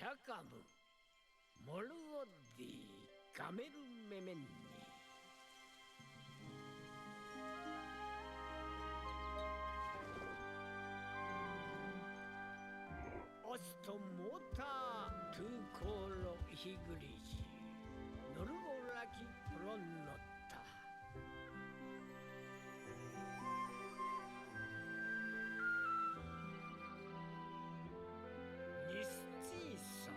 샤카무 몰루오디 가메루 메멘니 오스토 모타 투콜로 히그리시 노르고라키 프론노타 니스티사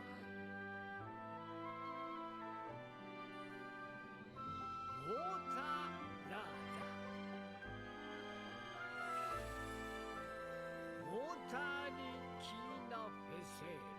모타 라다 모타니 키나 페세로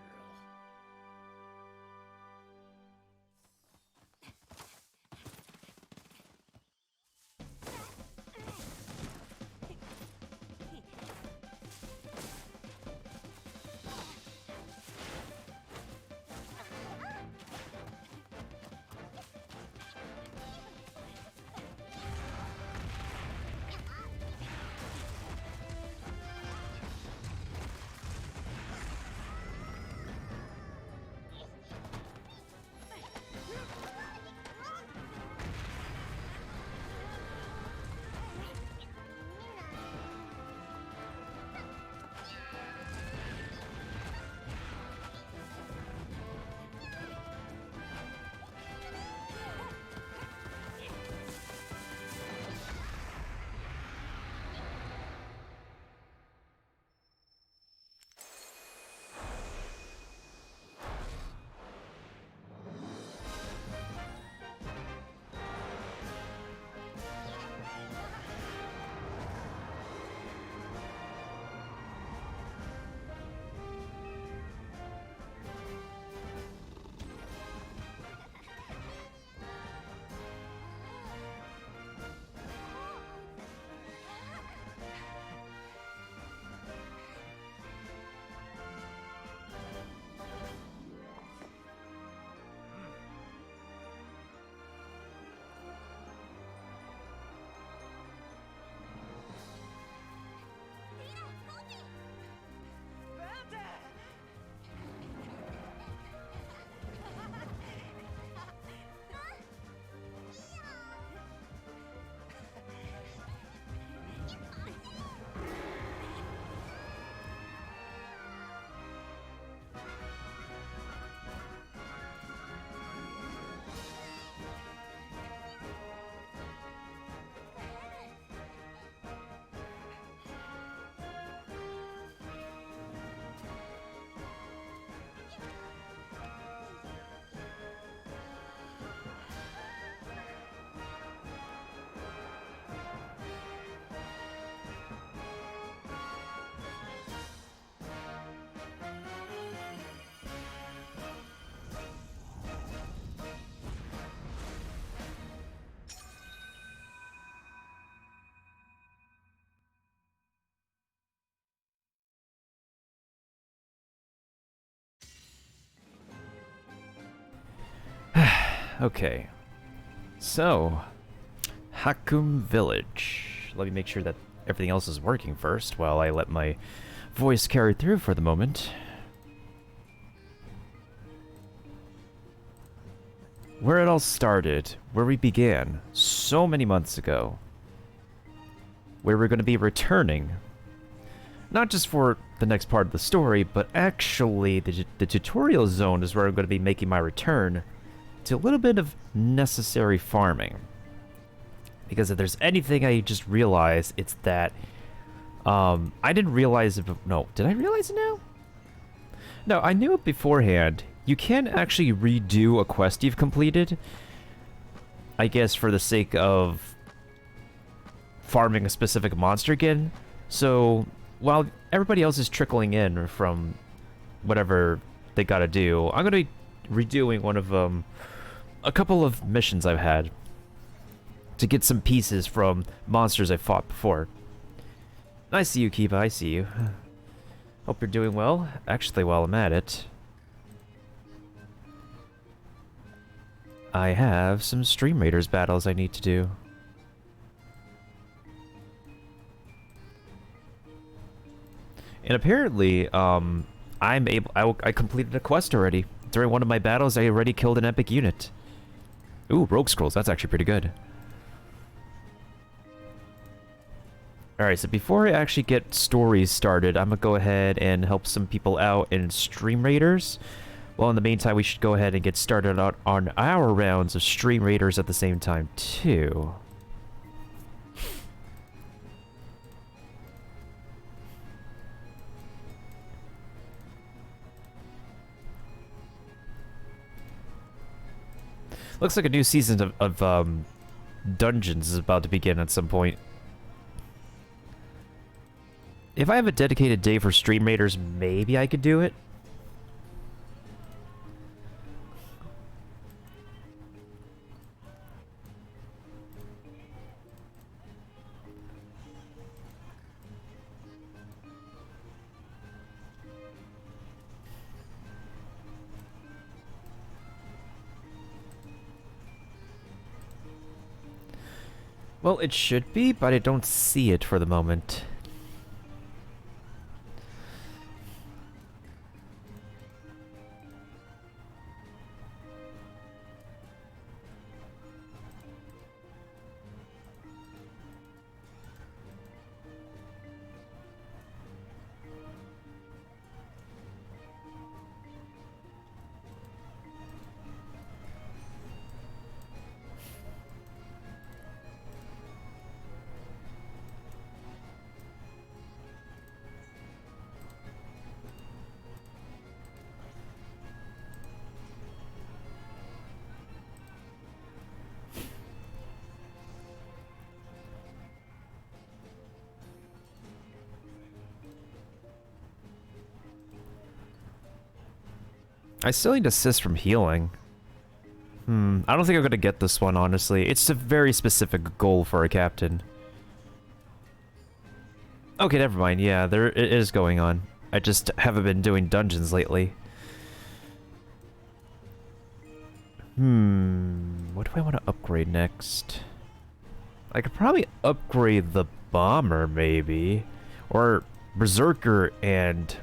Okay. So, Hakum Village. Let me make sure that everything else is working first while I let my voice carry through for the moment. Where it all started, where we began, so many months ago. Where we're going to be returning. Not just for the next part of the story, but actually the tutorial zone is where I'm going to be making my return to a little bit of necessary farming. Because if there's anything I just realized, it's that I didn't realize it. No, did I realize it now? No, I knew it beforehand. You can actually redo a quest you've completed, I guess for the sake of farming a specific monster again. So while everybody else is trickling in from whatever they gotta do, I'm gonna be redoing one of a couple of missions I've had to get some pieces from monsters I fought before. I see you, Kiba, I see you. Hope you're doing well. Actually, while I'm at it, I have some Stream Raiders battles I need to do. And apparently, I completed a quest already. During one of my battles, I already killed an epic unit. Ooh, rogue scrolls. That's actually pretty good. Alright, so before I actually get stories started, I'm gonna go ahead and help some people out in Stream Raiders. Well, in the meantime, we should go ahead and get started out on our rounds of Stream Raiders at the same time, too. Looks like a new season of Dungeons is about to begin at some point. If I have a dedicated day for Stream Raiders, maybe I could do it. Well, it should be, but I don't see it for the moment. I still need assist from healing. I don't think I'm gonna get this one, honestly. It's a very specific goal for a captain. Okay, never mind. Yeah, there it is going on. I just haven't been doing dungeons lately. What do I want to upgrade next? I could probably upgrade the bomber, maybe. Or berserker and...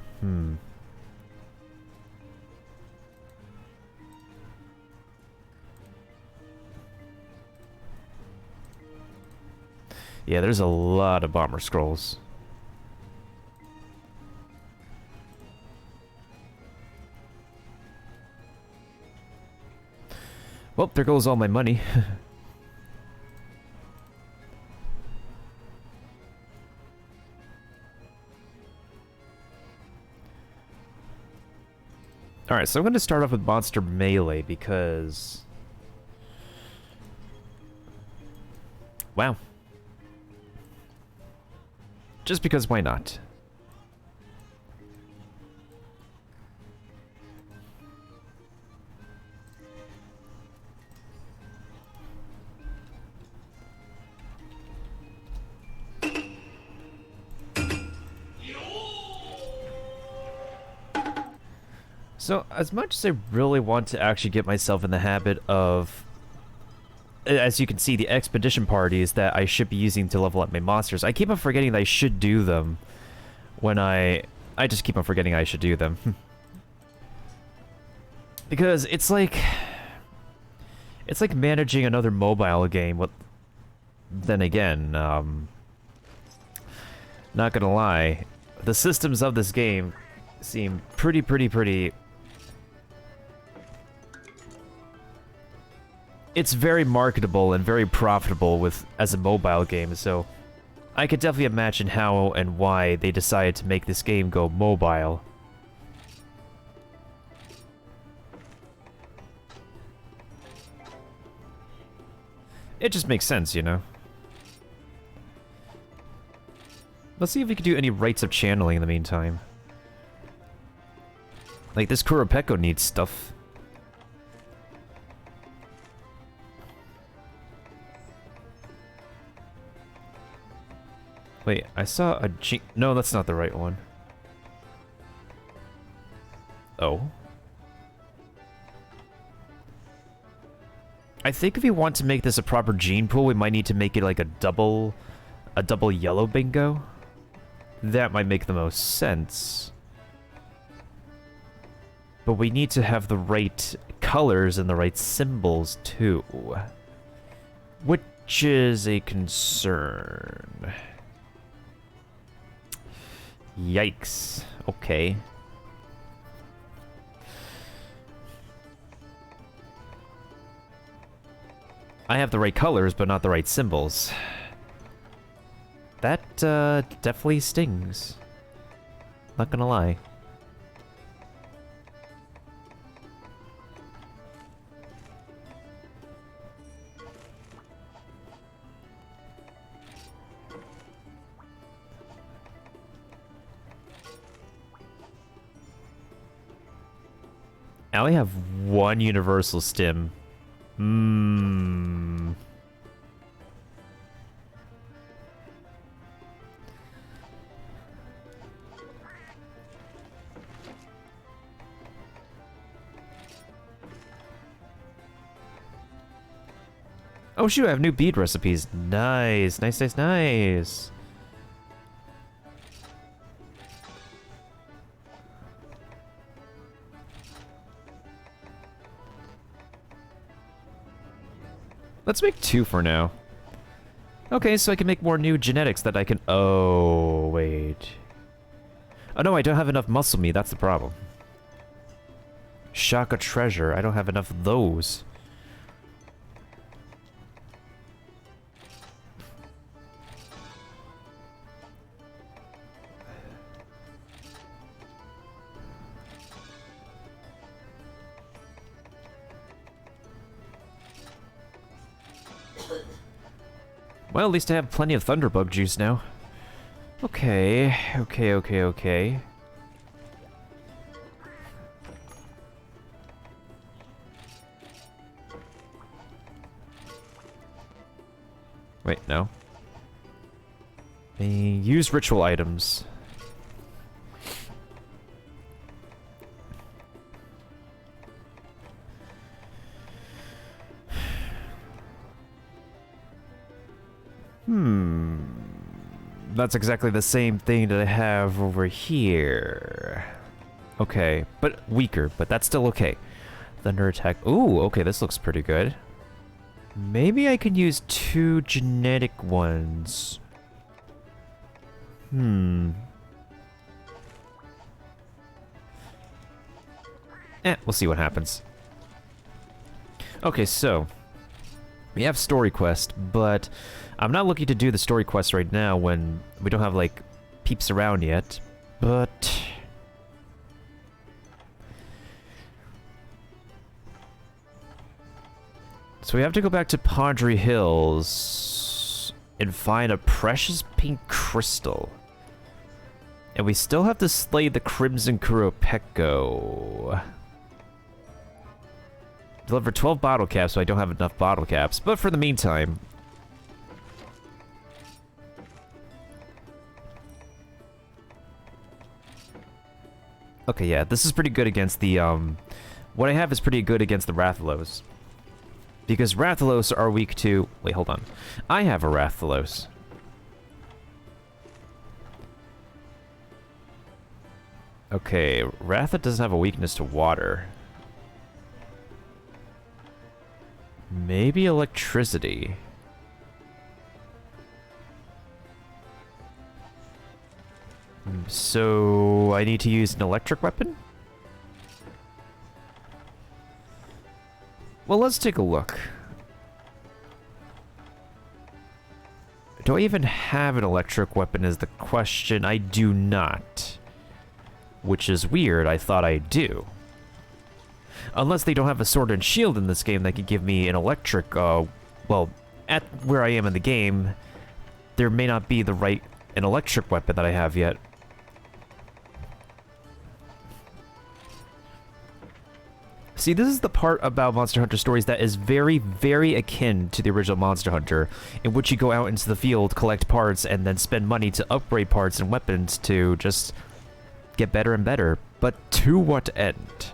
Yeah, there's a lot of bomber scrolls. Well, there goes all my money. Alright, so I'm going to start off with monster melee because... Wow. Just because, why not? So, as much as I really want to actually get myself in the habit of... As you can see, the expedition parties that I should be using to level up my monsters, I keep on forgetting that I should do them when I just keep on forgetting I should do them. Because it's like managing another mobile game with... Then again, not gonna lie, the systems of this game seem pretty... It's very marketable and very profitable as a mobile game, so I could definitely imagine how and why they decided to make this game go mobile. It just makes sense, you know? Let's see if we can do any rites of channeling in the meantime. Like, this Kuropeko needs stuff. Wait, I saw a G... No, that's not the right one. Oh. I think if we want to make this a proper gene pool, we might need to make it like a double yellow bingo. That might make the most sense. But we need to have the right colors and the right symbols, too. Which is a concern. Yikes. Okay. I have the right colors, but not the right symbols. That, definitely stings. Not gonna lie. I only have one universal stim. Oh shoot, I have new bead recipes. Nice, nice, nice, nice. Let's make 2 for now. Okay, so I can make more new genetics that I can... Oh, wait. Oh no, I don't have enough muscle meat, that's the problem. Shaka treasure, I don't have enough of those. Well, at least I have plenty of Thunderbug juice now. Okay, okay. Wait, no. Use ritual items. That's exactly the same thing that I have over here. Okay, but weaker, but that's still okay. Thunder attack. Ooh, okay, this looks pretty good. Maybe I can use 2 genetic ones. We'll see what happens. Okay, so we have story quest, but I'm not looking to do the story quest right now when we don't have, like, peeps around yet, but... So we have to go back to Padre Hills and find a precious pink crystal. And we still have to slay the Crimson Kuropeko. Deliver 12 bottle caps, so I don't have enough bottle caps, but for the meantime... Okay, yeah, this is pretty good against the, what I have is pretty good against the Rathalos. Because Rathalos are weak to... Wait, hold on. I have a Rathalos. Okay, Ratha doesn't have a weakness to water. Maybe electricity. So, I need to use an electric weapon? Well, let's take a look. Do I even have an electric weapon is the question. I do not. Which is weird, I thought I do. Unless they don't have a sword and shield in this game that could give me an electric, well, at where I am in the game, there may not be an electric weapon that I have yet. See, this is the part about Monster Hunter stories that is very, very akin to the original Monster Hunter, in which you go out into the field, collect parts, and then spend money to upgrade parts and weapons to just get better and better. But to what end?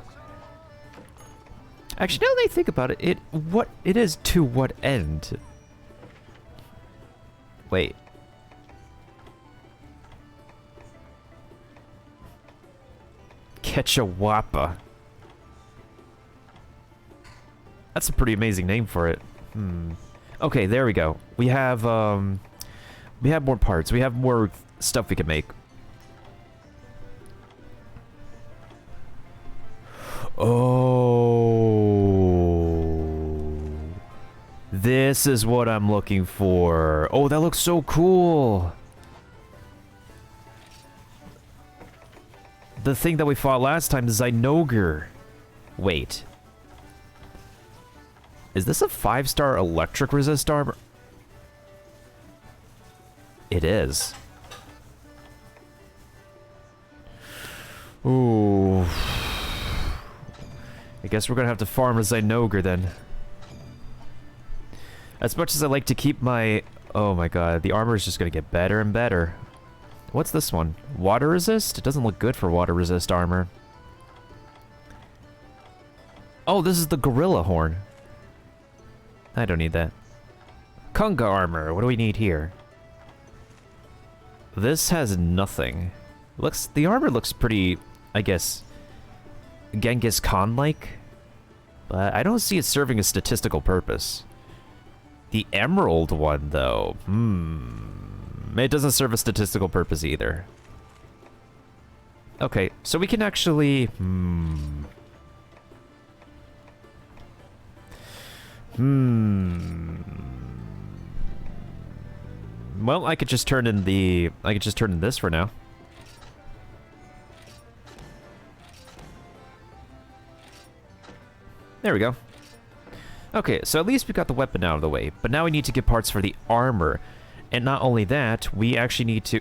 Actually, now that I think about it, it is to what end? Wait. Catch a Wappa. That's a pretty amazing name for it. Okay, there we go. We have more parts. We have more stuff we can make. Oh. This is what I'm looking for. Oh, that looks so cool. The thing that we fought last time, the Zynoger. Wait. Is this a 5-star electric resist armor? It is. Ooh. I guess we're gonna have to farm a Zynoger then. As much as I like to keep my... Oh my god, the armor is just gonna get better and better. What's this one? Water resist? It doesn't look good for water resist armor. Oh, this is the gorilla horn. I don't need that. Kunga armor. What do we need here? This has nothing. The armor looks pretty, I guess, Genghis Khan-like. But I don't see it serving a statistical purpose. The emerald one, though. It doesn't serve a statistical purpose either. Okay, so we can actually... Well, I could just turn in the... I could just turn in this for now. There we go. Okay, so at least we got the weapon out of the way. But now we need to get parts for the armor. And not only that, we actually need to...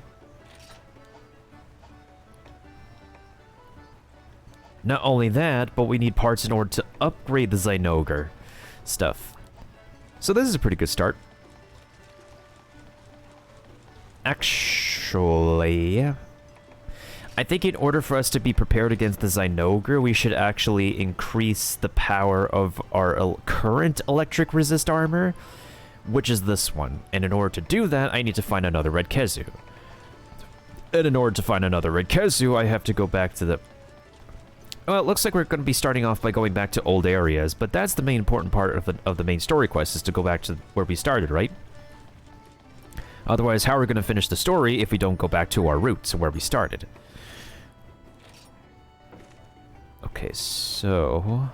Not only that, but we need parts in order to upgrade the Zynoger stuff. So this is a pretty good start. Actually, I think in order for us to be prepared against the Zynoger, we should actually increase the power of our current electric resist armor, which is this one. And in order to do that, I need to find another Red Kezu. And in order to find another Red Kezu, I have to go back to the... Well, it looks like we're going to be starting off by going back to old areas, but that's the main important part of the main story quest, is to go back to where we started, right? Otherwise, how are we going to finish the story if we don't go back to our roots, where we started? Okay, so...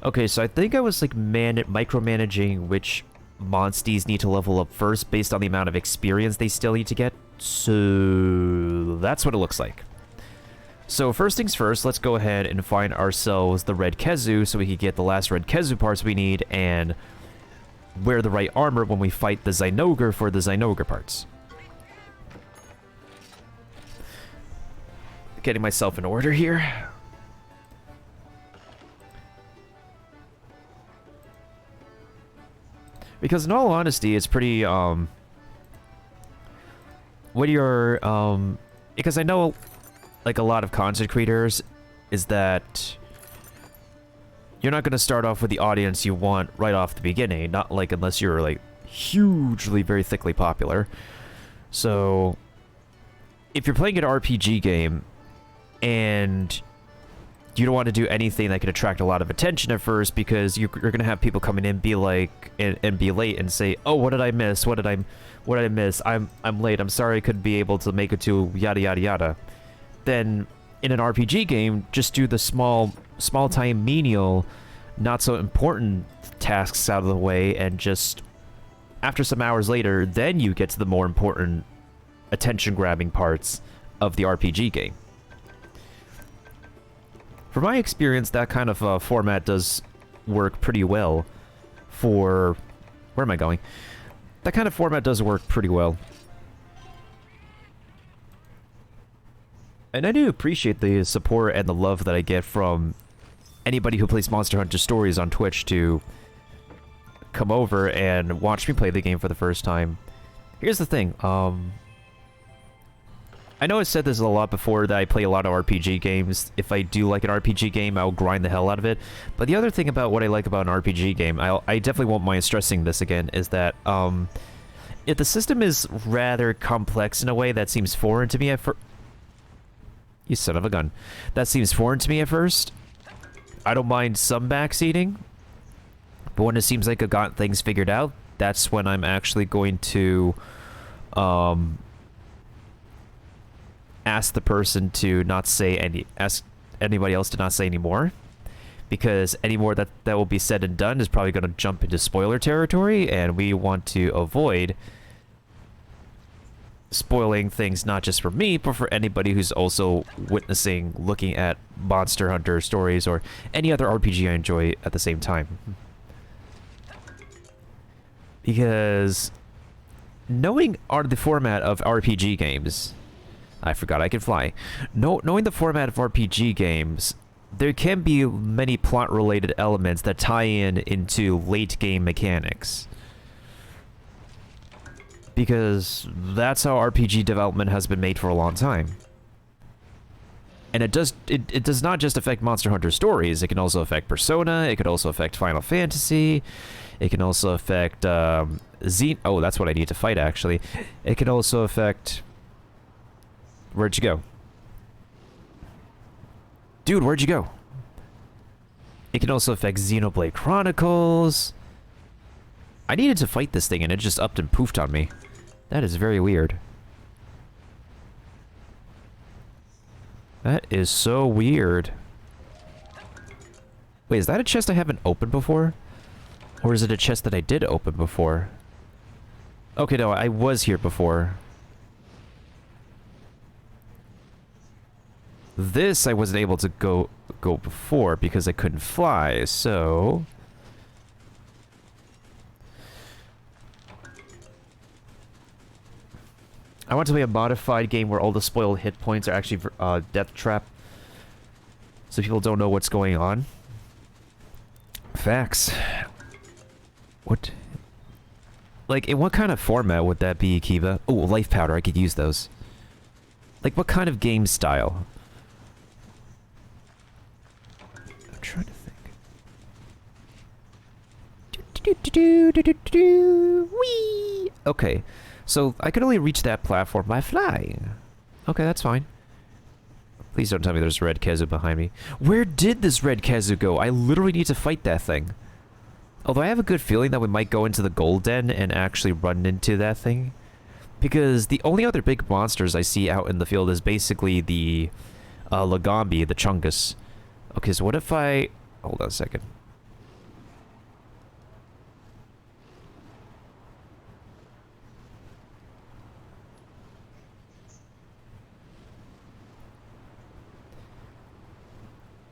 Okay, so I think I was, like, micromanaging which monsties need to level up first based on the amount of experience they still need to get. So... that's what it looks like. So first things first, let's go ahead and find ourselves the Red Kezu so we can get the last Red Kezu parts we need and wear the right armor when we fight the Zynoger for the Zynoger parts. Getting myself in order here. Because in all honesty, it's pretty, when you're, because I know, like, a lot of content creators, is that you're not going to start off with the audience you want right off the beginning, not, like, unless you're, like, hugely, very thickly popular. So, if you're playing an RPG game, and you don't want to do anything that could attract a lot of attention at first, because you're going to have people coming in, be like, and be late and say, oh, what did I miss? What did I miss? I'm late. I'm sorry I couldn't be able to make it to yada yada yada. Then in an RPG game, just do the small time menial, not so important tasks out of the way, and just after some hours later, then you get to the more important attention grabbing parts of the RPG game. From my experience, that kind of format does work pretty well for... Where am I going? That kind of format does work pretty well. And I do appreciate the support and the love that I get from anybody who plays Monster Hunter Stories on Twitch to come over and watch me play the game for the first time. Here's the thing, I know I said this a lot before, that I play a lot of RPG games. If I do like an RPG game, I'll grind the hell out of it. But the other thing about what I like about an RPG game, I definitely won't mind stressing this again, is that, if the system is rather complex in a way that seems foreign to me at first... You son of a gun. That seems foreign to me at first. I don't mind some backseating, but when it seems like I've got things figured out, that's when I'm actually going to ask the person to not say ask anybody else to not say any more, because any more that will be said and done is probably going to jump into spoiler territory, and we want to avoid spoiling things not just for me, but for anybody who's also witnessing, looking at Monster Hunter stories or any other RPG I enjoy at the same time. Because knowing the format of RPG games, I forgot I could fly. Knowing the format of RPG games, there can be many plot-related elements that tie into late-game mechanics. Because that's how RPG development has been made for a long time. And it does not just affect Monster Hunter stories, it can also affect Persona, it could also affect Final Fantasy, it can also affect oh, that's what I need to fight actually. It can also affect... Where'd you go? Dude, where'd you go? It can also affect Xenoblade Chronicles. I needed to fight this thing and it just upped and poofed on me. That is very weird. That is so weird. Wait, is that a chest I haven't opened before? Or is it a chest that I did open before? Okay, no, I was here before. This I wasn't able to go before because I couldn't fly, so... I want to play a modified game where all the spoiled hit points are actually death trap, so people don't know what's going on. Facts. What? Like, in what kind of format would that be, Kiva? Oh, life powder, I could use those. Like, what kind of game style? I'm trying to think. Whee! Okay. So, I can only reach that platform by flying. Okay, that's fine. Please don't tell me there's a red Kezu behind me. Where did this red Kezu go? I literally need to fight that thing. Although I have a good feeling that we might go into the Gold Den and actually run into that thing. Because the only other big monsters I see out in the field is basically the Lagambi, the Chungus. Okay, so what if I... Hold on a second.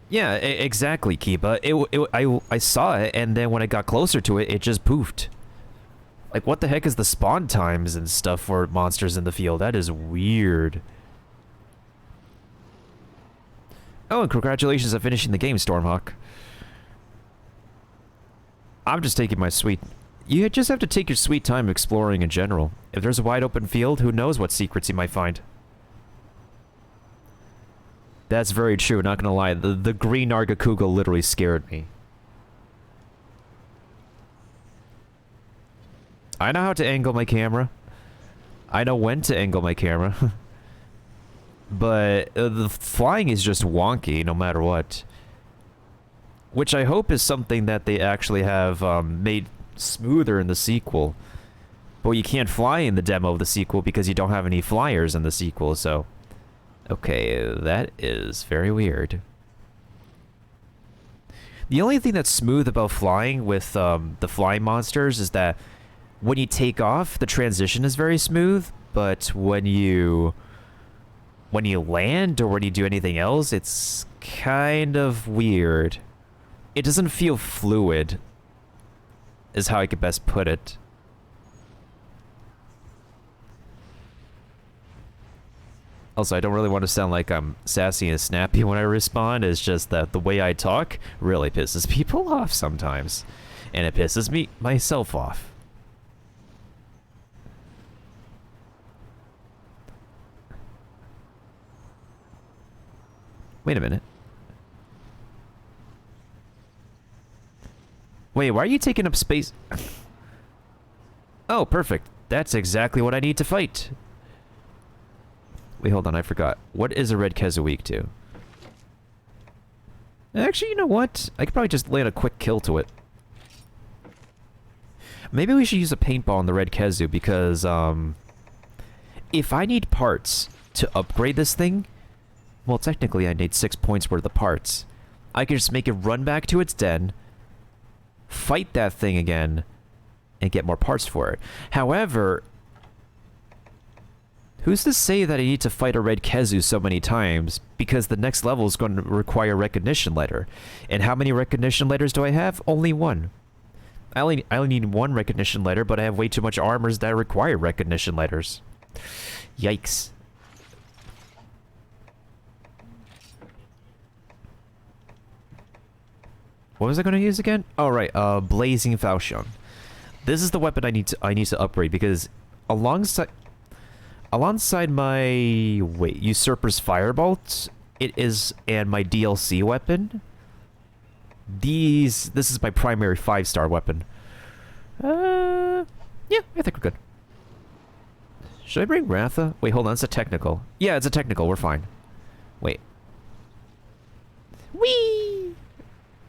Yeah, exactly, Kiba. I saw it, and then when I got closer to it, it just poofed. Like, what the heck is the spawn times and stuff for monsters in the field? That is weird. Oh, and congratulations on finishing the game, Stormhawk. I'm just taking my sweet... You just have to take your sweet time exploring in general. If there's a wide open field, who knows what secrets you might find. That's very true, not gonna lie. The green Nargacuga literally scared me. I know how to angle my camera. I know when to angle my camera. But the flying is just wonky no matter what. Which I hope is something that they actually have made smoother in the sequel. But you can't fly in the demo of the sequel because you don't have any flyers in the sequel, so... Okay, that is very weird. The only thing that's smooth about flying with the flying monsters is that when you take off, the transition is very smooth, but when you land or when you do anything else, it's kind of weird. It doesn't feel fluid, is how I could best put it. Also, I don't really want to sound like I'm sassy and snappy when I respond. It's just that the way I talk really pisses people off sometimes. And it pisses me myself off. Wait a minute. Wait, why are you taking up space? Oh, perfect. That's exactly what I need to fight. Wait, hold on, I forgot. What is a red Kezu weak to? Actually, you know what? I could probably just land a quick kill to it. Maybe we should use a paintball on the red Kezu because, if I need parts to upgrade this thing, well, technically I need 6 points worth of parts. I could just make it run back to its den, fight that thing again, and get more parts for it. However, who's to say that I need to fight a red Kezu so many times, because the next level is going to require a recognition letter. And how many recognition letters do I have? Only one. I only need one recognition letter, but I have way too much armors that require recognition letters. Yikes. What was I going to use again? Oh, right, Blazing Falchion. This is the weapon I need to upgrade, because alongside my Usurper's Firebolt, it is, and my DLC weapon, this is my primary 5-star weapon. Yeah, I think we're good. Should I bring Ratha? Wait, hold on, it's a technical. Yeah, it's a technical, we're fine. Wait. Whee!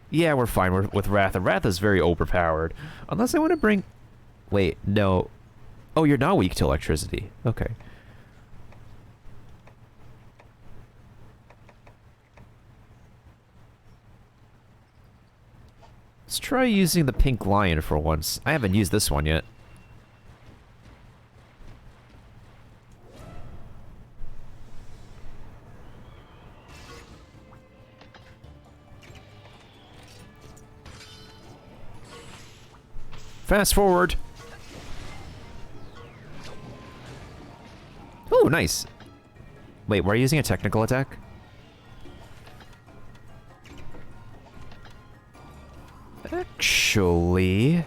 Yeah, we're fine with Ratha. Ratha's very overpowered. Unless I want to bring... Wait, no. Oh, you're not weak to electricity. Okay. Let's try using the pink lion for once. I haven't used this one yet. Fast forward. Oh, nice. Wait, were you using a technical attack? Actually...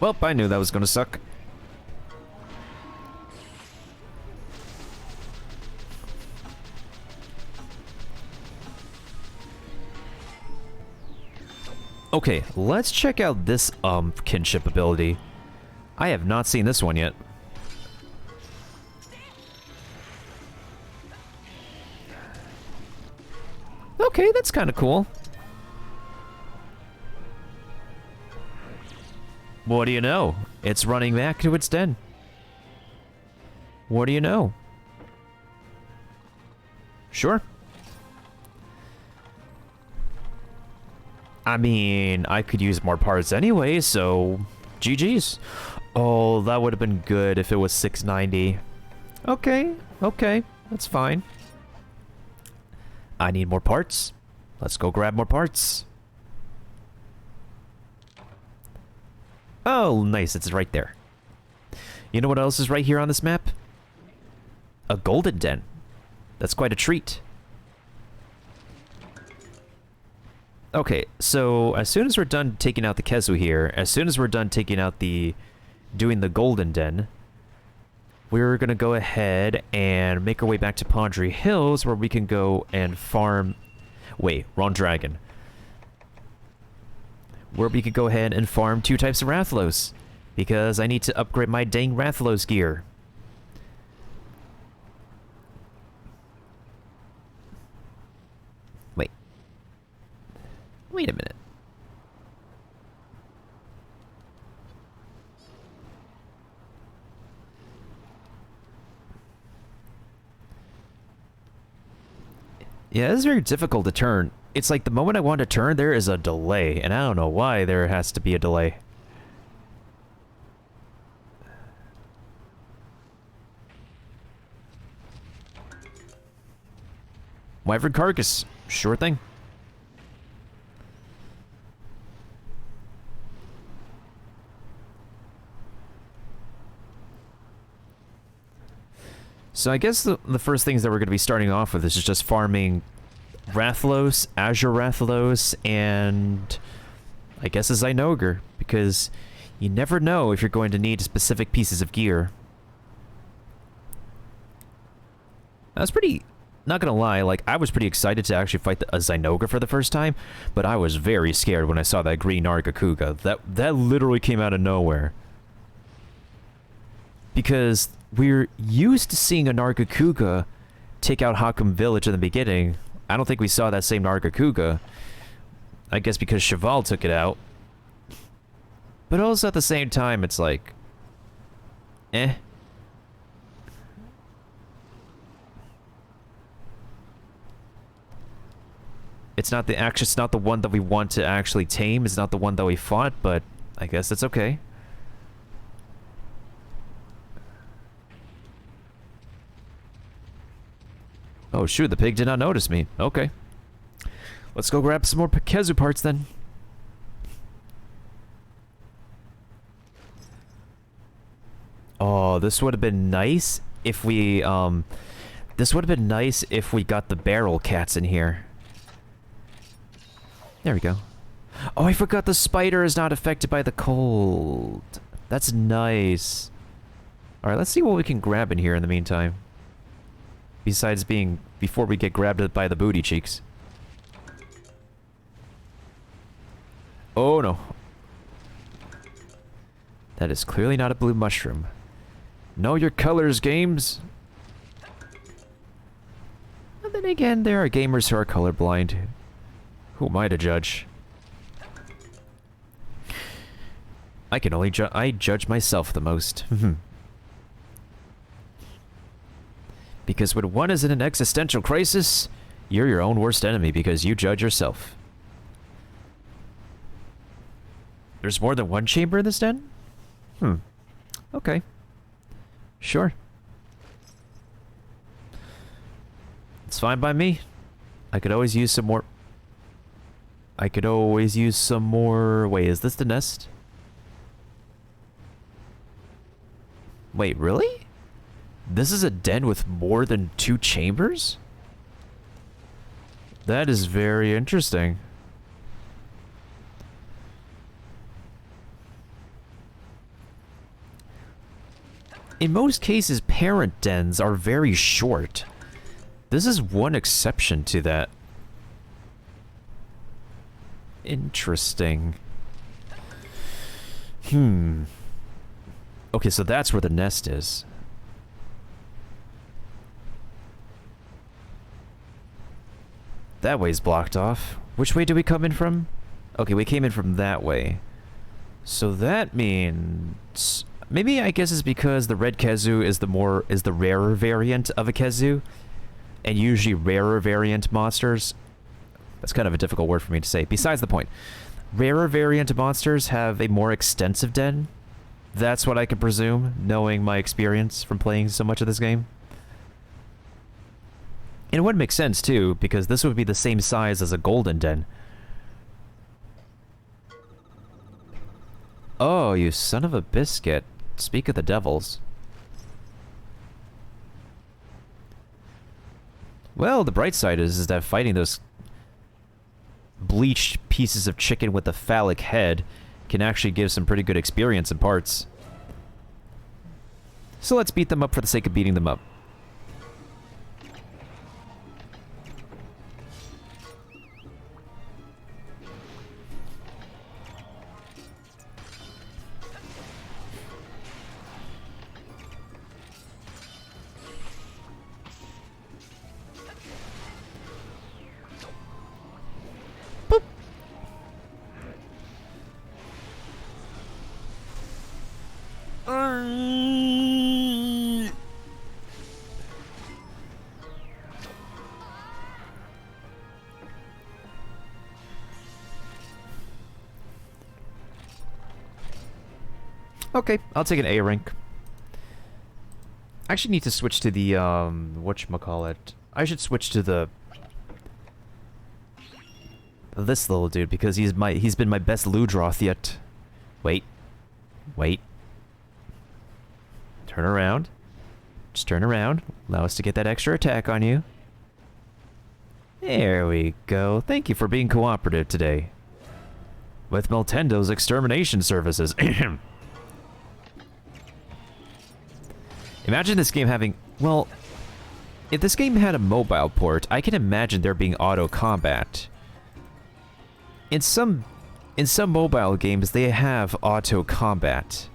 Well, I knew that was gonna suck. Okay, let's check out this, kinship ability. I have not seen this one yet. Okay, that's kind of cool. What do you know? It's running back to its den. What do you know? Sure. I mean, I could use more parts anyway, so GG's. Oh, that would have been good if it was 690. Okay, okay, that's fine. I need more parts. Let's go grab more parts. Oh, nice, it's right there. You know what else is right here on this map? A golden den. That's quite a treat. Okay, so as soon as we're done taking out the Kezu here, as soon as we're done taking out doing the golden den, we're gonna go ahead and make our way back to Pondry Hills, where we can go and farm... Wait, wrong dragon. Where we could go ahead and farm 2 types of Rathalos, because I need to upgrade my dang Rathalos gear. Wait a minute. Yeah, this is very difficult to turn. It's like the moment I want to turn, there is a delay, and I don't know why there has to be a delay. Wyvern carcass, sure thing. So I guess the first things that we're going to be starting off with is just farming Rathalos, Azure Rathalos, and I guess a Zynoger, because you never know if you're going to need specific pieces of gear. I was pretty, not gonna lie, like, I was pretty excited to actually fight a Zynoger for the first time, but I was very scared when I saw that green Nargacuga. That literally came out of nowhere. Because we're used to seeing a Nargacuga take out Hakum Village in the beginning. I don't think we saw that same Nargacuga. I guess because Cheval took it out. But also at the same time, it's like... eh. It's not the one that we want to actually tame. It's not the one that we fought, but I guess it's okay. Oh shoot, the pig did not notice me. Okay. Let's go grab some more Kezu parts then. Oh, this would have been nice if we, this would have been nice if we got the barrel cats in here. There we go. Oh, I forgot the spider is not affected by the cold. That's nice. Alright, let's see what we can grab in here in the meantime. Besides being... before we get grabbed by the booty cheeks. Oh no. That is clearly not a blue mushroom. Know your colors, games! And then again, there are gamers who are colorblind. Who am I to judge? I can only I judge myself the most. Because when one is in an existential crisis, you're your own worst enemy because you judge yourself. There's more than one chamber in this den? Okay. Sure. It's fine by me. I could always use some more... Wait, is this the nest? Wait, really? This is a den with more than 2 chambers? That is very interesting. In most cases, parent dens are very short. This is one exception to that. Interesting. Okay, so that's where the nest is. That way's blocked off. Which way do we come in from? Okay, we came in from that way. So that means... maybe I guess it's because the red Kezu is the rarer variant of a Kezu. And usually rarer variant monsters... that's kind of a difficult word for me to say. Besides the point. Rarer variant monsters have a more extensive den. That's what I can presume, knowing my experience from playing so much of this game. And it would make sense, too, because this would be the same size as a golden den. Oh, you son of a biscuit. Speak of the devils. Well, the bright side is that fighting those bleached pieces of chicken with a phallic head can actually give some pretty good experience and parts. So let's beat them up for the sake of beating them up. Okay, I'll take an A rank. I actually need to switch to the, whatchamacallit. I should switch to this little dude, because he's been my best Ludroth yet. Wait. Wait. Turn around. Just turn around. Allow us to get that extra attack on you. There we go. Thank you for being cooperative today. With Miltendo's extermination services. Imagine this game having... well, if this game had a mobile port, I can imagine there being auto combat. In some mobile games, they have auto combat.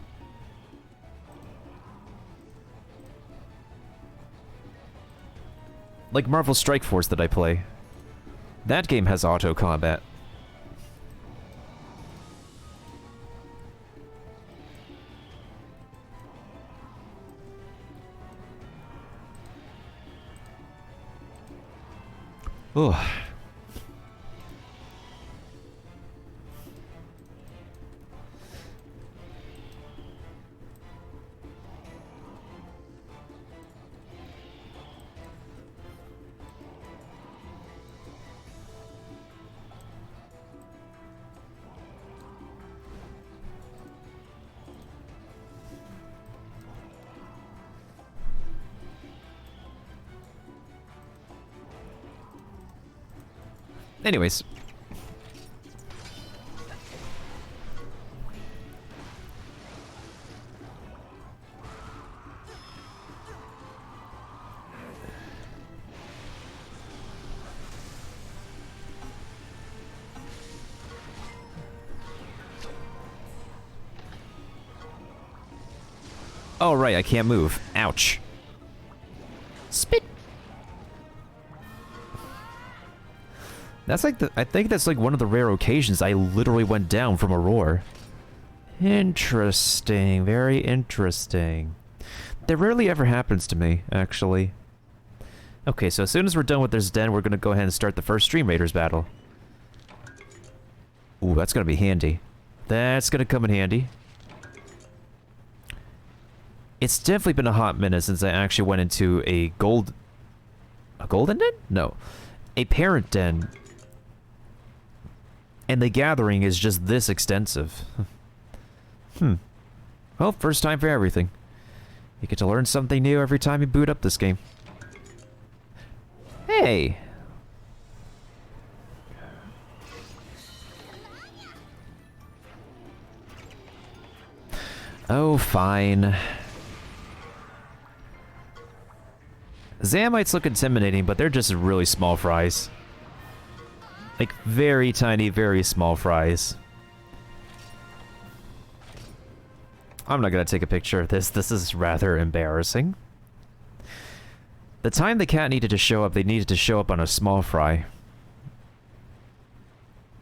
like Marvel Strike Force that I play. That game has auto combat. Ugh. Anyways. Oh, right, I can't move. Ouch. Spit. That's like I think that's like one of the rare occasions I literally went down from a roar. Interesting, very interesting. That rarely ever happens to me, actually. Okay, so as soon as we're done with this den, we're gonna go ahead and start the first Stream Raiders battle. Ooh, that's gonna be handy. That's gonna come in handy. It's definitely been a hot minute since I actually went into a golden den? No. A parent den. And the gathering is just this extensive. Well, first time for everything. You get to learn something new every time you boot up this game. Hey! Oh, fine. Zamites look intimidating, but they're just really small fries. Like, very tiny, very small fries. I'm not gonna take a picture of this. This is rather embarrassing. The time the cat needed to show up, they needed to show up on a small fry.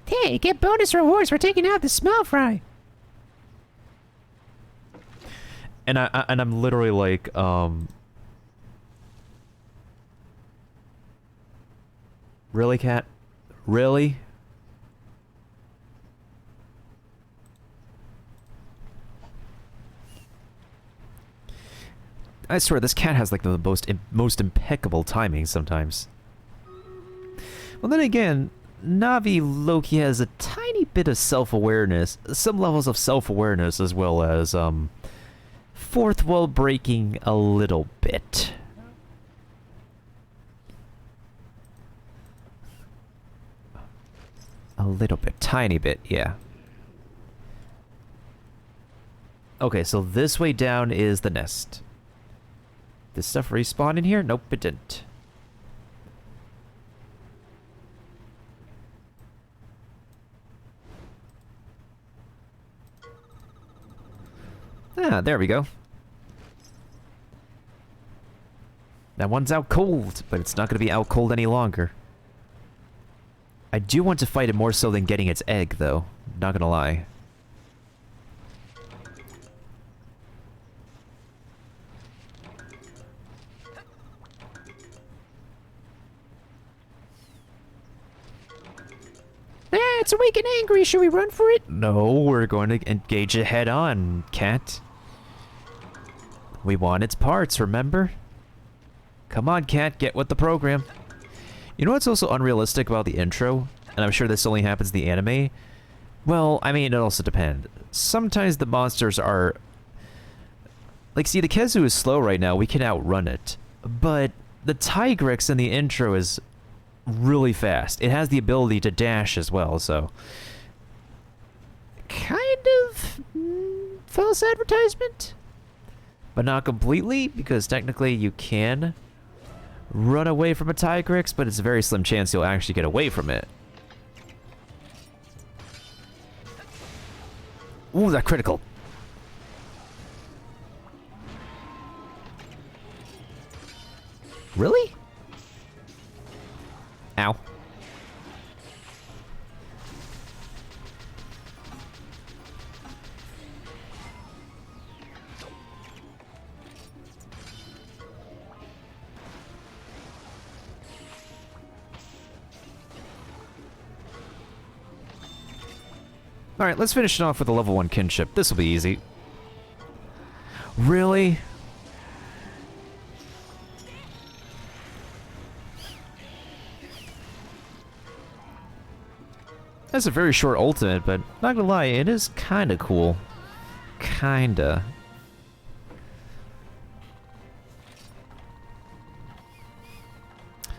Hey, get bonus rewards for taking out the small fry. And I'm literally like, really, cat? Really? I swear, this cat has like the most impeccable timing sometimes. Well, then again, Navi Loki has a tiny bit of self-awareness, some levels of self-awareness, as well as fourth wall breaking a little bit. A little bit, tiny bit, yeah. Okay, so this way down is the nest. Did stuff respawn in here? Nope, it didn't. Ah, there we go. That one's out cold, but it's not going to be out cold any longer. I do want to fight it more so than getting its egg, though. Not gonna lie. It's awake and angry. Should we run for it? No, we're going to engage it head on, cat. We want its parts, remember? Come on, cat, get with the program. You know what's also unrealistic about the intro? And I'm sure this only happens in the anime? Well, I mean, it also depends. Sometimes the monsters are... Like, see, the Kezu is slow right now. We can outrun it. But the Tigrex in the intro is really fast. It has the ability to dash as well, so... Kind of... false advertisement? But not completely, because technically you can run away from a Tigrex, but it's a very slim chance you'll actually get away from it. Ooh, that critical. Really? Alright, let's finish it off with a level 1 kinship. This will be easy. Really? That's a very short ultimate, but not gonna lie, it is kinda cool. Kinda.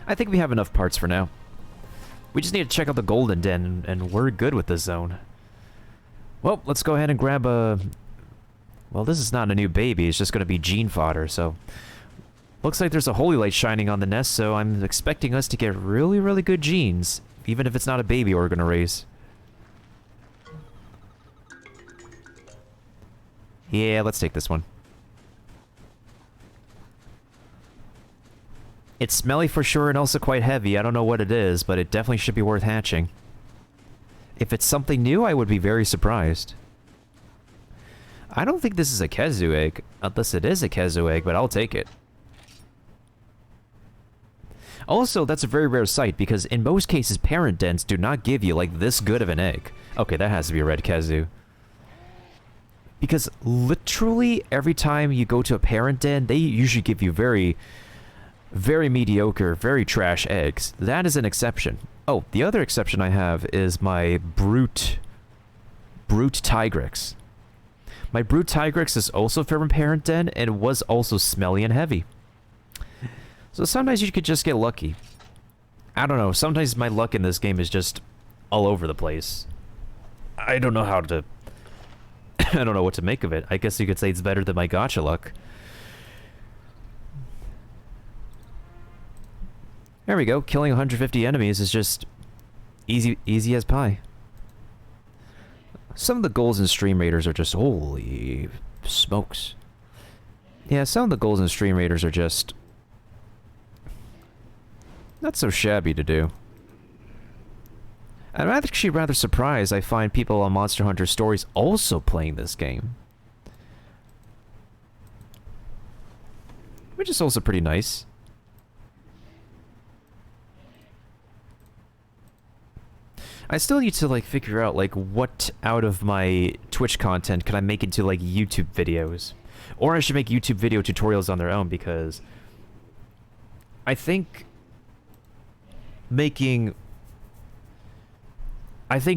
I think we have enough parts for now. We just need to check out the Golden Den, and we're good with this zone. Well, let's go ahead and grab a... Well, this is not a new baby, it's just gonna be gene fodder, so... Looks like there's a holy light shining on the nest, so I'm expecting us to get really, really good genes, even if it's not a baby we're gonna raise. Yeah, let's take this one. It's smelly for sure and also quite heavy. I don't know what it is, but it definitely should be worth hatching. If it's something new, I would be very surprised. I don't think this is a Kezu egg, unless it is a Kezu egg, but I'll take it. Also, that's a very rare sight, because in most cases, parent dens do not give you, like, this good of an egg. Okay, that has to be a red Kezu. Because literally every time you go to a parent den, they usually give you very mediocre, very trash eggs. That is an exception. Oh, the other exception I have is my Brute Tigrex. My Brute Tigrex is also from parent den and was also smelly and heavy. So sometimes you could just get lucky. I don't know, sometimes my luck in this game is just all over the place. I don't know how to... I don't know what to make of it. I guess you could say it's better than my gacha luck. There we go. Killing 150 enemies is just easy as pie. Some of the goals in Stream Raiders are just holy smokes. Yeah, some of the goals in Stream Raiders are just not so shabby to do. I'm actually rather surprised I find people on Monster Hunter Stories also playing this game. Which is also pretty nice. I still need to, like, figure out, like, what out of my Twitch content can I make into, like, YouTube videos. Or I should make YouTube video tutorials on their own, because I think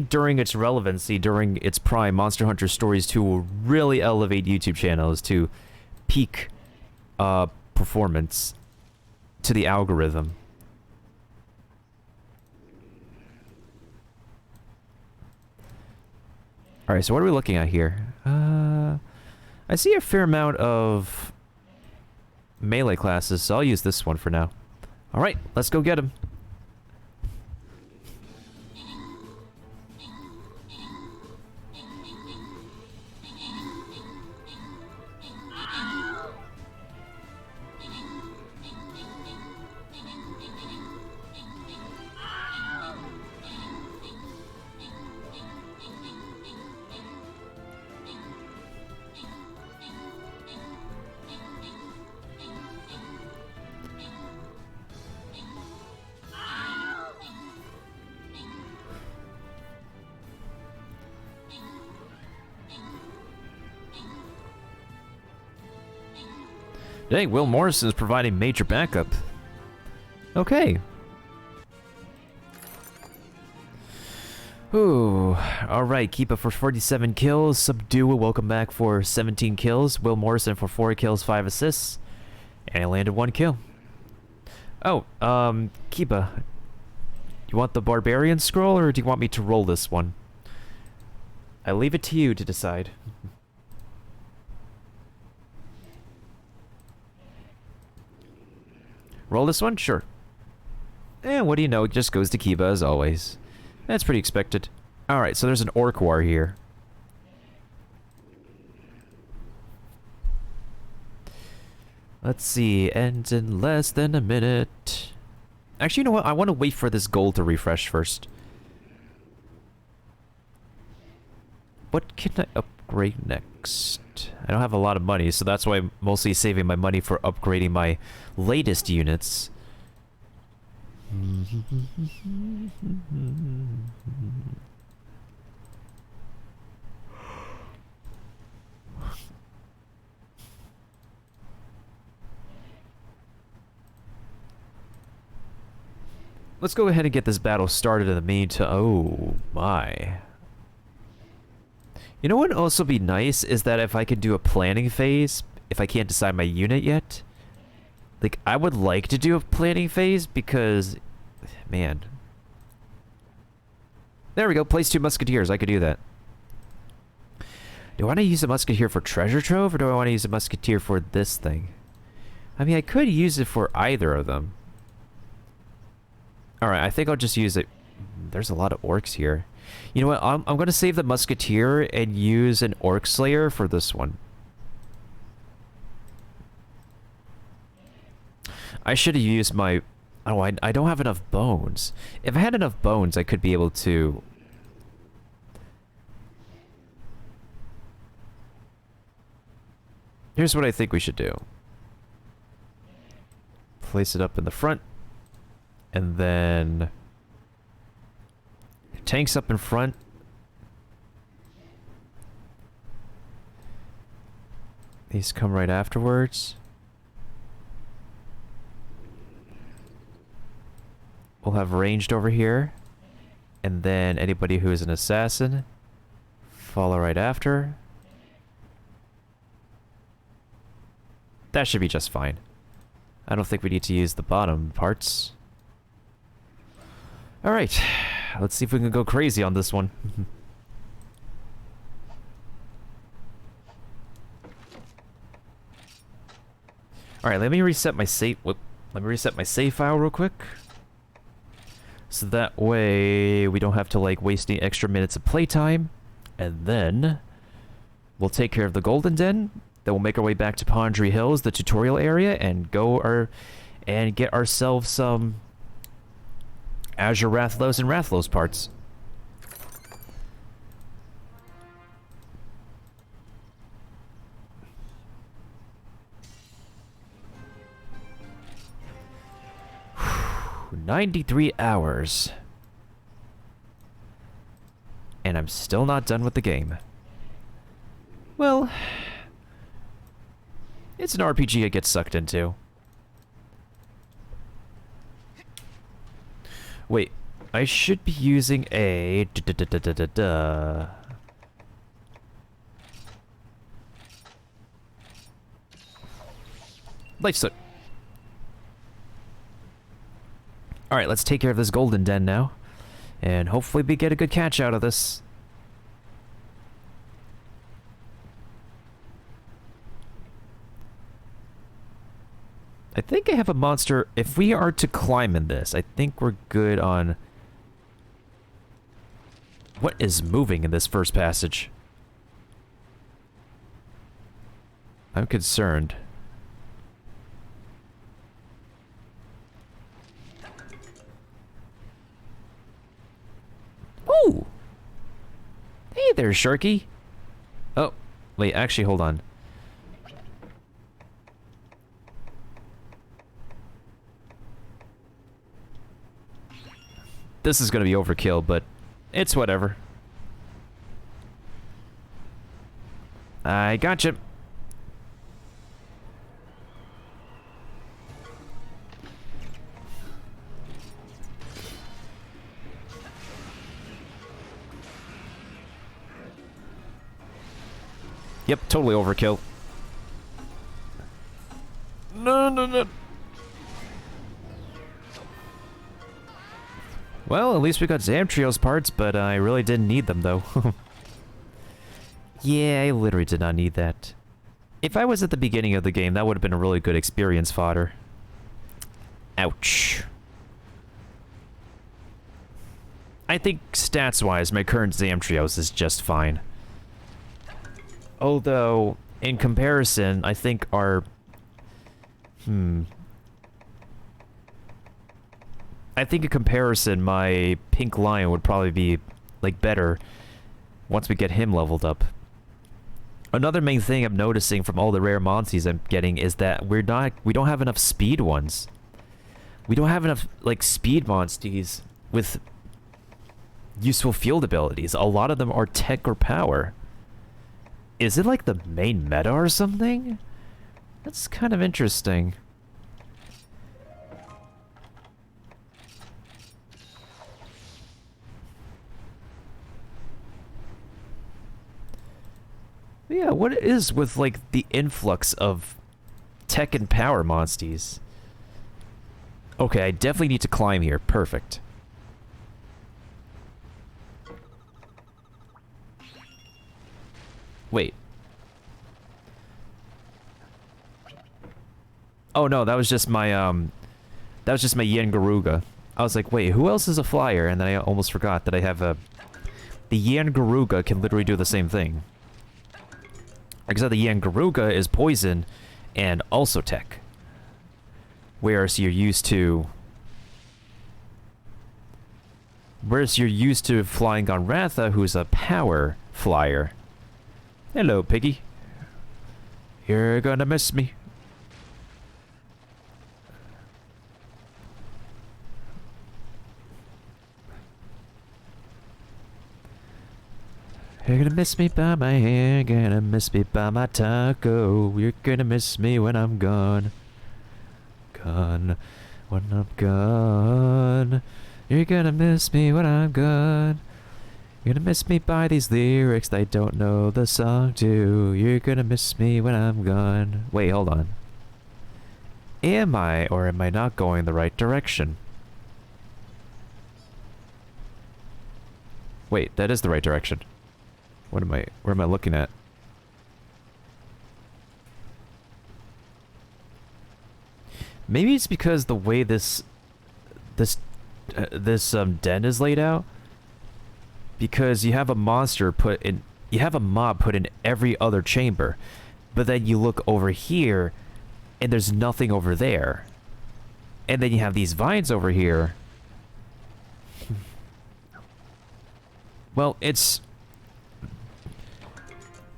during its relevancy, during its prime, Monster Hunter Stories 2 will really elevate YouTube channels to peak performance to the algorithm. Alright, so what are we looking at here? I see a fair amount of melee classes, so I'll use this one for now. Alright, let's go get him. Dang, Will Morrison is providing major backup. Okay. Ooh, alright, Keepa for 47 kills, Subdua, welcome back for 17 kills, Will Morrison for 4 kills, 5 assists, and I landed 1 kill. Oh, Keepa, you want the Barbarian Scroll, or do you want me to roll this one? I leave it to you to decide. Roll this one? Sure. And what do you know, it just goes to Kiba as always. That's pretty expected. Alright, so there's an Orc War here. Let's see, ends in less than a minute. Actually, you know what? I want to wait for this gold to refresh first. What can I upgrade next? I don't have a lot of money, so that's why I'm mostly saving my money for upgrading my latest units. let's go ahead and get this battle started in the meantime. Oh, my. You know what would also be nice is that if I could do a planning phase, if I can't decide my unit yet. Like, I would like to do a planning phase because, man. There we go, place 2 musketeers, I could do that. Do I want to use a musketeer for treasure trove, or do I want to use a musketeer for this thing? I mean, I could use it for either of them. Alright, I think I'll just use it. There's a lot of orcs here. You know what, I'm going to save the musketeer and use an orc slayer for this one. I should have used my... Oh, I don't have enough bones. If I had enough bones, I could be able to... Here's what I think we should do. Place it up in the front. And then... Tanks up in front. These come right afterwards. We'll have ranged over here. And then anybody who is an assassin, follow right after. That should be just fine. I don't think we need to use the bottom parts. Alright, let's see if we can go crazy on this one. Alright, let me reset my save. Let me reset my save file real quick. So that way we don't have to like waste any extra minutes of playtime. And then we'll take care of the Golden Den. Then we'll make our way back to Pondry Hills, the tutorial area, and and get ourselves some Azure Rathlos and Rathlos parts. Whew, 93 hours. And I'm still not done with the game. Well, it's an RPG I get sucked into. Wait, I should be using a... Light soot. Alright, let's take care of this Golden Den now. And hopefully we get a good catch out of this. I think I have a monster. If we are to climb in this, I think we're good on... What is moving in this first passage? I'm concerned. Ooh! Hey there, Sharky! Oh, wait, actually, hold on. This is gonna be overkill, but it's whatever. I gotcha. Yep, totally overkill. No. Well, at least we got Zamtrio's parts, but I really didn't need them, though. Yeah, I literally did not need that. If I was at the beginning of the game, that would have been a really good experience fodder. Ouch. I think stats-wise, my current Zamtrios is just fine. Although, in comparison, I think our... I think in comparison, my Pink Lion would probably be, like, better once we get him leveled up. Another main thing I'm noticing from all the rare monsters I'm getting is that we don't have enough speed ones. We don't have enough, like, speed monsters with useful field abilities. A lot of them are tech or power. Is it like the main meta or something? That's kind of interesting. Yeah, what is with, like, the influx of tech and power monsties? Okay, I definitely need to climb here. Perfect. Wait. Oh no, that was just my, that was just my Yangaruga. I was like, wait, who else is a flyer? And then I almost forgot that I have a... The Yangaruga can literally do the same thing. Except the Yangaruga is poison and also tech. Whereas you're used to... Whereas you're used to flying on Ratha, who's a power flyer. Hello, Piggy. You're gonna miss me. You're gonna miss me by my hair, gonna miss me by my taco. You're gonna miss me when I'm gone. Gone. When I'm gone. You're gonna miss me when I'm gone. You're gonna miss me by these lyrics that I don't know the song to. You're gonna miss me when I'm gone. Wait, hold on. Am I or am I not going the right direction? Wait, that is the right direction. Where am I looking at? Maybe it's because the way this den is laid out. Because you have a monster put in, you have a mob put in every other chamber, but then you look over here, and there's nothing over there. And then you have these vines over here. Well, it's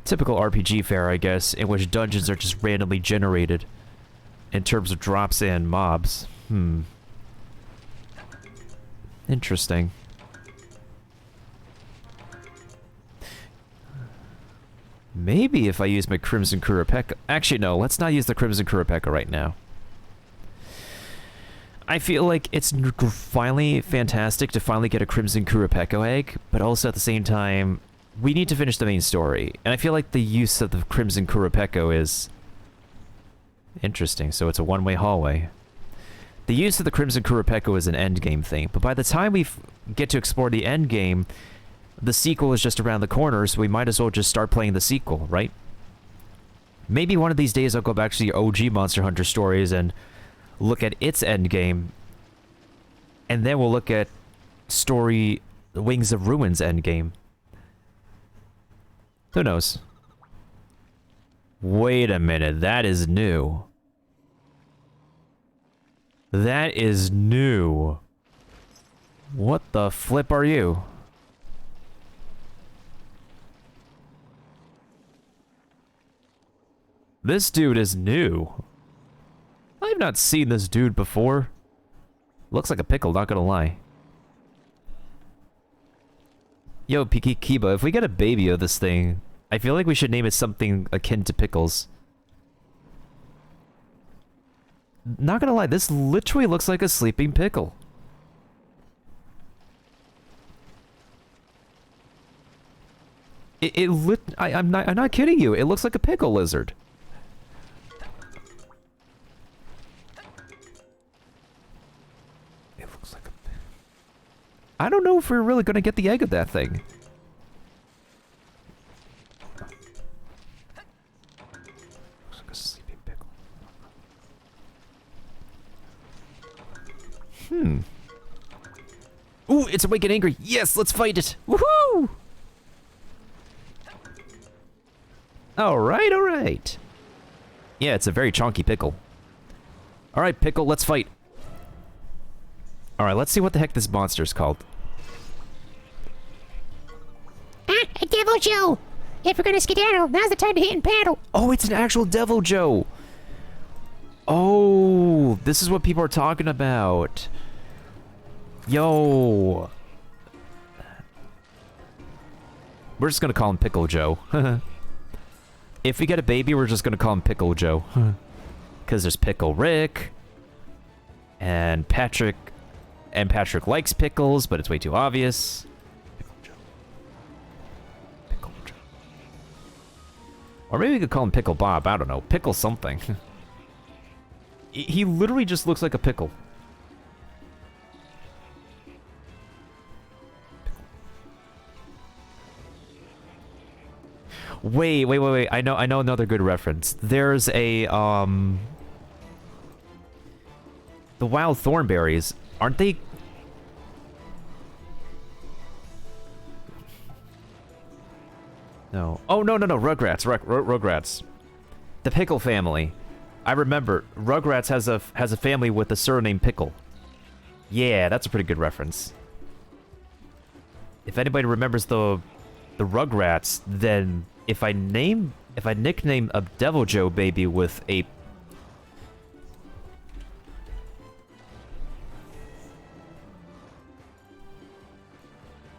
typical RPG fare, I guess, in which dungeons are just randomly generated in terms of drops and mobs. Interesting. Maybe if I use my Crimson Kurapeka... Actually, no, let's not use the Crimson Kurapeka right now. I feel like it's finally fantastic to finally get a Crimson Kurapeka egg, but also at the same time, we need to finish the main story. And I feel like the use of the Crimson Kurapeka is interesting, so it's a one-way hallway. The use of the Crimson Kurapeka is an endgame thing, but by the time we get to explore the endgame, the sequel is just around the corner, so we might as well just start playing the sequel, right? Maybe one of these days I'll go back to the OG Monster Hunter stories and look at its endgame, and then we'll look at story Wings of Ruin's endgame. Who knows? Wait a minute, that is new. That is new. What the flip are you? This dude is new. I've not seen this dude before. Looks like a pickle, not gonna lie. Yo, Piki Kiba, if we get a baby of this thing, I feel like we should name it something akin to pickles. Not gonna lie, this literally looks like a sleeping pickle. I'm not kidding you. It looks like a pickle lizard. It looks like a... I don't know if we're really gonna get the egg of that thing. Looks like a sleeping pickle. Ooh, it's awake and angry. Yes, let's fight it. Woohoo! Alright, alright. Yeah, it's a very chonky pickle. Alright, pickle, let's fight. Alright, let's see what the heck this monster's called. Ah, a Devil Joe! If we're gonna skedaddle, now's the time to hit and paddle. Oh, it's an actual Devil Joe! Oh, this is what people are talking about. Yo. We're just gonna call him Pickle Joe. If we get a baby, we're just gonna call him Pickle Joe. Because there's Pickle Rick. And Patrick likes pickles, but it's way too obvious. Pickle Joe. Pickle Joe. Or maybe we could call him Pickle Bob. I don't know. Pickle something. He literally just looks like a pickle. Wait. I know another good reference. There's a, the wild thornberries, aren't they? No. Oh, no. Rugrats. Rugrats. The Pickle family. I remember. Rugrats has a family with the surname Pickle. Yeah, that's a pretty good reference. If anybody remembers the Rugrats, then if I nickname a Devil Joe baby with a...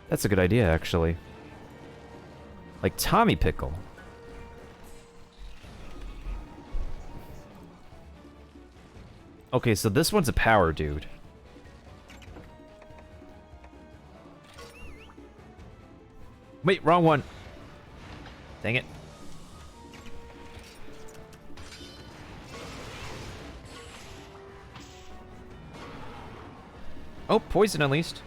That's a good idea, actually. Like Tommy Pickle. Okay, so this one's a power dude. Wait, wrong one. Dang it. Oh, poison at least.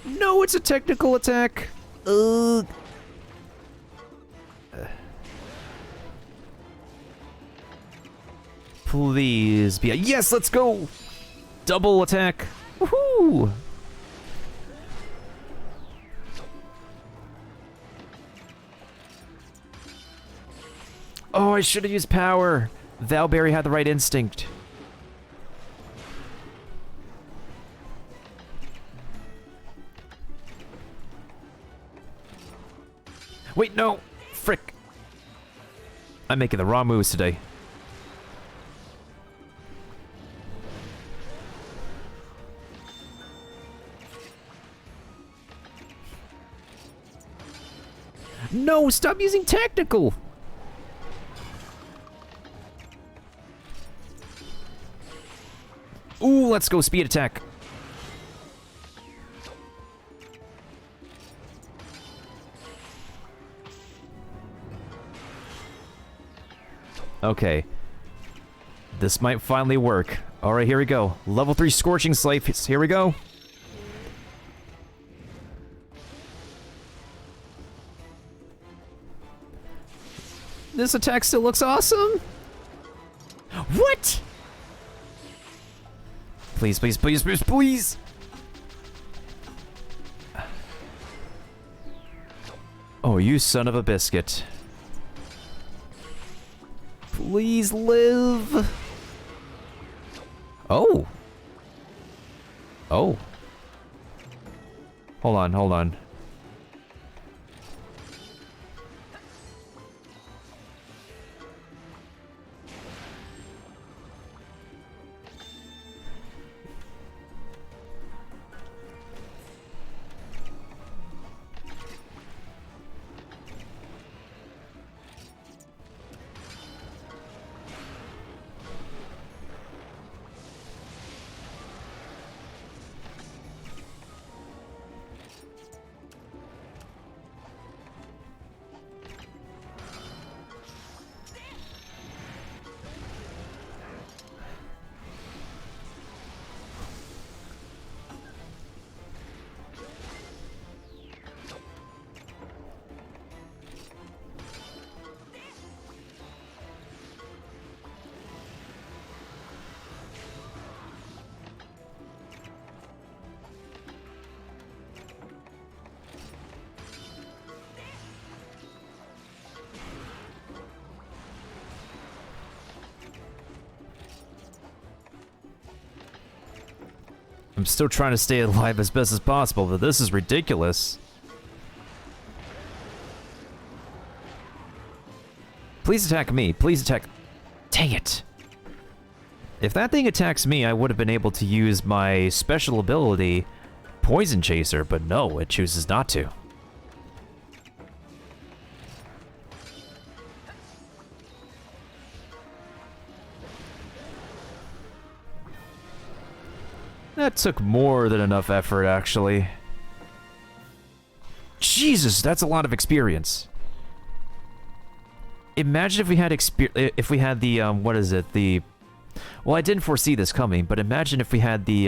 No, it's a technical attack. Ugh. Please be a... Yes, let's go! Double attack. Woohoo! Oh, I should have used power. Valberry had the right instinct. Wait, no! Frick. I'm making the wrong moves today. No, stop using tactical! Ooh, let's go speed attack. Okay. This might finally work. Alright, here we go. Level 3 Scorching Slice. Here we go. This attack still looks awesome. What? Please, please, please, please, please. Oh, you son of a biscuit. Please live. Oh. Oh. Hold on, hold on. I'm still trying to stay alive as best as possible, but this is ridiculous. Please attack me. Please attack... Dang it. If that thing attacks me, I would have been able to use my special ability, Poison Chaser, but no, it chooses not to. That took more than enough effort, actually. Jesus, that's a lot of experience. Imagine if we had if we had the, what is it, the... Well, I didn't foresee this coming, but imagine if we had the,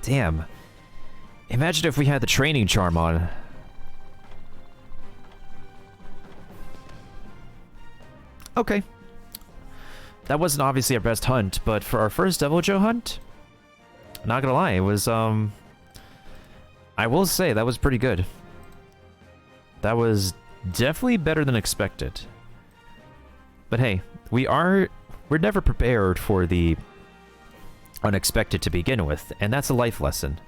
Damn. Imagine if we had the training charm on. Okay. That wasn't obviously our best hunt, but for our first Devil Joe hunt, not gonna lie, it was, I will say, that was pretty good. That was definitely better than expected. But hey, we're never prepared for the unexpected to begin with, and that's a life lesson.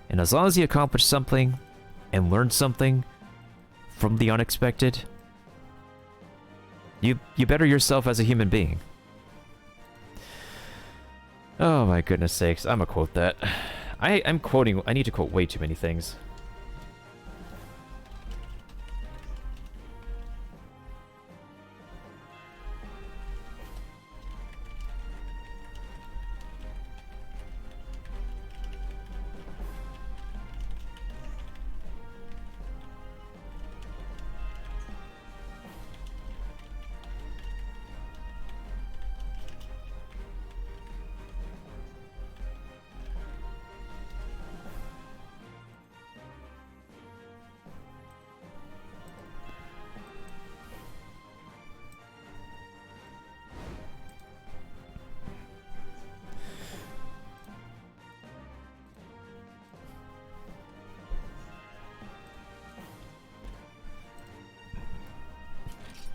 And as long as you accomplish something and learn something from the unexpected, you better yourself as a human being. Oh my goodness sakes, I'm gonna quote that. I need to quote way too many things.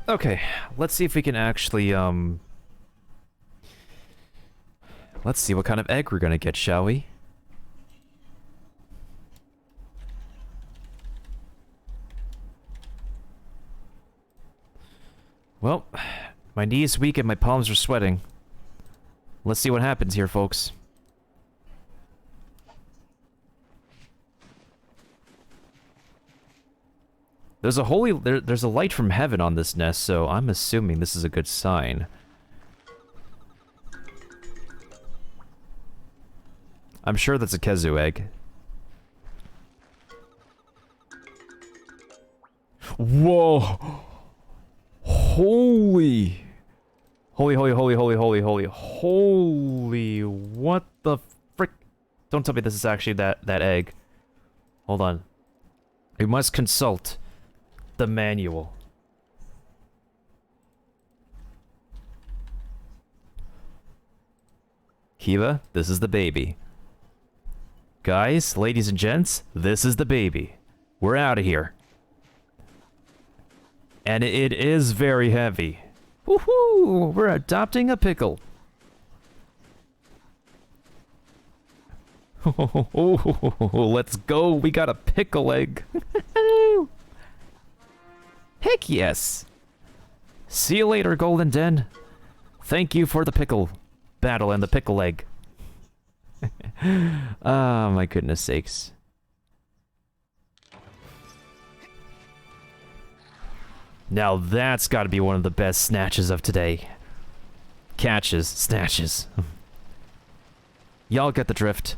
Okay, let's see if we can actually, let's see what kind of egg we're gonna get, shall we? Well, my knee's weak and my palms are sweating. Let's see what happens here, folks. There's a light from heaven on this nest, so I'm assuming this is a good sign. I'm sure that's a Kezu egg. Whoa! Holy! Holy, what the frick? Don't tell me this is actually that egg. Hold on. We must consult the manual. Kiva, this is the baby. Guys, ladies and gents, this is the baby. We're out of here. And it is very heavy. Woohoo! We're adopting a pickle. Let's go. We got a pickle egg. Heck yes. See you later, Golden Den. Thank you for the pickle battle and the pickle egg. Ah, my goodness sakes. Now that's got to be one of the best snatches of today. Catches, snatches. Y'all get the drift.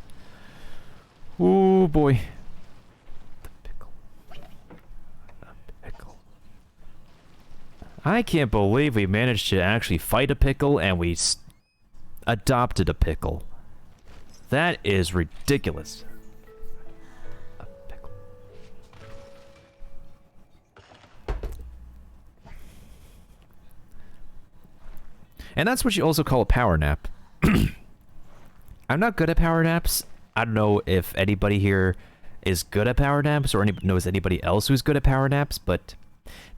Oh boy. I can't believe we managed to actually fight a pickle and we adopted a pickle. That is ridiculous. A pickle. And that's what you also call a power nap. I'm not good at power naps. I don't know if anybody here is good at power naps or knows anybody else who's good at power naps, but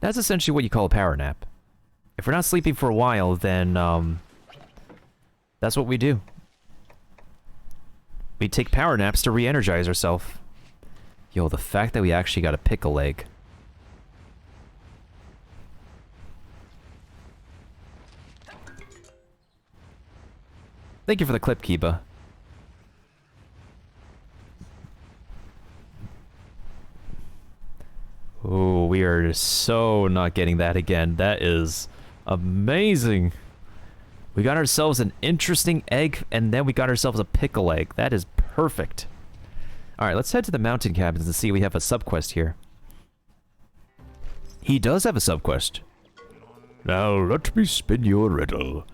that's essentially what you call a power nap. If we're not sleeping for a while, then, that's what we do. We take power naps to re-energize ourselves. Yo, the fact that we actually got a pickle egg. Thank you for the clip, Kiba. Oh, we are so not getting that again. That is amazing. We got ourselves an interesting egg, and then we got ourselves a pickle egg. That is perfect. Alright, let's head to the mountain cabins and see if we have a subquest here. He does have a subquest. Now, let me spin your riddle.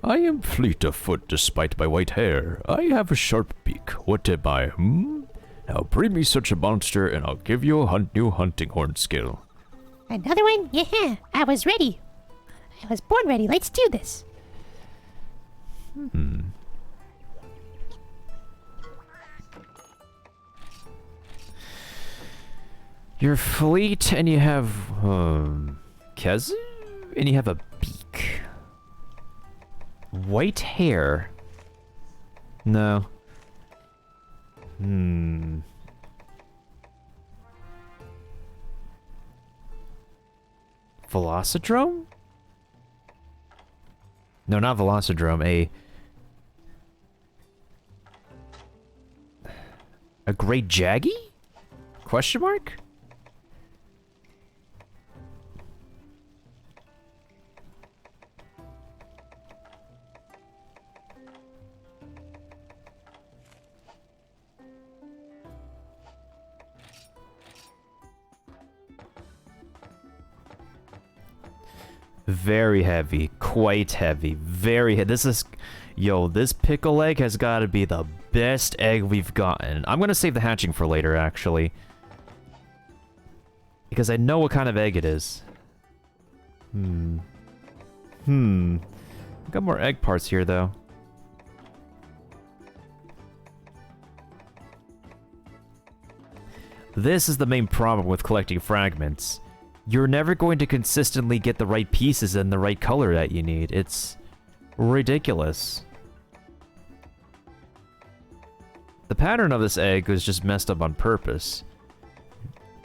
I am fleet of foot despite my white hair. I have a sharp beak. What am I, Now bring me such a monster and I'll give you a new hunting horn skill. Another one? Yeah, I was ready. I was born ready. Let's do this. You're fleet and you have, Kezu? And you have a beak. White hair? No. Velocidrome? No, not Velocidrome. A Great Jaggy? Question mark? Very heavy. Quite heavy. Very heavy. This is... Yo, this pickle egg has got to be the best egg we've gotten. I'm going to save the hatching for later, actually. Because I know what kind of egg it is. Got more egg parts here, though. This is the main problem with collecting fragments. You're never going to consistently get the right pieces in the right color that you need. It's ridiculous. The pattern of this egg was just messed up on purpose.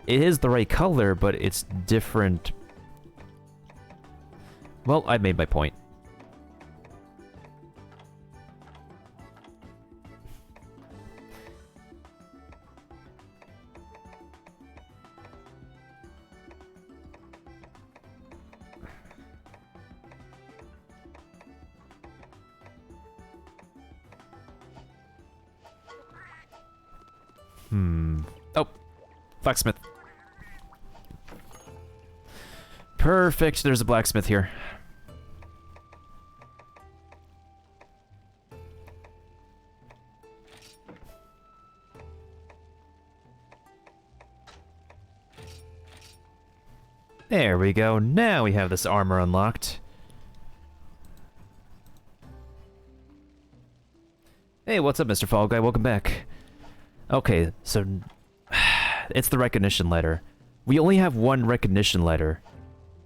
It is the right color, but it's different. Well, I made my point. Oh, blacksmith. Perfect, there's a blacksmith here. There we go, now we have this armor unlocked. Hey, what's up, Mr. Fall Guy? Welcome back. Okay, so... it's the recognition letter. We only have one recognition letter.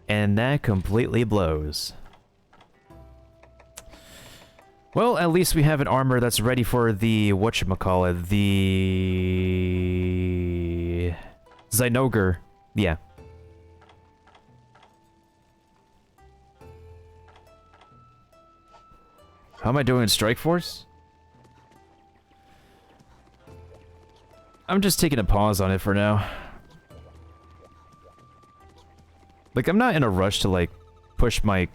And that completely blows. Well, at least we have an armor that's ready for the... whatchamacallit, the... Zynoger. Yeah. How am I doing in Strike Force? I'm just taking a pause on it for now. Like, I'm not in a rush to, like, push my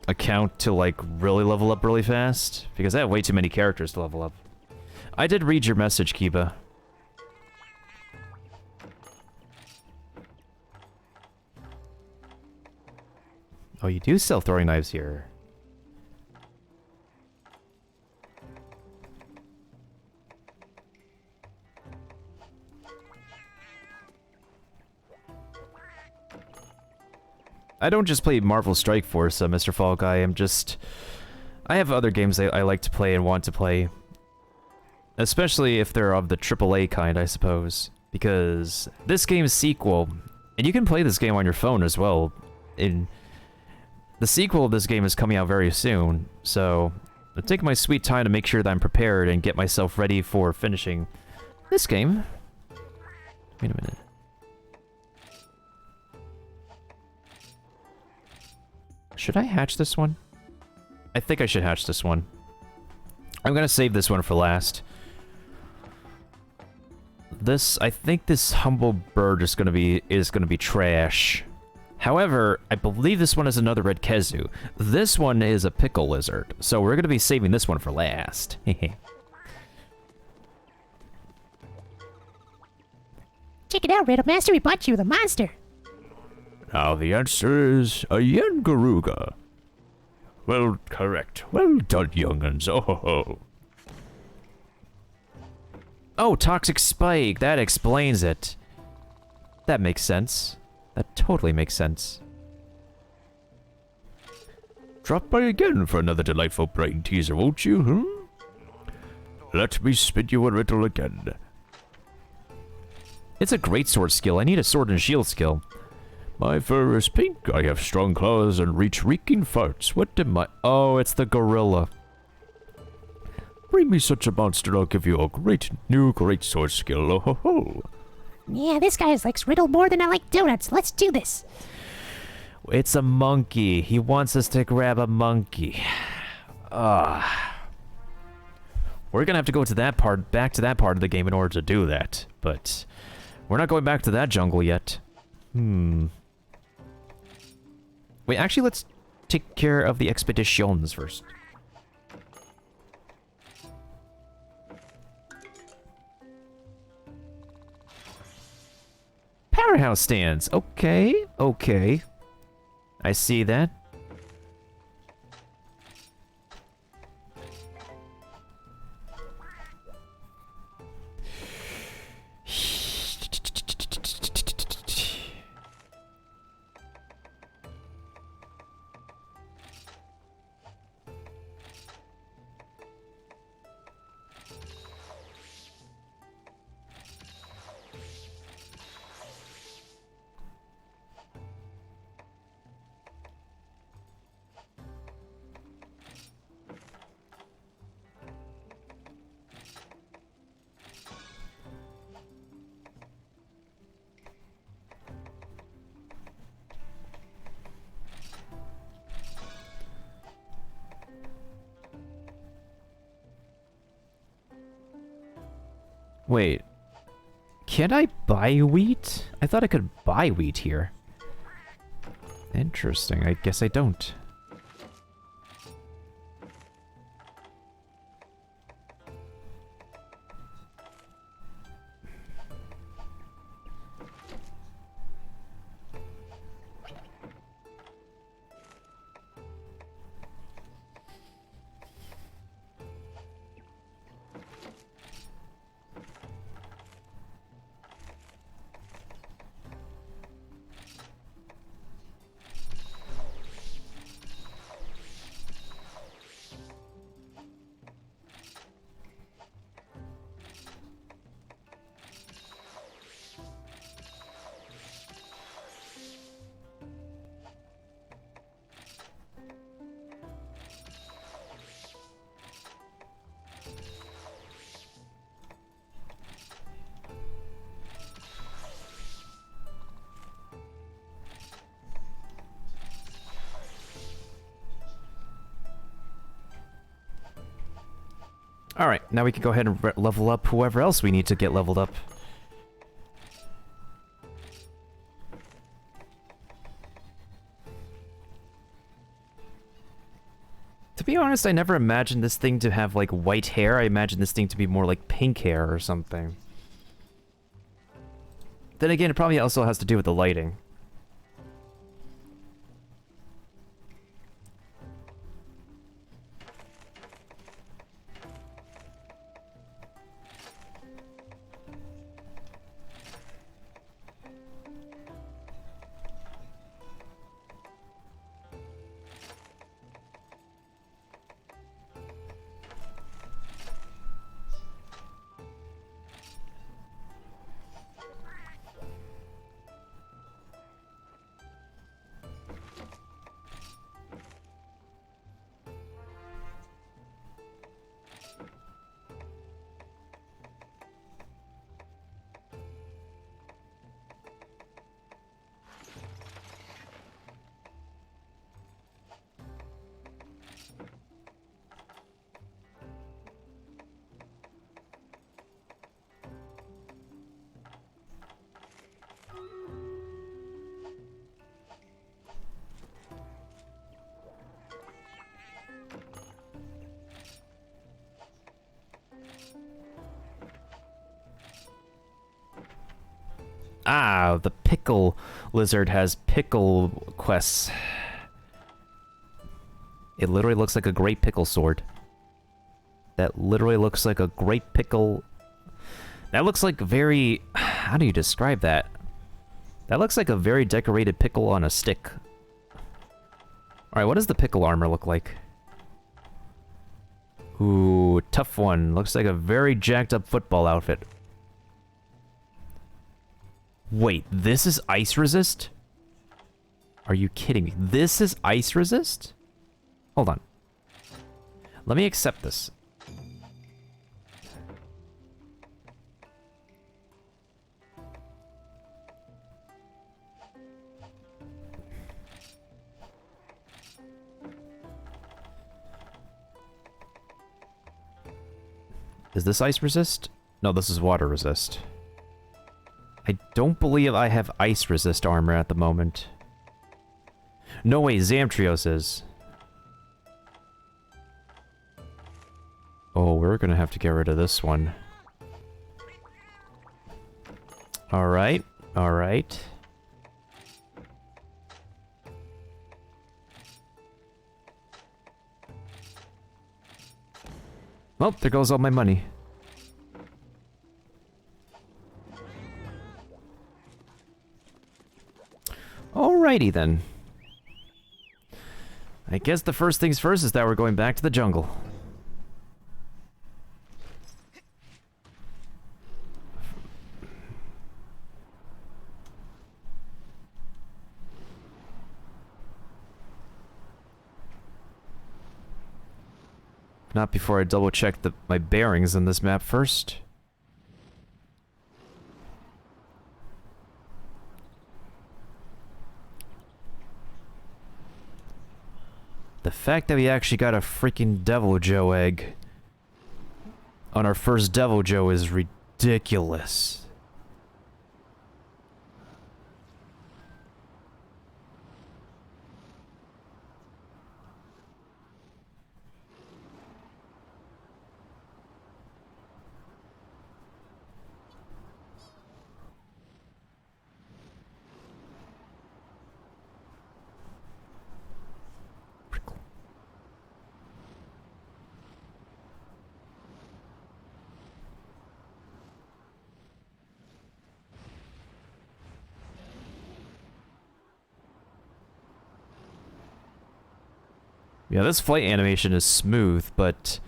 account to, like, really level up really fast, because I have way too many characters to level up. I did read your message, Kiba. Oh, you do sell throwing knives here. I don't just play Marvel Strike Force, Mr. Fall Guy. I have other games I like to play and want to play. Especially if they're of the AAA kind, I suppose. Because this game's sequel, and you can play this game on your phone as well. The sequel of this game is coming out very soon, so I'm taking my sweet time to make sure that I'm prepared and get myself ready for finishing this game. Wait a minute. Should I hatch this one? I think I should hatch this one. I'm gonna save this one for last. I think this humble bird is gonna be trash. However, I believe this one is another red Kezu. This one is a pickle lizard, so we're going to be saving this one for last. Check it out, Riddle Master. We bought you the monster. Now the answer is a Yangaruga. Well, correct. Well done, young'uns. Oh ho ho. Oh, Toxic Spike. That explains it. That makes sense. That totally makes sense. Drop by again for another delightful brain teaser, won't you, Let me spin you a riddle again. It's a great sword skill. I need a sword and shield skill. My fur is pink, I have strong claws and reach reeking farts. What am I? Oh, it's the gorilla. Bring me such a monster, I'll give you a great sword skill. Oh ho ho. Yeah, this guy likes Riddle more than I like donuts. Let's do this. It's a monkey. He wants us to grab a monkey. We're gonna have to go to that part, back to that part of the game in order to do that. But we're not going back to that jungle yet. Wait, actually, let's take care of the expeditions first. Powerhouse stands. Okay, okay. I see that. Wait. Can I buy wheat? I thought I could buy wheat here. Interesting. I guess I don't. Alright, now we can go ahead and level up whoever else we need to get leveled up. To be honest, I never imagined this thing to have, like, white hair. I imagined this thing to be more like pink hair or something. Then again, it probably also has to do with the lighting. Ah, the pickle lizard has pickle quests. It literally looks like a great pickle sword. That literally looks like a great pickle... That looks like very... How do you describe that? That looks like a very decorated pickle on a stick. Alright, what does the pickle armor look like? Ooh, tough one. Looks like a very jacked up football outfit. Wait, this is ice resist? Are you kidding me? This is ice resist? Hold on. Let me accept this. Is this ice resist? No, this is water resist. I don't believe I have ice resist armor at the moment. No way, Zamtrios is. Oh, we're gonna have to get rid of this one. Alright, alright. Well, there goes all my money. Alrighty then. I guess the first things first is that we're going back to the jungle. Not before I double check my bearings on this map first. The fact that we actually got a freaking Devil Joe egg on our first Devil Joe is ridiculous. Yeah, this flight animation is smooth, but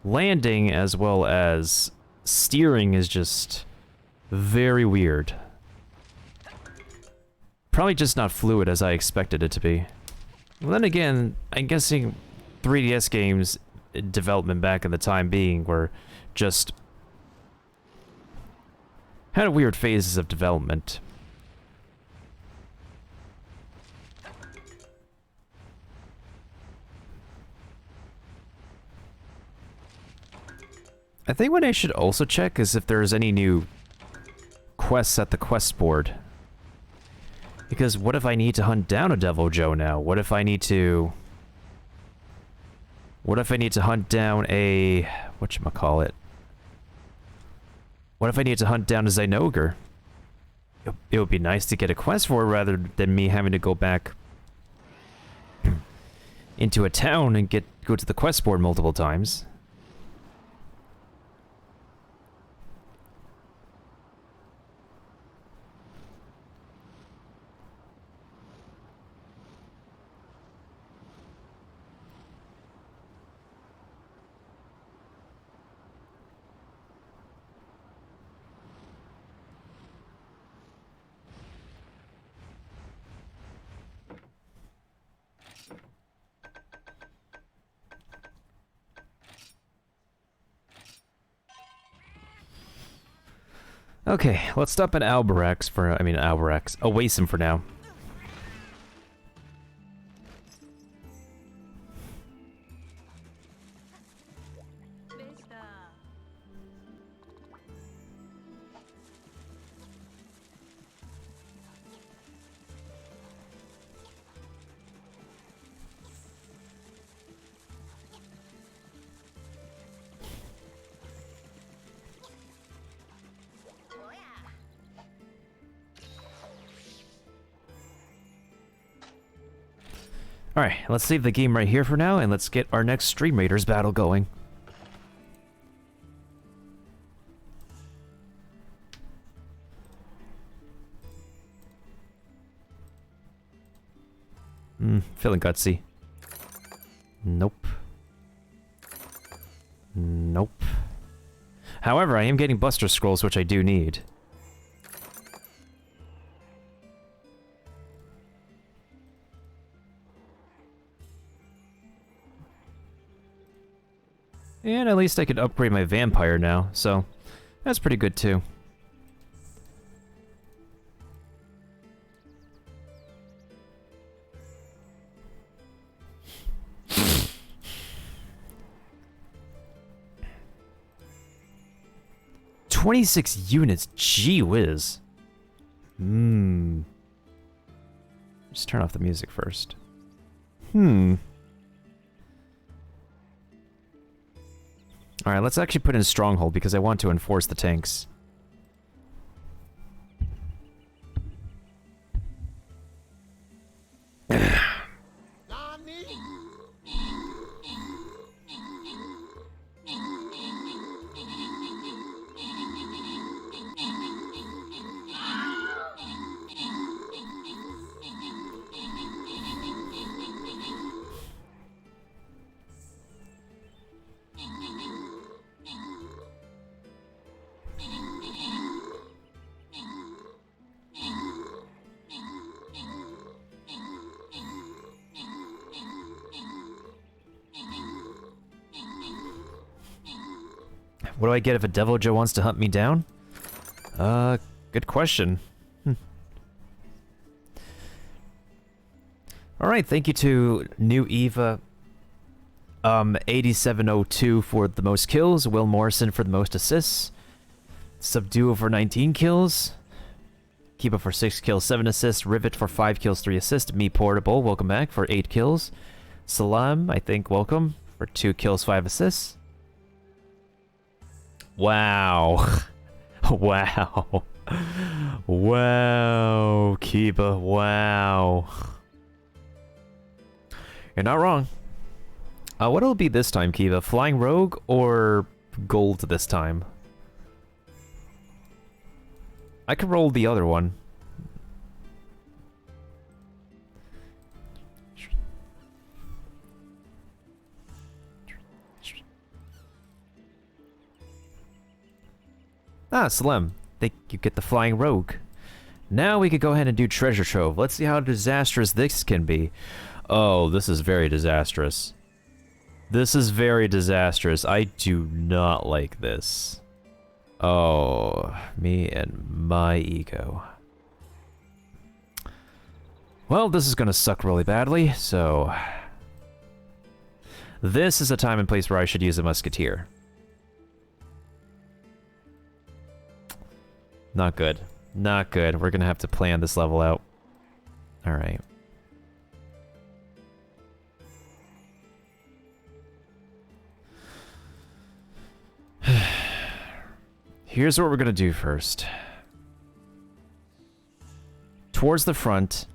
landing as well as steering is just very weird. Probably just not fluid as I expected it to be. Well, then again, I'm guessing 3DS games development back in the time being were just had weird phases of development. I think what I should also check is if there's any new quests at the quest board. Because what if I need to hunt down a Devil Joe now? What if I need to... What if I need to hunt down a... whatchamacallit? What if I need to hunt down a Zynoger? It would be nice to get a quest for it rather than me having to go back into a town and go to the quest board multiple times. Okay, let's stop at Owasim for now. Alright, let's save the game right here for now, and let's get our next Stream Raiders battle going. Feeling gutsy. Nope. Nope. However, I am getting Buster Scrolls, which I do need. And at least I could upgrade my Vampire now, so that's pretty good too. "26 units, gee whiz." Just turn off the music first. Alright, let's actually put in Stronghold because I want to enforce the tanks. What do I get if a Devil Joe wants to hunt me down? Good question. Alright, thank you to New Eva 8702 for the most kills, Will Morrison for the most assists, Subduo for 19 kills, Kiba for 6 kills, 7 assists, Rivet for 5 kills, 3 assists, Me Portable, welcome back, for 8 kills, Salam, I think, welcome, for 2 kills, 5 assists. Wow. Wow. Wow, Kiba, wow. You're not wrong. What'll it be this time, Kiba? Flying Rogue or Gold this time? I could roll the other one. Ah, Slim. Think you get the Flying Rogue. Now we could go ahead and do Treasure Trove. Let's see how disastrous this can be. Oh, this is very disastrous. This is very disastrous. I do not like this. Oh, me and my ego. Well, this is gonna suck really badly, so... This is a time and place where I should use a Musketeer. Not good. Not good. We're gonna have to plan this level out. Alright. Here's what we're gonna do first. Towards the front.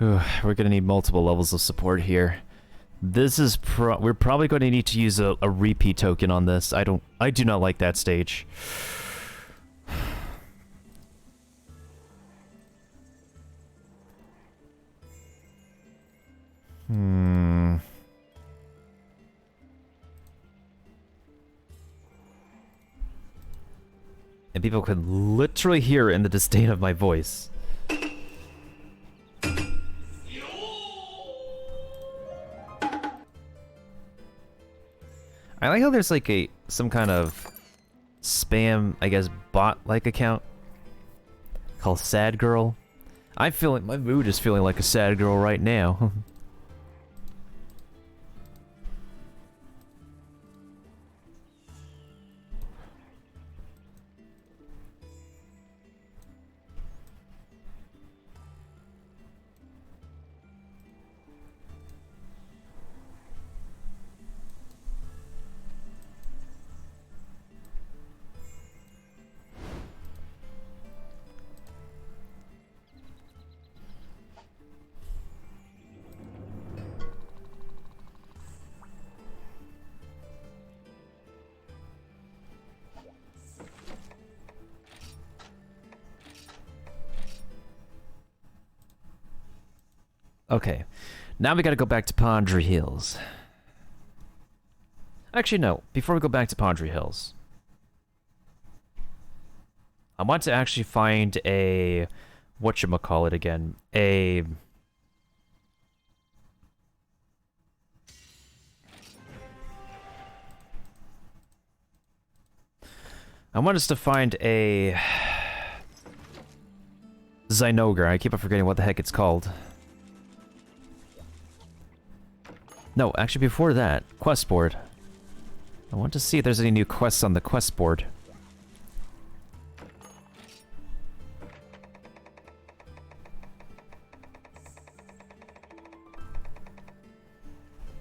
We're gonna need multiple levels of support here. This is we're probably going to need to use a repeat token on this. I do not like that stage. Hmm. And people can literally hear it in the disdain of my voice. I like how there's like some kind of spam, I guess, bot-like account called Sad Girl. I feel like my mood is feeling like a sad girl right now. Okay, now we gotta go back to Pondry Hills. Actually, no. Before we go back to Pondry Hills, I want to actually find a... whatchamacallit again? I want us to find a... Zynogar. I keep on forgetting what the heck it's called. No, actually before that, quest board. I want to see if there's any new quests on the quest board.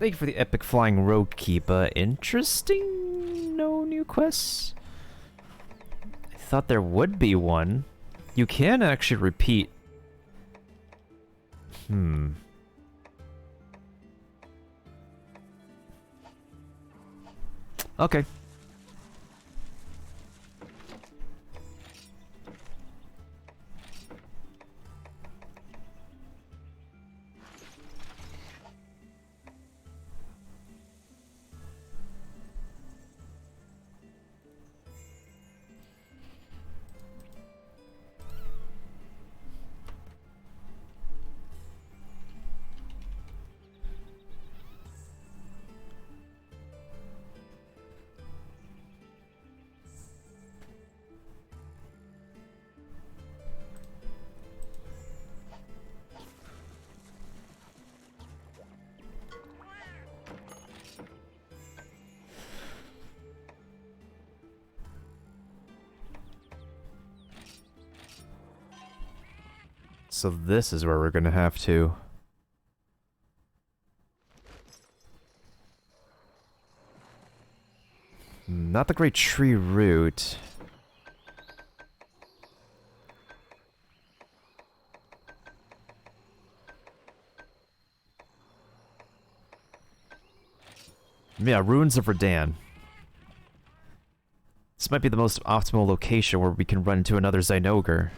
Thank you for the epic flying rogue keeper. Interesting? No new quests? I thought there would be one. You can actually repeat. Okay. So this is where we're gonna have to... Not the Great Tree Root. Yeah, Ruins of Redan. This might be the most optimal location where we can run into another Zynogar.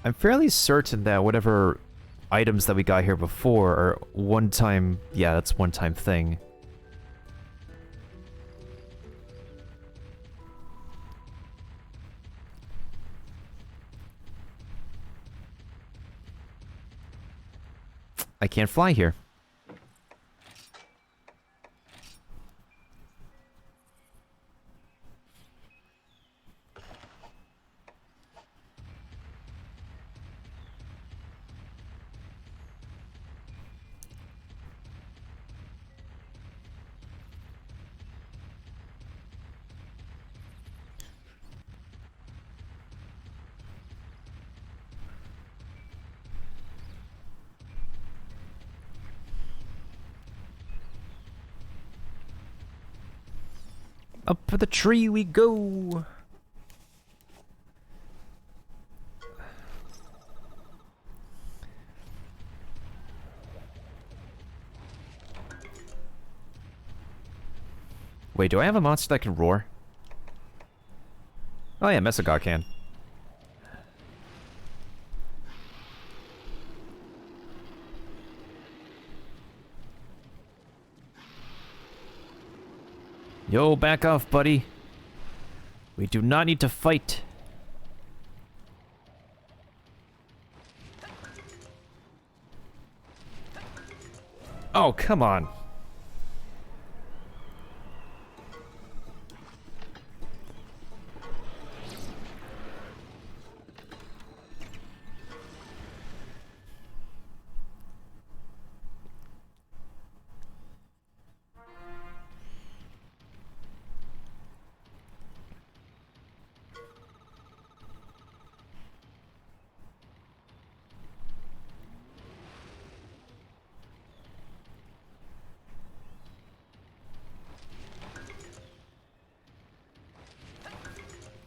I'm fairly certain that whatever items that we got here before are one-time... Yeah, that's one-time thing. I can't fly here. the tree we go. Wait, do I have a monster that can roar? Oh yeah, Mesogog can. Yo, back off, buddy. We do not need to fight. Oh, come on.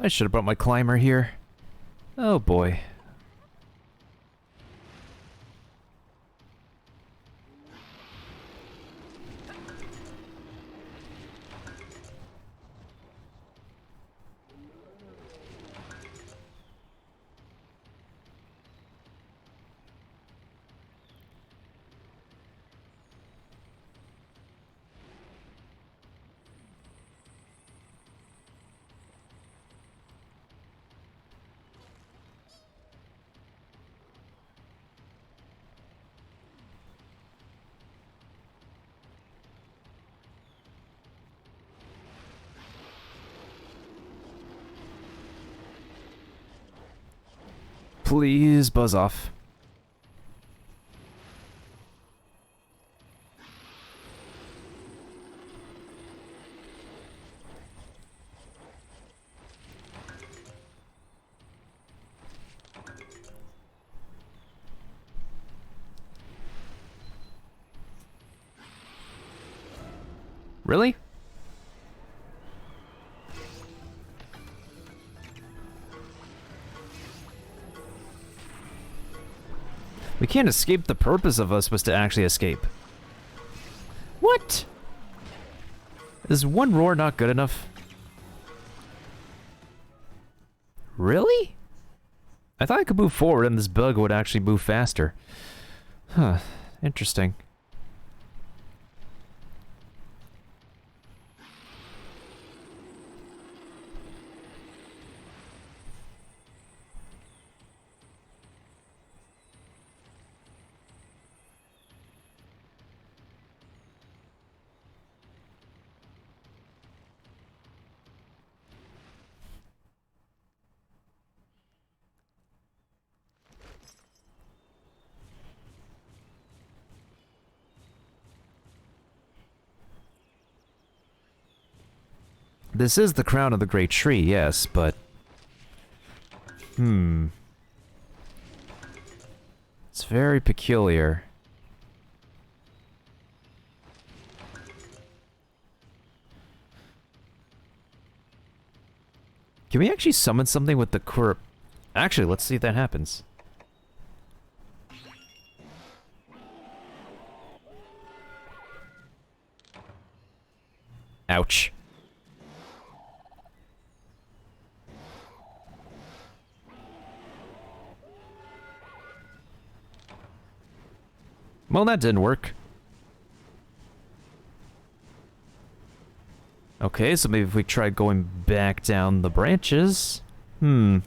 I should have brought my climber here. Oh boy. Please buzz off. Really? We can't escape. The purpose of us was to actually escape. What? Is one roar not good enough? Really? I thought I could move forward and this bug would actually move faster. Huh. Interesting. This is the crown of the great tree, yes, but... It's very peculiar. Can we actually summon something with the Kur... Actually, let's see if that happens. Ouch. Well, that didn't work. Okay, so maybe if we try going back down the branches... Oh,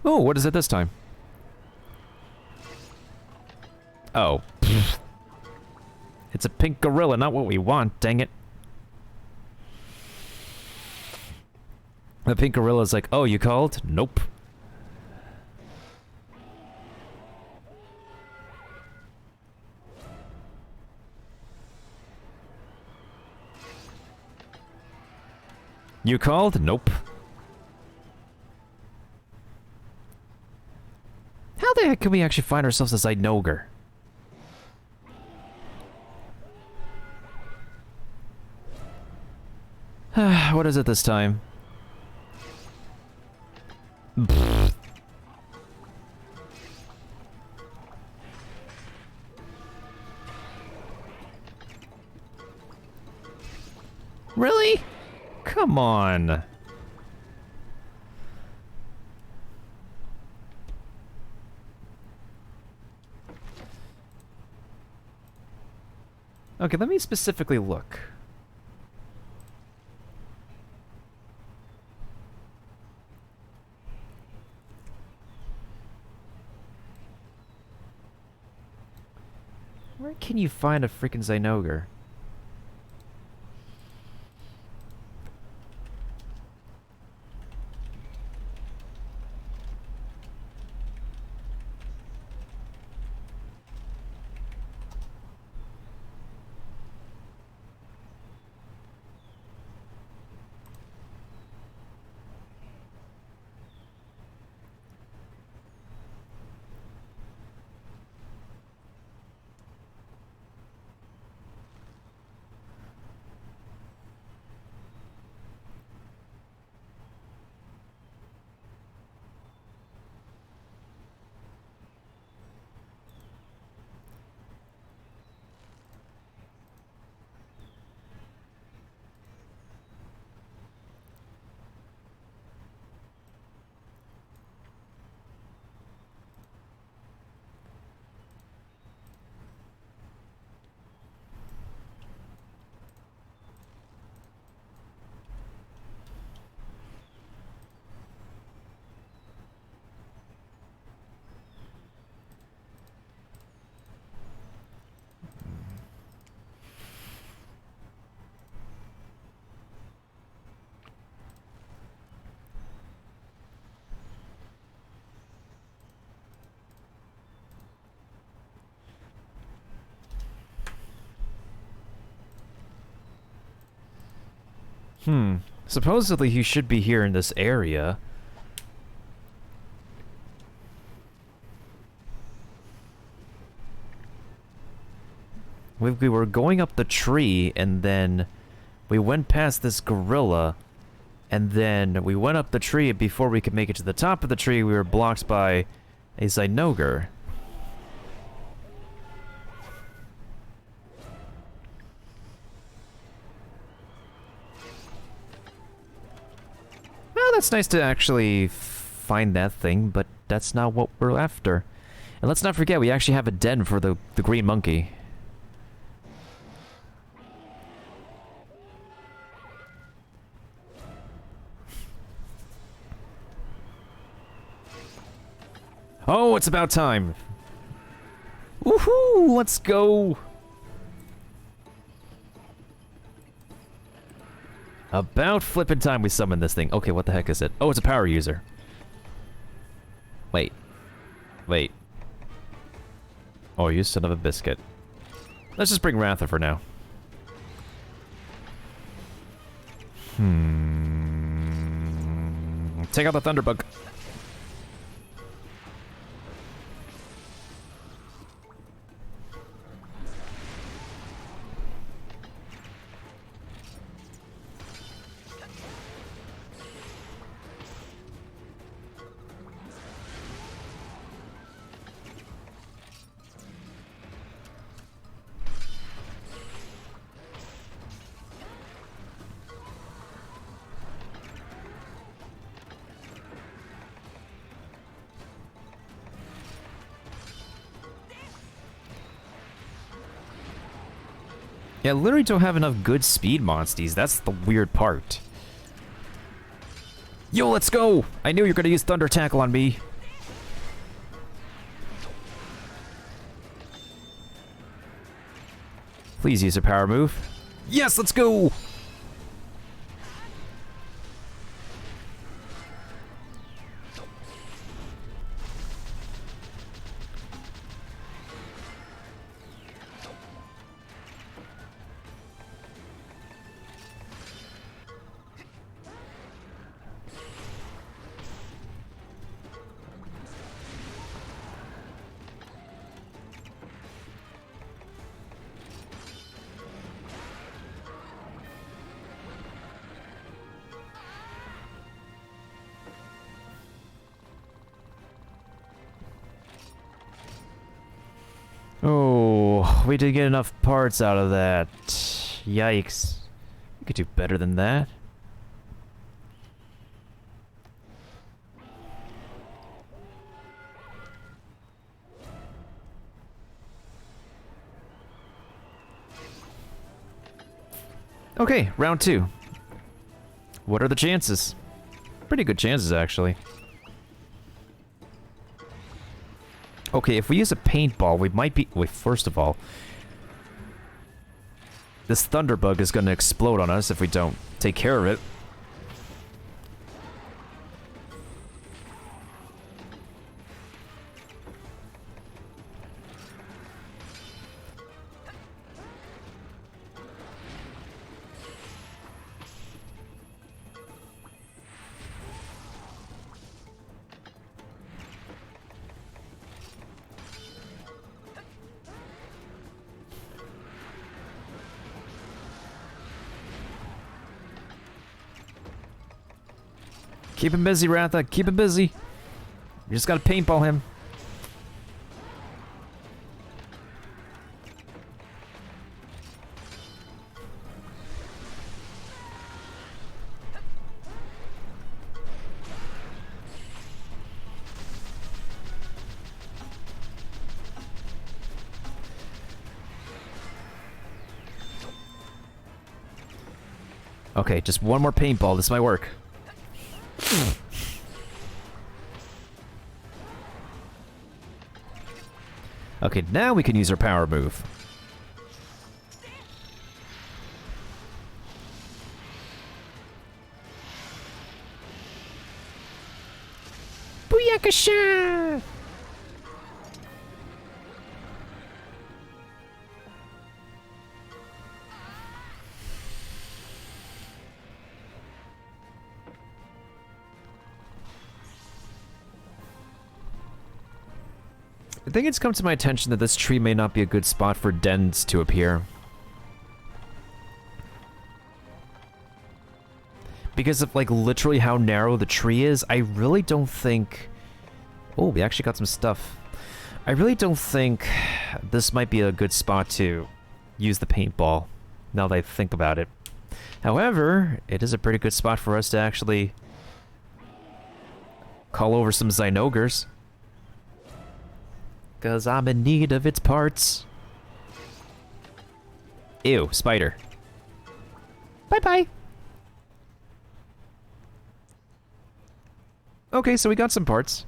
what is it this time? Oh. It's a pink gorilla, not what we want, dang it. The pink gorilla's like, oh, you called? Nope. You called? Nope. How the heck can we actually find ourselves a Zynoger? What is it this time? Really? Come on. Okay, let me specifically look. Where can you find a freaking Zynoger? Supposedly he should be here in this area. We were going up the tree, and then we went past this gorilla, and then we went up the tree, and before we could make it to the top of the tree, we were blocked by a Zynoger. Well, that's nice to actually find that thing, but that's not what we're after. And let's not forget, we actually have a den for the green monkey. Oh, it's about time. Woohoo! Let's go! About flippin' time we summon this thing. Okay, what the heck is it? Oh, it's a power user. Wait. Wait. Oh, you son of a biscuit. Let's just bring Ratha for now. Take out the Thunderbug. Yeah, I literally don't have enough good speed monsties. That's the weird part. Yo, let's go! I knew you were gonna use Thunder Tackle on me. Please use a power move. Yes, let's go! we didn't get enough parts out of that. Yikes. We could do better than that. Okay, round 2. What are the chances? Pretty good chances, actually. Okay, if we use a paintball, we might be... Wait, first of all... This thunderbug is gonna explode on us if we don't take care of it. Keep him busy, Ratha. Keep him busy. You just gotta paintball him. Okay, just one more paintball. This might work. Okay, now we can use our power move. Booyakasha! I think it's come to my attention that this tree may not be a good spot for dens to appear. Because of, like, literally how narrow the tree is, I really don't think... Oh, we actually got some stuff. I really don't think this might be a good spot to use the paintball, now that I think about it. However, it is a pretty good spot for us to actually call over some Zinogres. Because I'm in need of its parts. Ew, spider. Bye-bye. Okay, so we got some parts.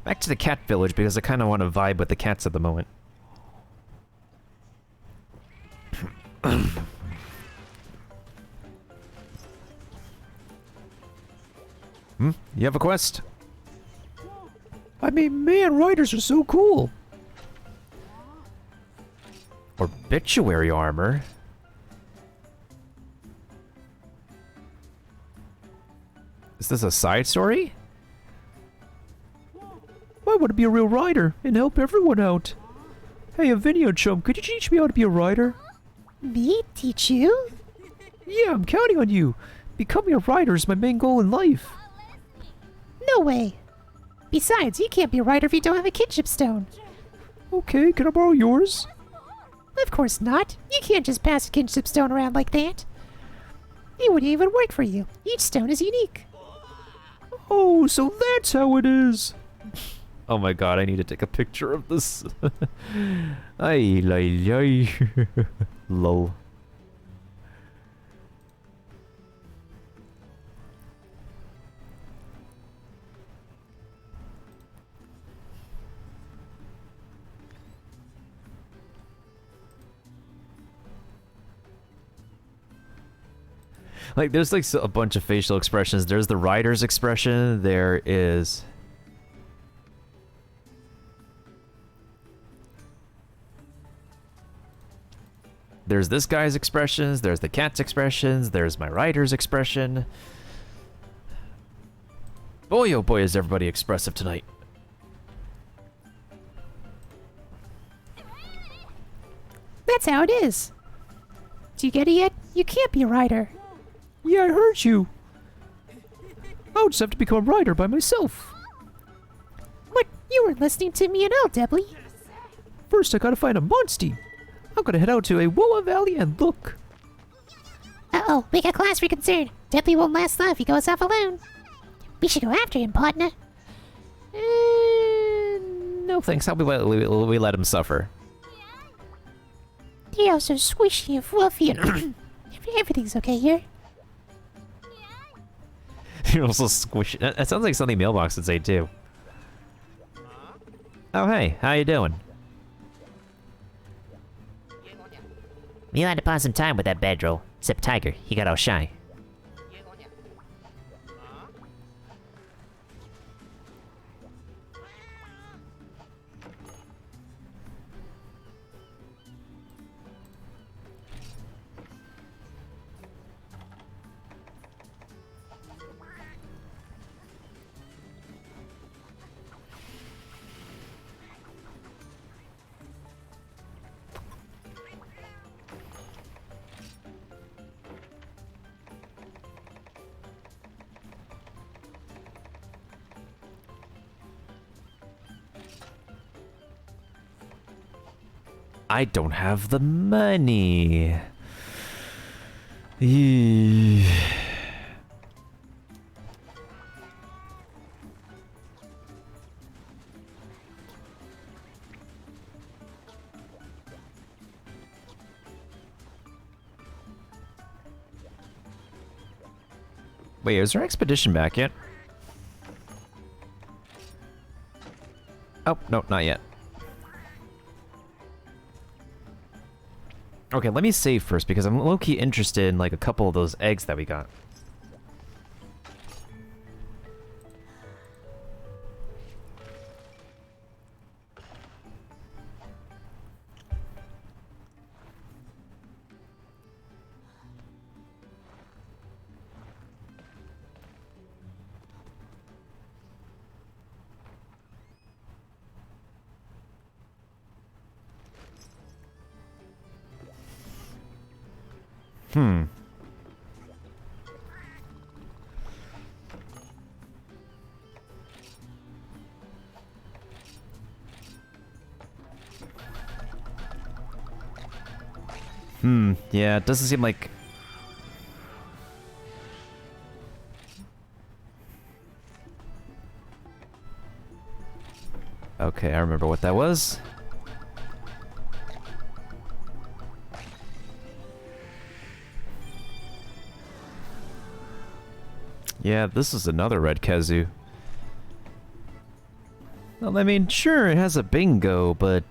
Back to the cat village, because I kind of want to vibe with the cats at the moment. You have a quest? I mean, man, riders are so cool. Obituary armor? Is this a side story? I want to be a real rider and help everyone out. Hey, a video chum, could you teach me how to be a rider? Me? Teach you? Yeah, I'm counting on you. Becoming a rider is my main goal in life. No way. Besides, you can't be a rider if you don't have a kinship stone. Okay, can I borrow yours? Of course not. You can't just pass a kinship stone around like that. It wouldn't even work for you. Each stone is unique. Oh, so that's how it is. Oh my god, I need to take a picture of this. Ay, ay, ay. Lol. Like, there's like a bunch of facial expressions. There's the rider's expression. There is... There's this guy's expressions, there's the cat's expressions, there's my rider's expression. Boy, oh boy, is everybody expressive tonight. That's how it is. Do you get it yet? You can't be a rider. Yeah, I heard you. I'll just have to become a rider by myself. What? You weren't listening to me at all, Debbie. First, I gotta find a Monstie. I'm gonna head out to a Woa Valley and look. Uh-oh, we got class for concern. Debbie won't last long if he goes off alone. We should go after him, partner. No thanks. How we let him suffer? They're all so squishy and fluffy and... Everything's okay here. You're also squishy. That sounds like something Mailbox would say too. Oh hey, how you doing? You had to pass some time with that bedroll. Except Tiger, he got all shy. I don't have the money. Eeeh. Wait, is our expedition back yet? Oh, no, not yet. Okay, let me save first because I'm low-key interested in like a couple of those eggs that we got. Hmm. Yeah, it doesn't seem like... Okay, I remember what that was. Yeah, this is another red kazoo. Well, I mean, sure, it has a bingo, but,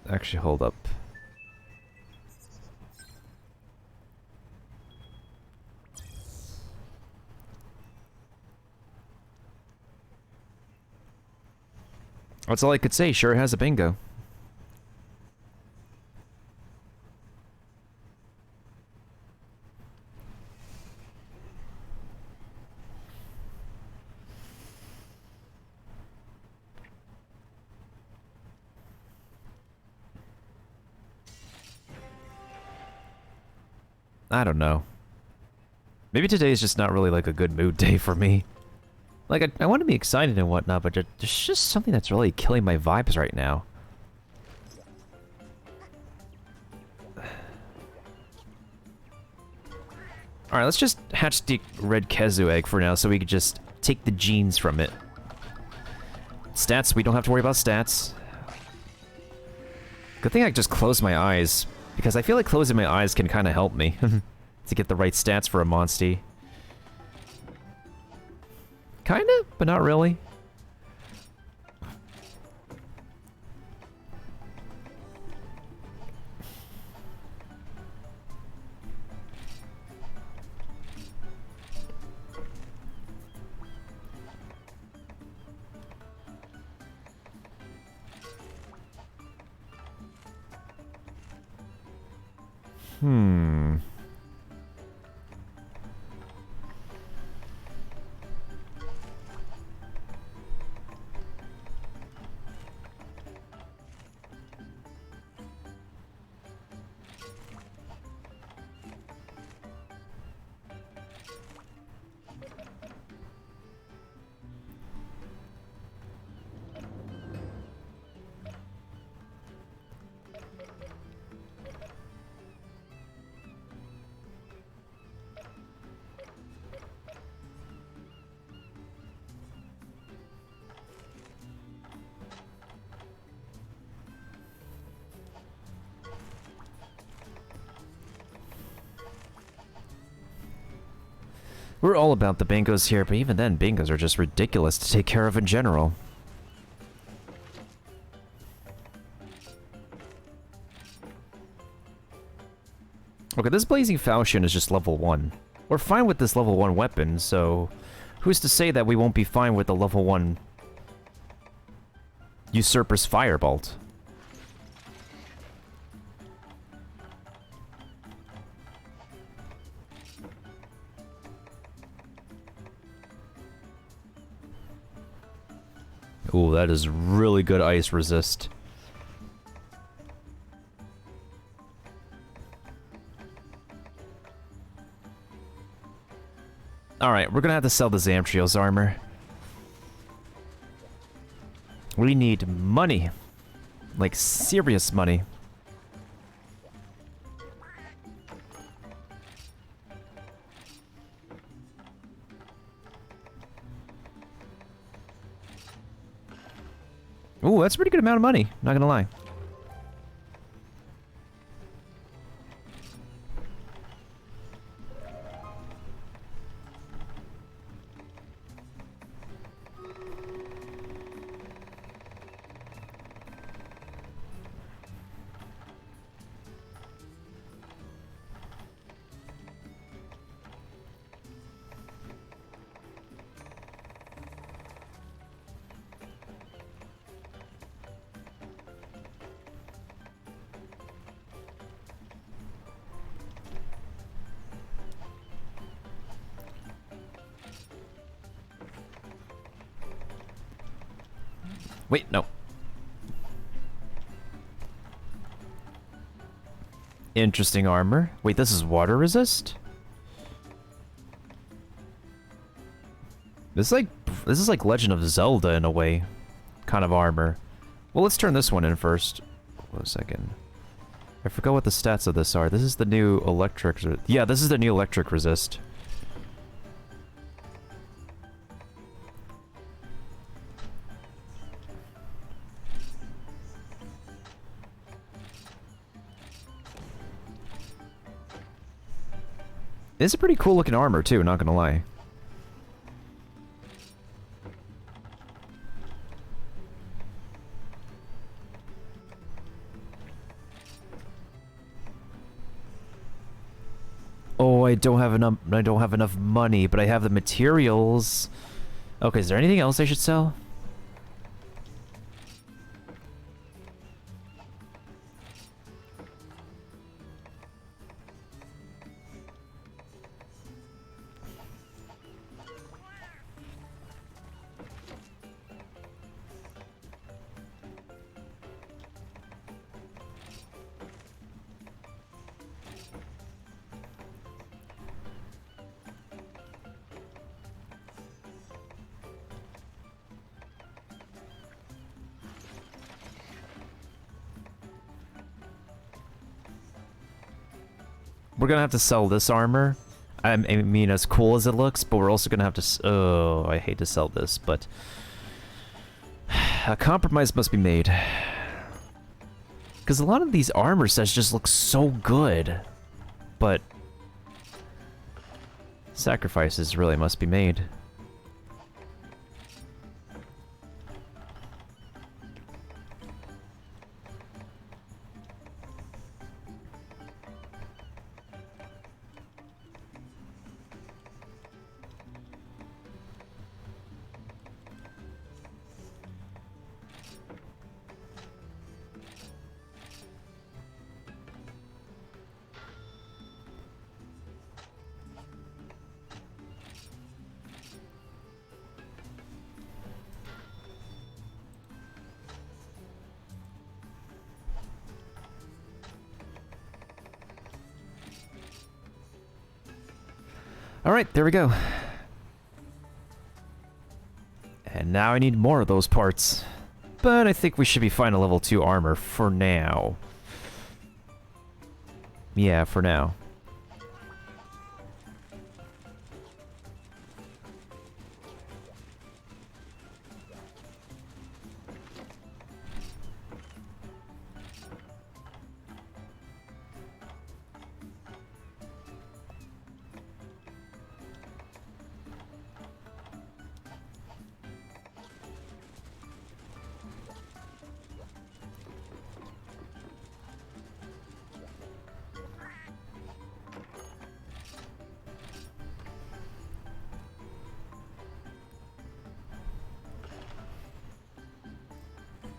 actually, hold up. That's all I could say. Sure, it has a bingo. I don't know. Maybe today is just not really like a good mood day for me. Like, I want to be excited and whatnot, but there's just something that's really killing my vibes right now. Alright, let's just hatch the red Kezu egg for now so we can just take the genes from it. Stats, we don't have to worry about stats. Good thing I just closed my eyes, because I feel like closing my eyes can kind of help me to get the right stats for a Monstie. Kinda, but not really. Hmm. We're all about the bingos here, but even then, bingos are just ridiculous to take care of in general. Okay, this blazing falchion is just level 1. We're fine with this level 1 weapon, so who's to say that we won't be fine with the level 1 Usurper's Firebolt? Ooh, that is really good ice resist. Alright, we're gonna have to sell the Zamtriel's armor. We need money. Like, serious money. Ooh, that's a pretty good amount of money, not gonna lie. Wait, no. Interesting armor. Wait, this is water resist? This is like Legend of Zelda in a way. Kind of armor. Well, let's turn this one in first. One second. I forgot what the stats of this are. This is the new electric... Yeah, this is the new electric resist. It's a pretty cool looking armor too, not gonna lie. Oh, I don't have enough money, but I have the materials. Okay, is there anything else I should sell? We're gonna have to sell this armor. I mean, as cool as it looks, but we're also gonna have to... Oh, I hate to sell this, but... A compromise must be made. Because a lot of these armor sets just look so good. But... Sacrifices really must be made. Alright, there we go. And now I need more of those parts. But I think we should be fine at level 2 armor for now. Yeah, for now.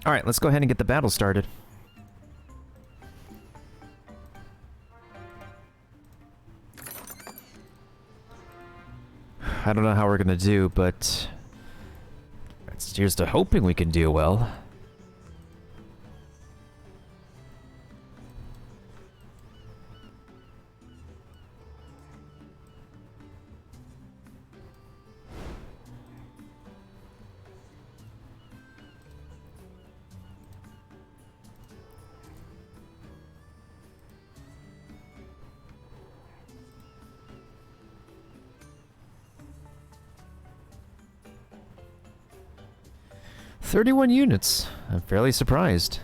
Alright, let's go ahead and get the battle started. I don't know how we're gonna do, but... here's to hoping we can do well. "31 units. I'm fairly surprised.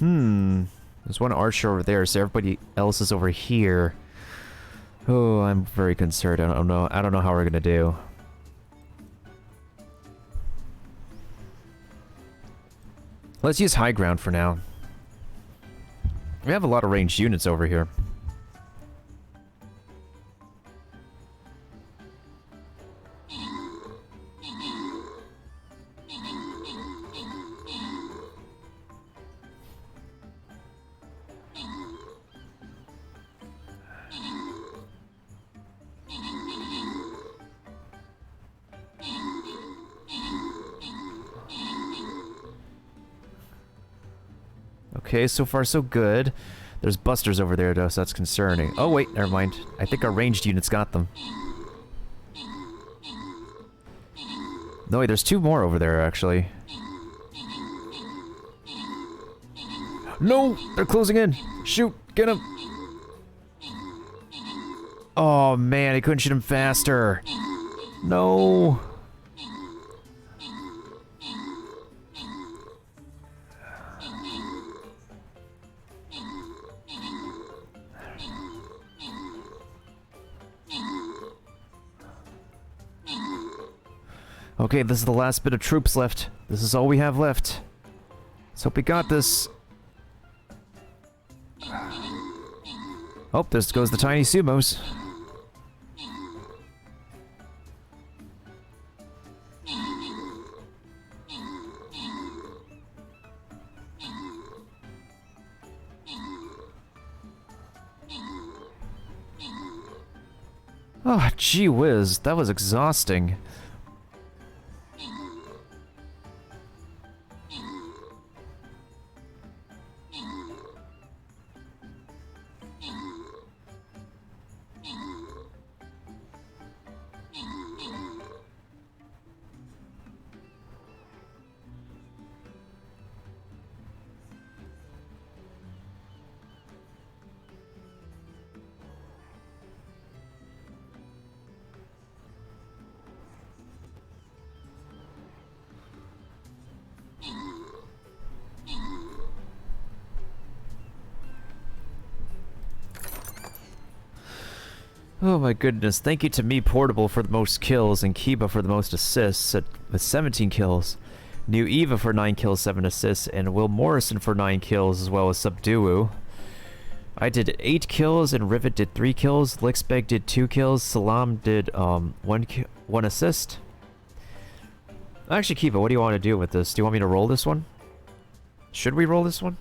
There's one archer over there, so everybody else is over here. Oh, I'm very concerned. I don't know how we're gonna do. Let's use high ground for now. We have a lot of ranged units over here. Okay, so far so good. There's busters over there though, so that's concerning. Oh wait, never mind. I think our ranged units got them. No wait, there's two more over there actually. No! They're closing in! Shoot! Get him! Oh man, I couldn't shoot him faster! No! Okay, this is the last bit of troops left. This is all we have left. Let's hope we got this. Oh, there goes the tiny sumos. Oh, gee whiz, that was exhausting. Oh my goodness, thank you to Me Portable for the most kills and Kiba for the most assists with 17 kills. New Eva for 9 kills, 7 assists, and Will Morrison for 9 kills as well as Subduo. I did 8 kills and Rivet did 3 kills, Lixbeg did 2 kills, Salam did 1 assist. Actually, Kiba, what do you want to do with this? Do you want me to roll this one? Should we roll this one?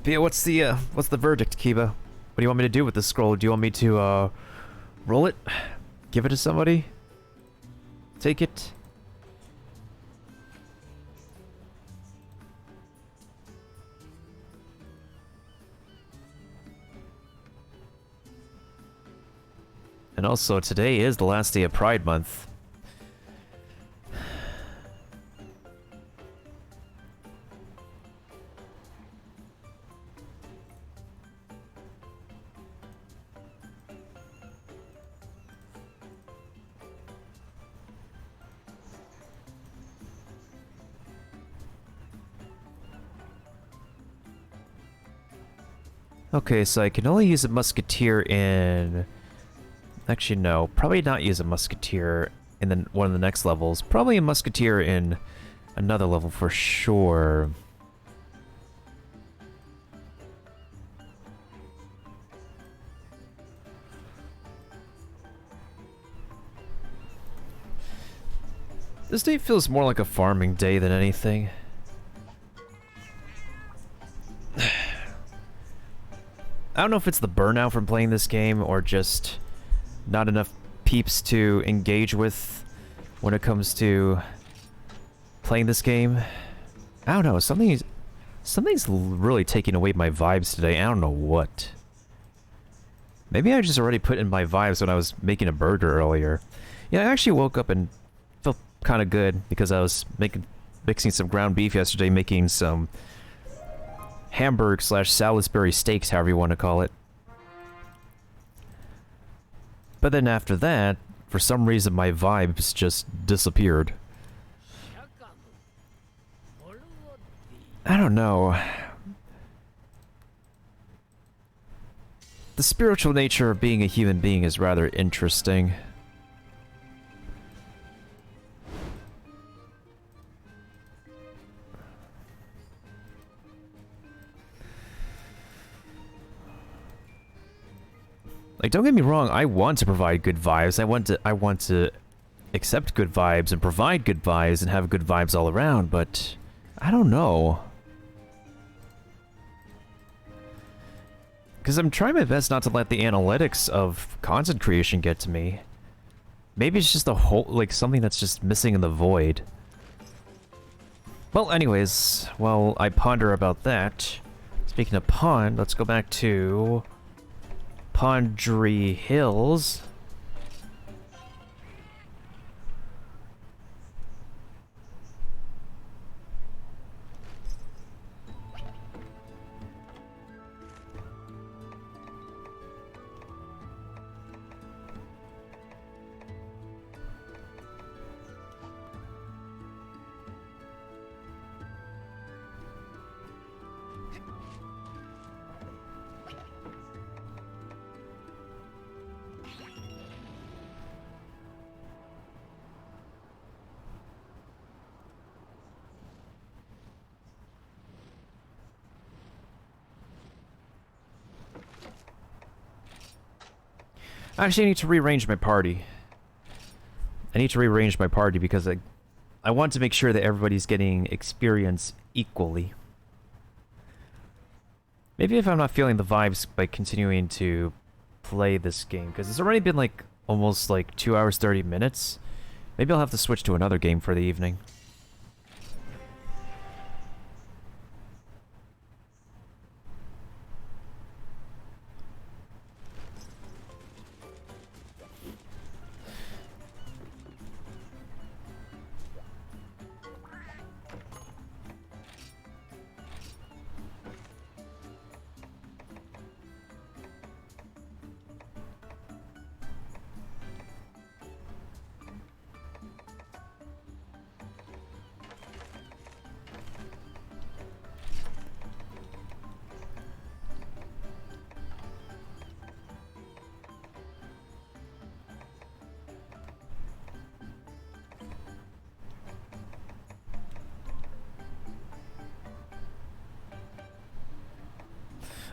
But yeah, what's the verdict, Kiba? What do you want me to do with this scroll? Do you want me to, roll it? Give it to somebody? Take it? And also, today is the last day of Pride Month. Okay, so I can only use a musketeer in... Actually, no. Probably not use a musketeer in one of the next levels. Probably a musketeer in another level for sure. This day feels more like a farming day than anything. I don't know if it's the burnout from playing this game or just not enough peeps to engage with when it comes to playing this game. I don't know, something's really taking away my vibes today. I don't know what. Maybe I just already put in my vibes when I was making a burger earlier. Yeah, I actually woke up and felt kind of good because I was mixing some ground beef yesterday, making some Hamburg / Salisbury steaks, however you want to call it. But then after that, for some reason my vibes just disappeared. I don't know. The spiritual nature of being a human being is rather interesting. Like, don't get me wrong, I want to provide good vibes. I want to accept good vibes and provide good vibes and have good vibes all around, but I don't know. Because I'm trying my best not to let the analytics of content creation get to me. Maybe it's just a whole, like, something that's just missing in the void. Well, anyways, while I ponder about that, speaking of pond, let's go back to Pondry Hills. Actually, I need to rearrange my party. I need to rearrange my party because I want to make sure that everybody's getting experience equally. Maybe if I'm not feeling the vibes by continuing to play this game, because it's already been like almost like 2 hours 30 minutes. Maybe I'll have to switch to another game for the evening.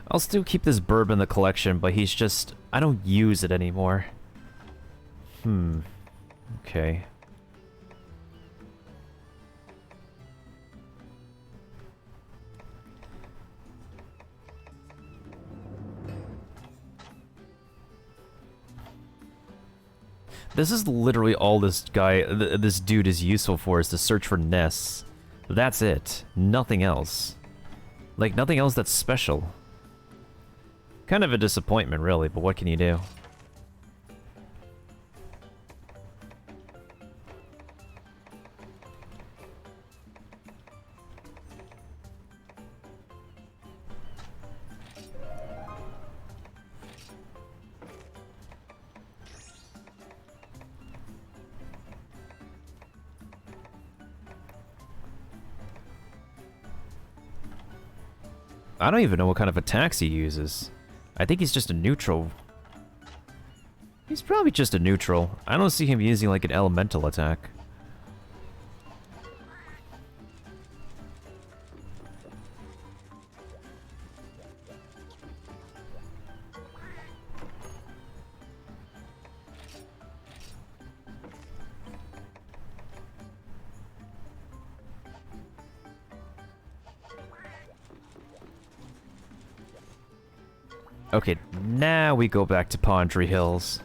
I'll still keep this bourbon in the collection, but he's just... I don't use it anymore. Okay. This is literally all this guy, this dude is useful for, is to search for nests. That's it. Nothing else. Like, nothing else that's special. Kind of a disappointment, really, but what can you do? I don't even know what kind of attacks he uses. I think he's just a neutral. He's probably just a neutral. I don't see him using like an elemental attack. Okay, now we go back to Pondry Hills.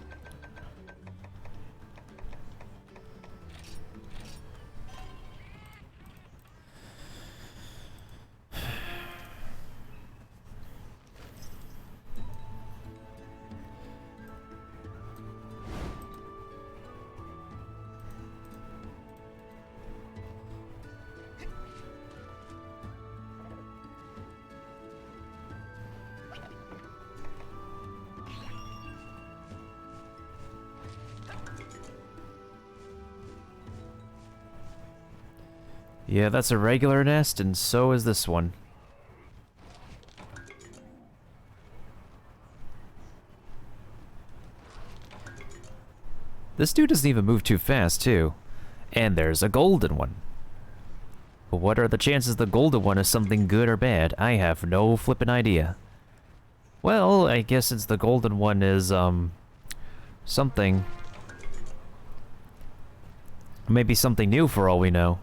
Yeah, that's a regular nest, and so is this one. This dude doesn't even move too fast, too. And there's a golden one. But what are the chances the golden one is something good or bad? I have no flippin' idea. Well, I guess since the golden one is, something. Maybe something new for all we know.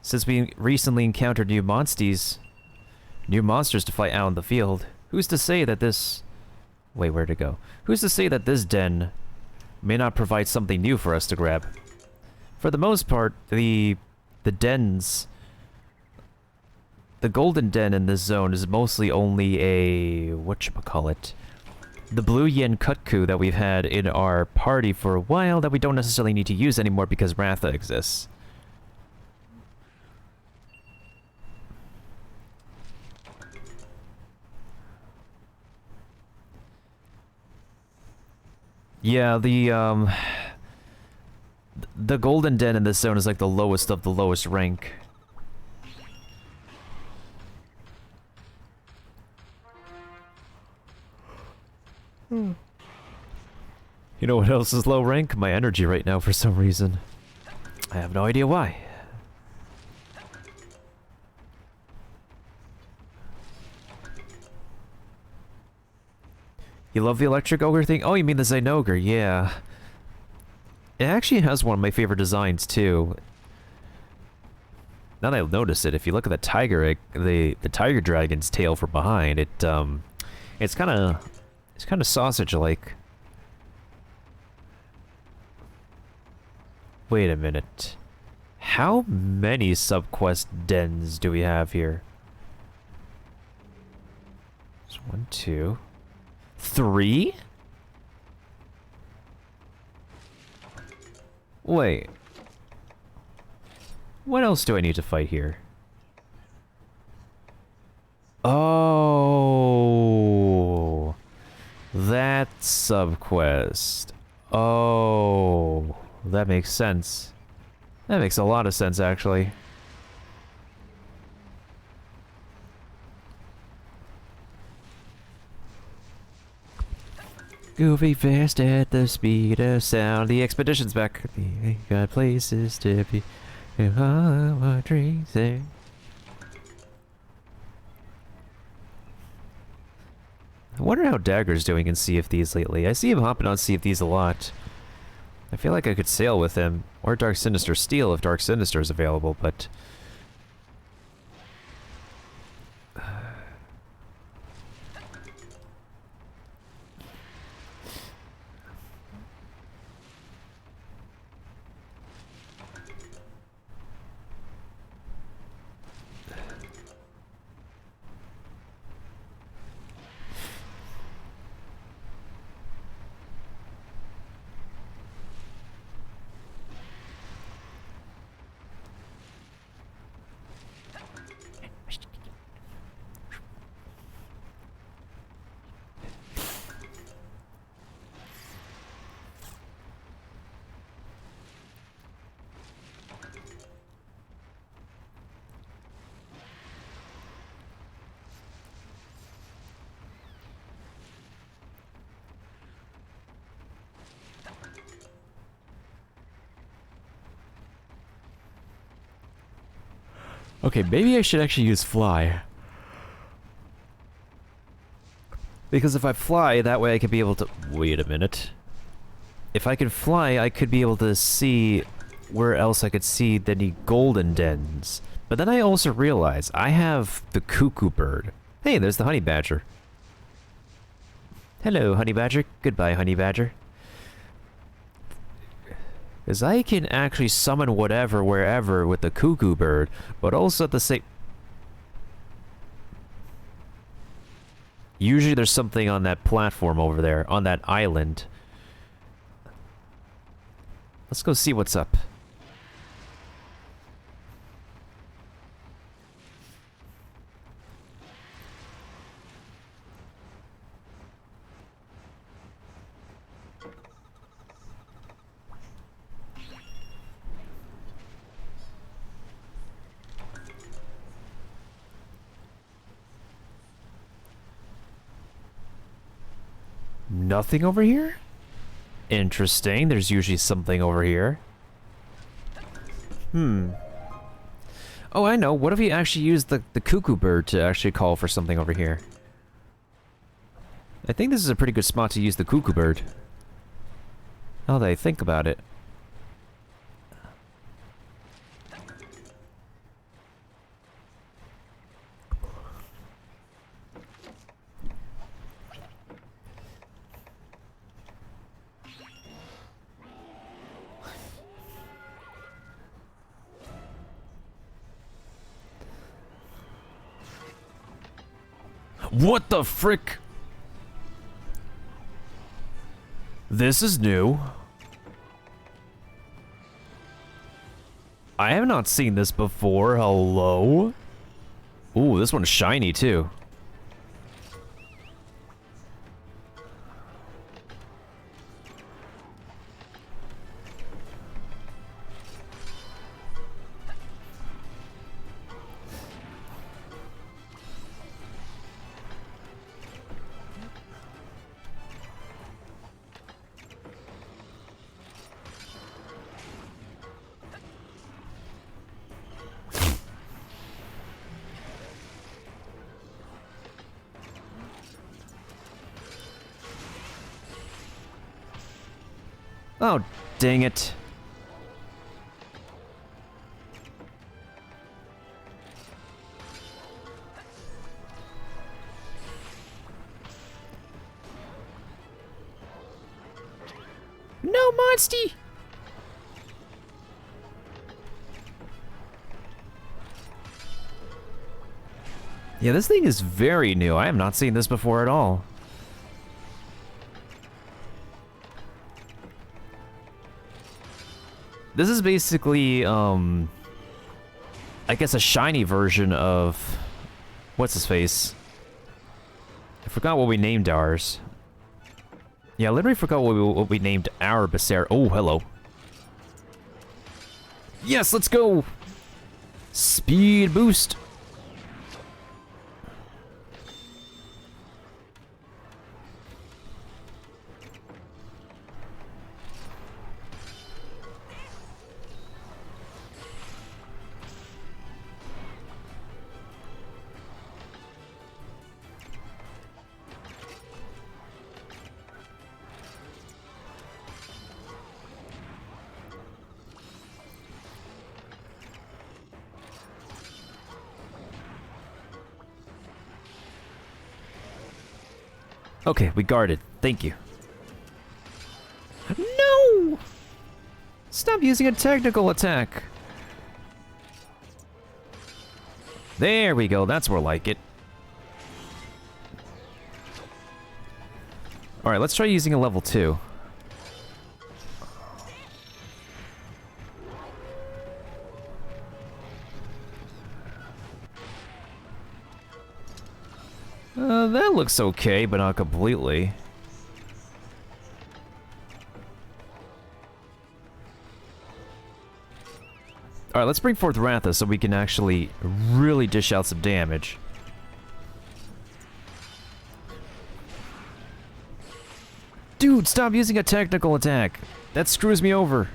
Since we recently encountered new monsters to fight out in the field, who's to say that this... Wait, where'd it go? Who's to say that this den may not provide something new for us to grab? For the most part, the dens... The golden den in this zone is mostly only a... whatchamacallit? The blue yen kutku that we've had in our party for a while that we don't necessarily need to use anymore because Ratha exists. Yeah, the golden den in this zone is like the lowest of the lowest rank. You know what else is low rank? My energy right now for some reason. I have no idea why. You love the electric ogre thing? Oh, you mean the Zinogre, yeah. It actually has one of my favorite designs, too. Now that I notice it, if you look at the tiger, the tiger dragon's tail from behind, it's kind of sausage-like. Wait a minute. How many subquest dens do we have here? There's 1, 2... 3? Wait. What else do I need to fight here? Oh. That subquest. Oh. That makes sense. That makes a lot of sense, actually. Goofy fast at the speed of sound. The expedition's back. We got places to be. And all my dreams there. I wonder how Dagger's doing in Sea of Thieves lately. I see him hopping on Sea of Thieves a lot. I feel like I could sail with him. Or Dark Sinister Steel if Dark Sinister is available, but... Okay, maybe I should actually use fly. Because if I fly, that way I could be able to... Wait a minute. If I could fly, I could be able to see where else I could see any golden dens. But then I also realize I have the cuckoo bird. Hey, there's the honey badger. Hello, honey badger. Goodbye, honey badger. Because I can actually summon whatever, wherever with the cuckoo bird, but also at the same... Usually there's something on that platform over there, on that island. Let's go see what's up. Nothing over here? Interesting. There's usually something over here. Oh, I know. What if we actually use the cuckoo bird to actually call for something over here? I think this is a pretty good spot to use the cuckoo bird. Now that I think about it. What the frick? This is new. I have not seen this before. Hello? Ooh, this one's shiny too. Oh, dang it. No, Monsty! Yeah, this thing is very new. I have not seen this before at all. This is basically, I guess a shiny version of... What's his face? I forgot what we named ours. Yeah, I literally forgot what we named our Becerra. Oh, hello. Yes, let's go! Speed boost! Okay, we guarded. Thank you. No! Stop using a technical attack. There we go. That's more like it. Alright, let's try using a level 2. That looks okay, but not completely. Alright, let's bring forth Ratha so we can actually really dish out some damage. Dude, stop using a technical attack! That screws me over.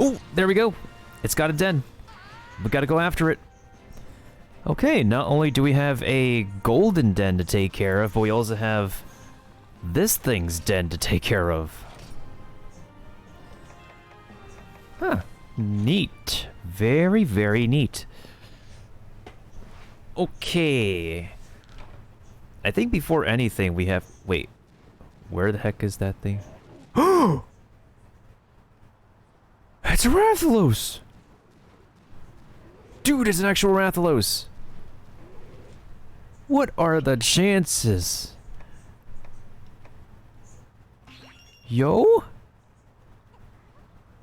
Oh, there we go. It's got a den. We gotta go after it. Okay, not only do we have a golden den to take care of, but we also have this thing's den to take care of. Huh. Neat. Very, very neat. Okay. I think before anything we have... Wait. Where the heck is that thing? It's a Rathalos! Dude, it's an actual Rathalos! What are the chances? Yo?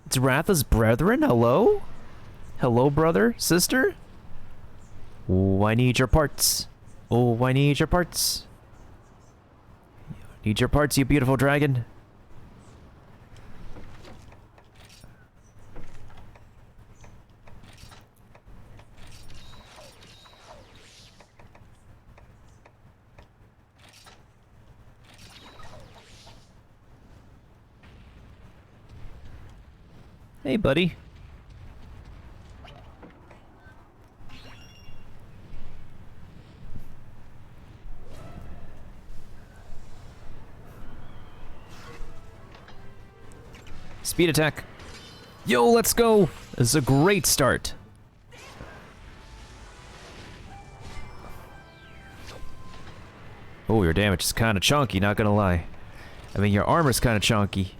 It's Ratha's brethren? Hello? Hello, brother? Sister? Oh, I need your parts. Oh, I need your parts. Need your parts, you beautiful dragon. Hey, buddy. Speed attack. Yo, let's go. This is a great start. Oh, your damage is kind of chunky, not gonna lie. I mean, your armor's kind of chunky.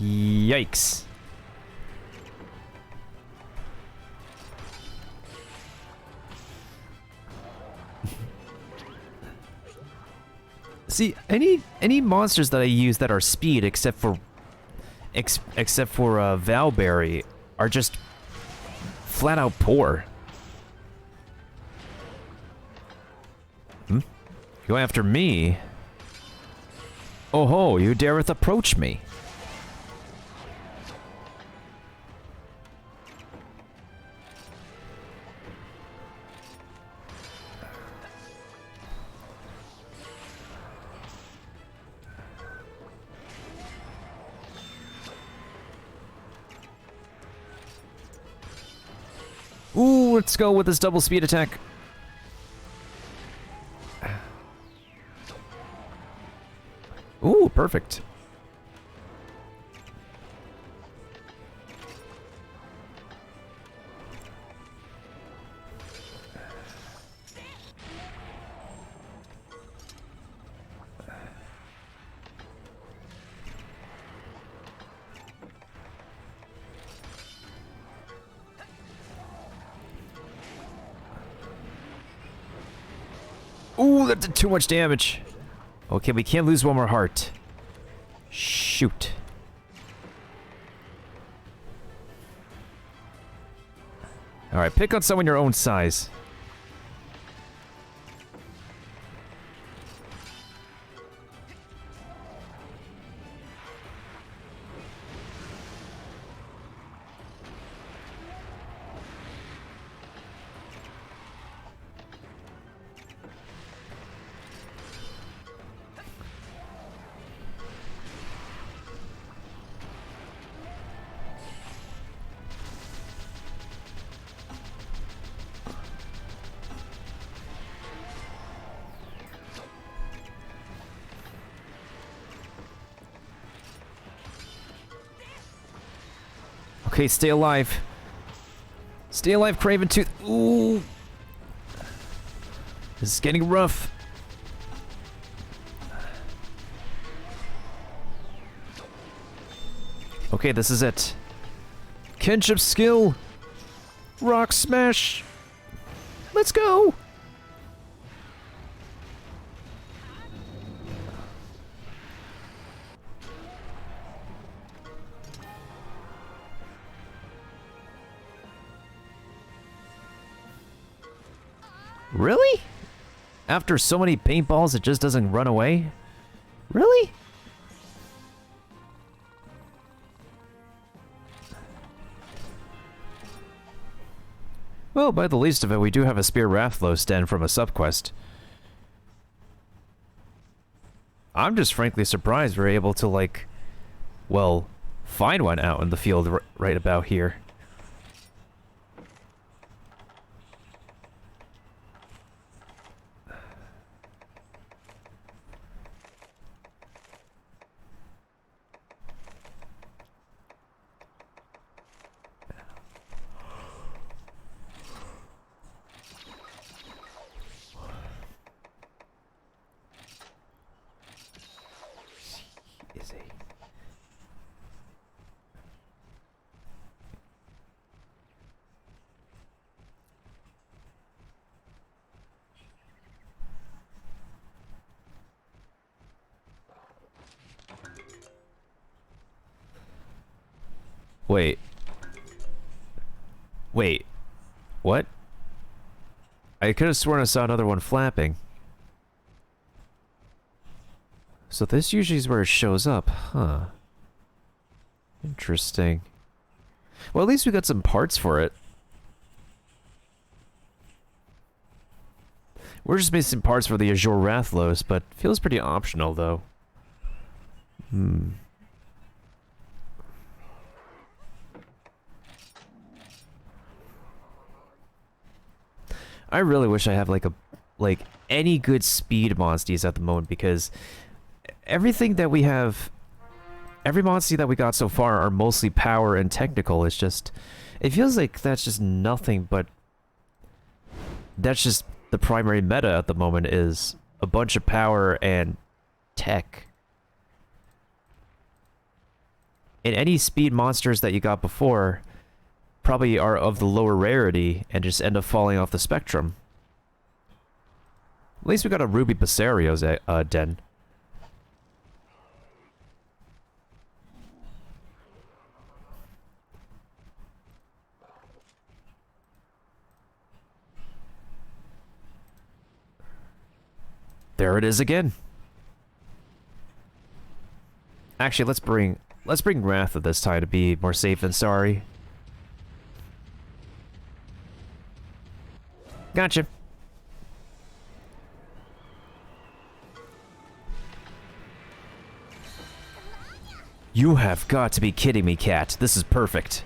Yikes. See, any monsters that I use that are speed, except for Valberry, are just flat out poor. Go after me? Oh ho! You dareth approach me. Ooh, let's go with this double speed attack. Ooh, perfect. Ooh, that did too much damage. Okay, we can't lose one more heart. Shoot. Alright, pick on someone your own size. Okay, stay alive. Stay alive, Craven Tooth. Ooh. This is getting rough. Okay, this is it. Kinship skill. Rock smash. Let's go. Really? After so many paintballs, it just doesn't run away? Really? Well, by the least of it, we do have a Spear Rathlos den from a subquest. I'm just frankly surprised we're able to, like, well, find one out in the field right about here. Wait. Wait. What? I could have sworn I saw another one flapping. So this usually is where it shows up, huh? Interesting. Well, at least we got some parts for it. We're just missing parts for the Azure Rathlos, but feels pretty optional, though. I really wish I have like any good speed monsties at the moment, because everything that we have, every monstie that we got so far are mostly power and technical. It's just, it feels like that's just nothing but, that's just the primary meta at the moment is a bunch of power and tech. And any speed monsters that you got before probably are of the lower rarity and just end up falling off the spectrum. At least we got a Ruby Passario's den. There it is again. Actually, let's bring Wrath at this time to be more safe than sorry. Gotcha. You have got to be kidding me, Cat. This is perfect.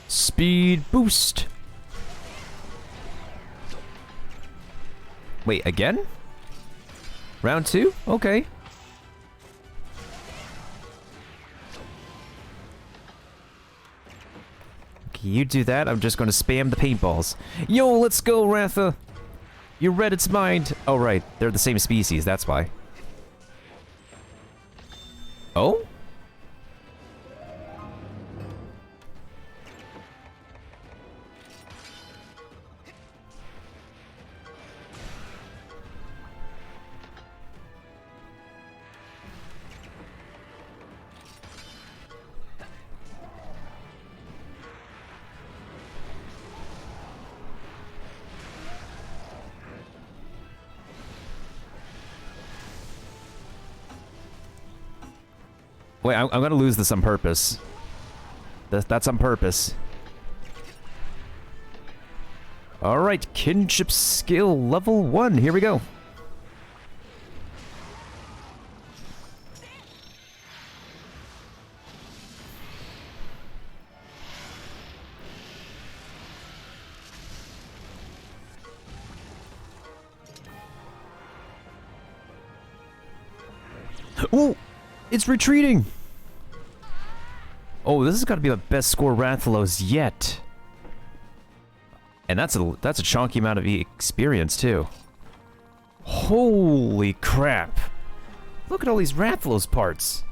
Speed boost. Wait, again? Round 2? Okay. You do that, I'm just gonna spam the paintballs. Yo, let's go, Ratha! You read its mind! Oh, right, they're the same species, that's why. Oh? Wait, I'm gonna lose this on purpose. That's on purpose. Alright, kinship skill level 1, here we go. Ooh! It's retreating! Oh, this has got to be the best score Rathalos yet. And that's a chunky amount of experience too. Holy crap! Look at all these Rathalos parts.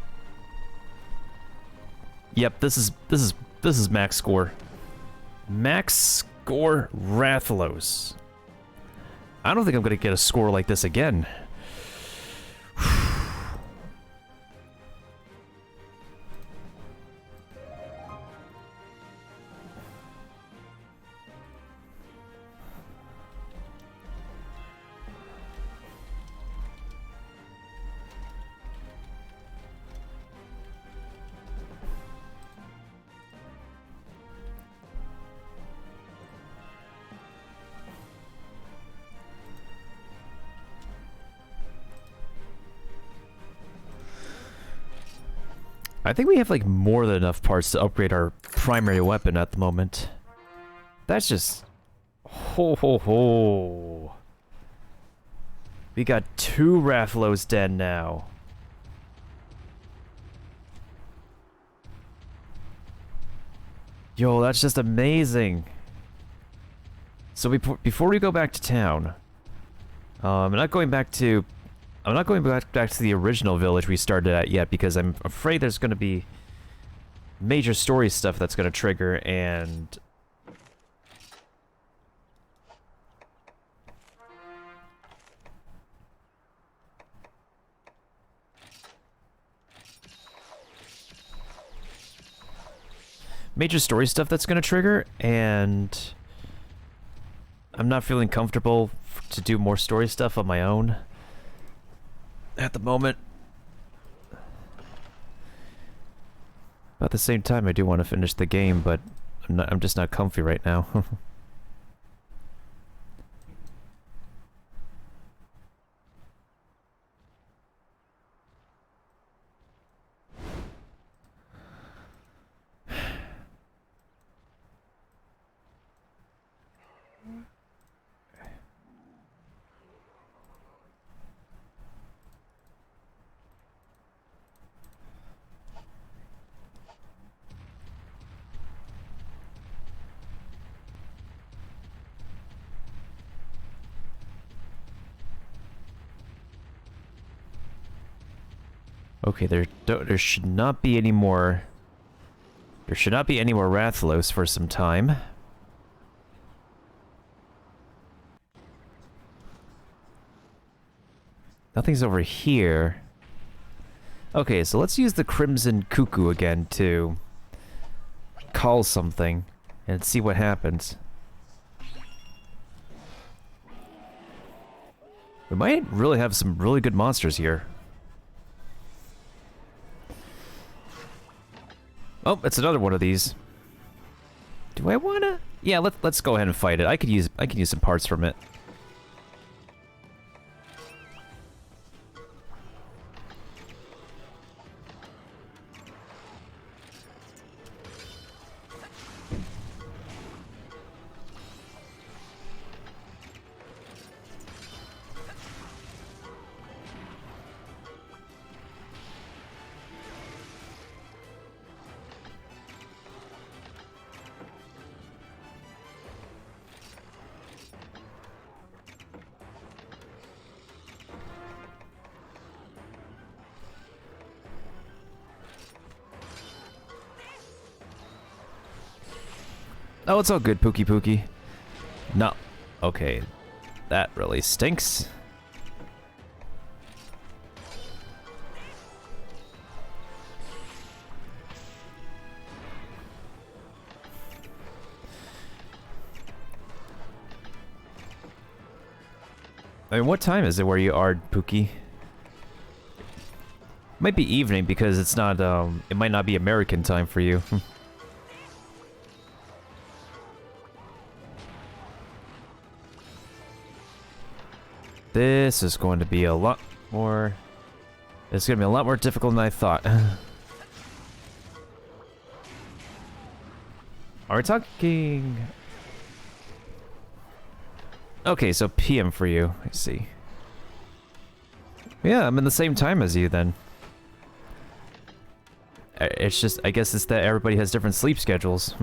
Yep, this is max score. Max score Rathalos. I don't think I'm gonna get a score like this again. I think we have like more than enough parts to upgrade our primary weapon at the moment. That's just... Ho ho ho. We got 2 Rathalos dead now. Yo, that's just amazing. So before we go back to town, I'm not going back to the original village we started at yet because I'm afraid there's going to be major story stuff that's going to trigger and I'm not feeling comfortable to do more story stuff on my own at the moment. But at the same time, I do want to finish the game, but I'm just not comfy right now. Okay, there should not be any more... There should not be any more Rathalos for some time. Nothing's over here. Okay, so let's use the Crimson Cuckoo again to call something and see what happens. We might really have some really good monsters here. Oh, it's another one of these. Do I wanna? Yeah, let's go ahead and fight it. I could use some parts from it. Oh, it's all good, Pookie Pookie. No. Okay. That really stinks. I mean, what time is it where you are, Pookie? Might be evening because it's not, it might not be American time for you. This is going to be a lot more... It's going to be a lot more difficult than I thought. Are we talking... Okay, so PM for you. I see. Yeah, I'm in the same time as you then. It's just, I guess it's that everybody has different sleep schedules.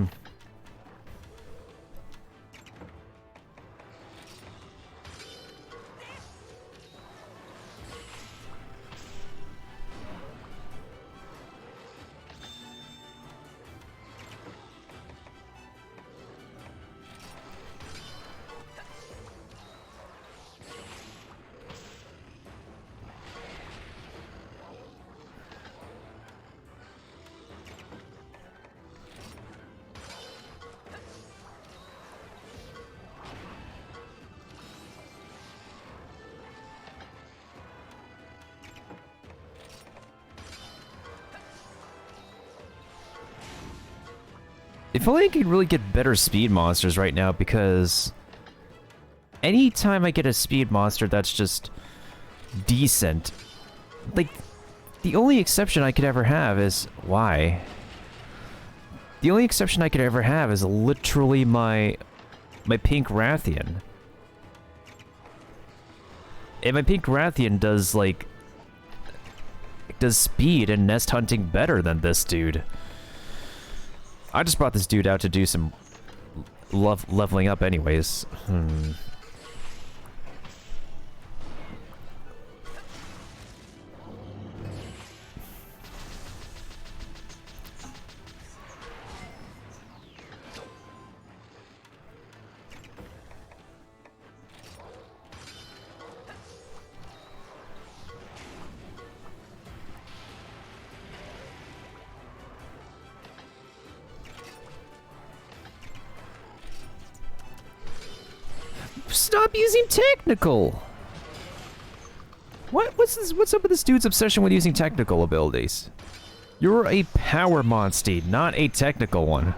If only I could really get better speed monsters right now, because anytime I get a speed monster that's just decent, like, The only exception I could ever have is... Why? The only exception I could ever have is literally my pink Rathian. And my pink Rathian does, like... does speed and nest hunting better than this dude. I just brought this dude out to do some leveling up anyways. Stop using technical! What's up with this dude's obsession with using technical abilities? You're a power monster, not a technical one.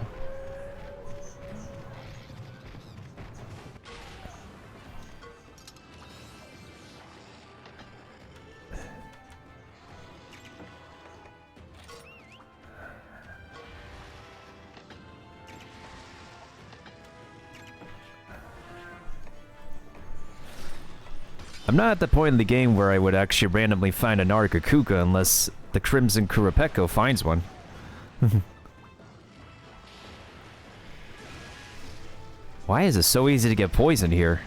I'm not at the point in the game where I would actually randomly find an Arkakuka unless the Crimson Kurapeko finds one. Why is it so easy to get poisoned here?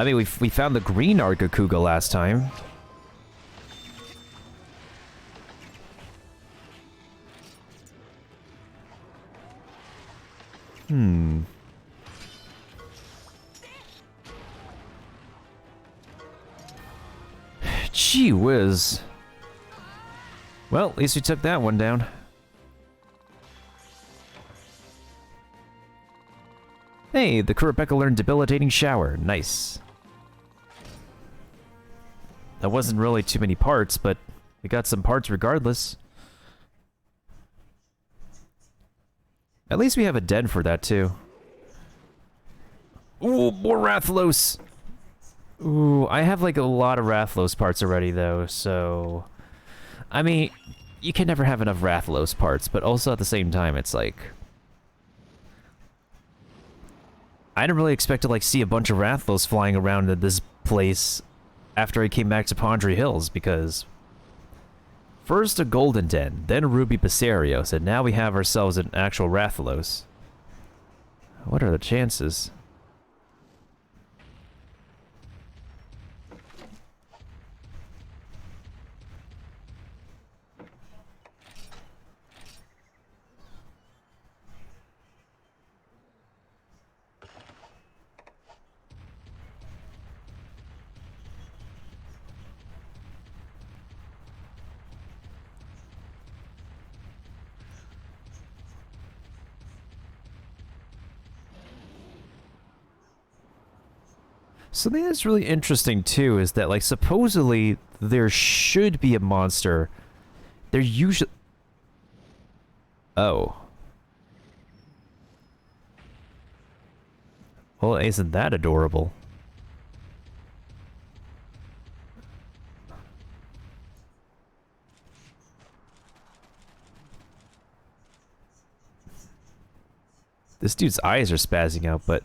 I mean, we found the green Arkakuga last time. Gee whiz. Well, at least we took that one down. Hey, the Kurapeka learned Debilitating Shower. Nice. That wasn't really too many parts, but we got some parts regardless. At least we have a den for that, too. Ooh, more Rathlos! Ooh, I have, like, a lot of Rathlos parts already, though, so... I mean, you can never have enough Rathlos parts, but also at the same time, it's like... I didn't really expect to, like, see a bunch of Rathlos flying around in this place after I came back to Pondry Hills, because... First a Golden Den, then a Ruby Passerios, and now we have ourselves an actual Rathalos. What are the chances? Something that's really interesting, too, is that, like, supposedly there should be a monster. There usually... Oh. Well, isn't that adorable? This dude's eyes are spazzing out, but...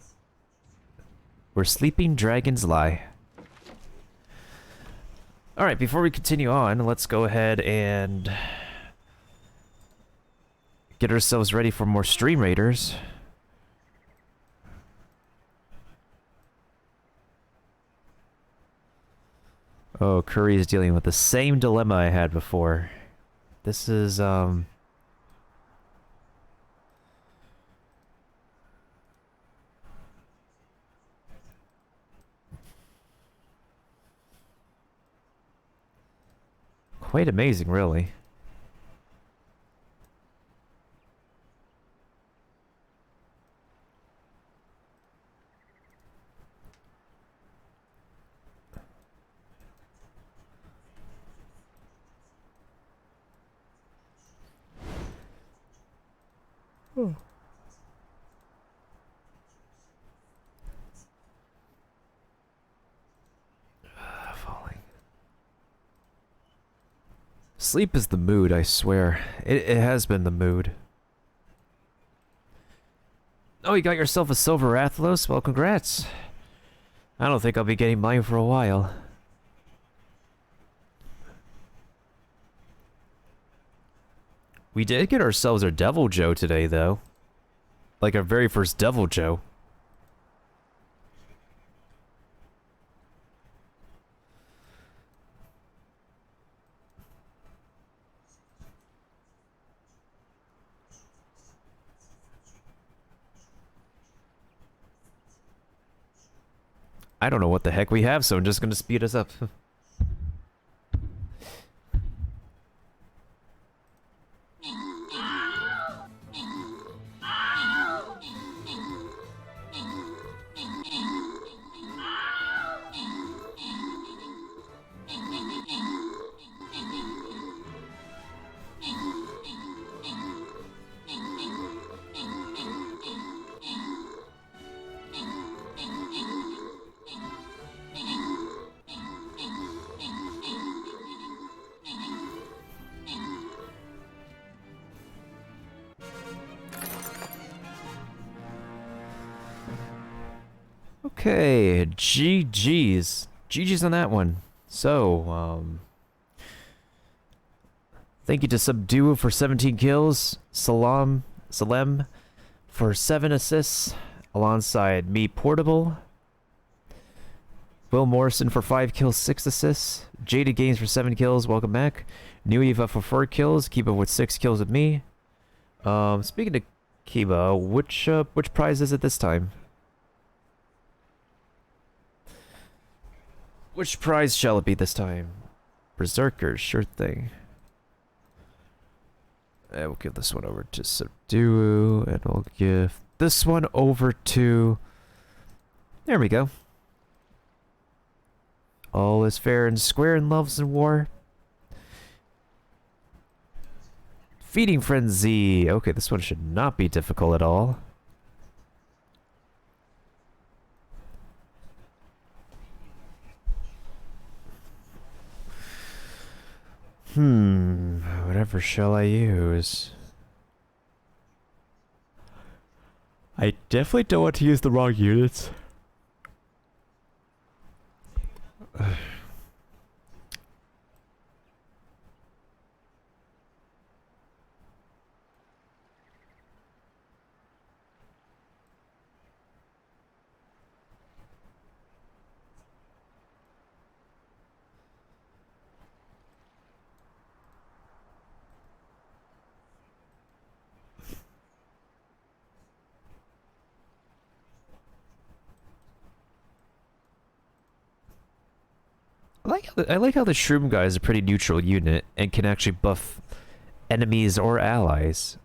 Where sleeping dragons lie. Alright, before we continue on, let's go ahead and... get ourselves ready for more Stream Raiders. Oh, Curry is dealing with the same dilemma I had before. This is, quite amazing, really. Sleep is the mood, I swear. It has been the mood. Oh, you got yourself a silver Rathalos? Well, congrats. I don't think I'll be getting mine for a while. We did get ourselves our Devil Joe today, though. Like our very first Devil Joe. I don't know what the heck we have, so I'm just gonna speed us up. Okay, GG's. GG's on that one. So, thank you to Subduo for 17 kills, Salem for 7 assists, alongside me, Portable, Will Morrison for 5 kills, 6 assists, Jaded Games for 7 kills, welcome back, New Eva for 4 kills, Kiba with 6 kills with me. Speaking of Kiba, which prize is it this time? Which prize shall it be this time? Berserkers, sure thing. And we'll give this one over to Subduo, and we'll give this one over to... There we go. All is fair and square in Loves and War. Feeding Frenzy. Okay, this one should not be difficult at all. Whatever shall I use? I definitely don't want to use the wrong units. I like how the Shroom guy is a pretty neutral unit and can actually buff enemies or allies.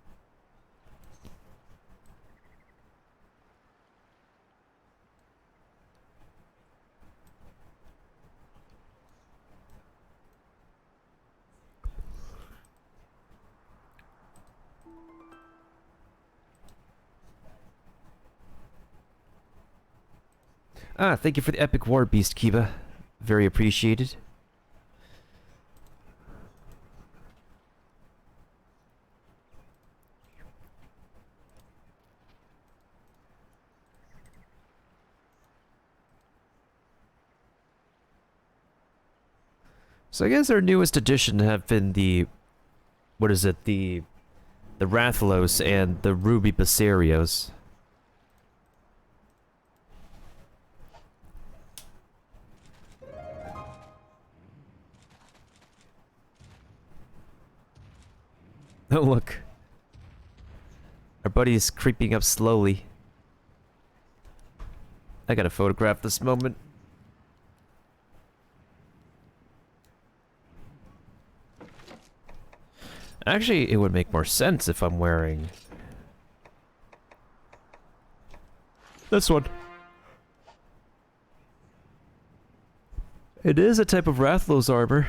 Ah, thank you for the epic war beast, Kiba. Very appreciated. So I guess our newest addition have been the... What is it? The Rathalos and the Ruby Basarios. Oh, look. Our buddy is creeping up slowly. I gotta photograph this moment. Actually, it would make more sense if I'm wearing... this one. It is a type of Rathalos armor.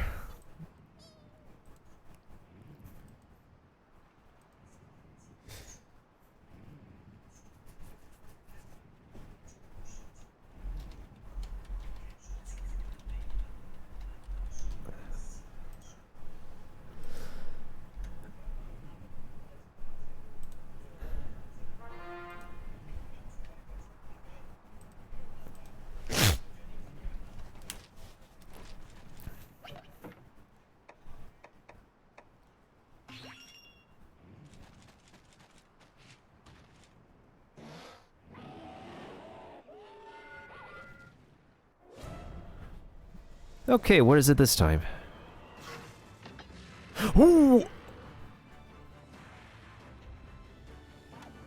Okay, what is it this time? Ooh!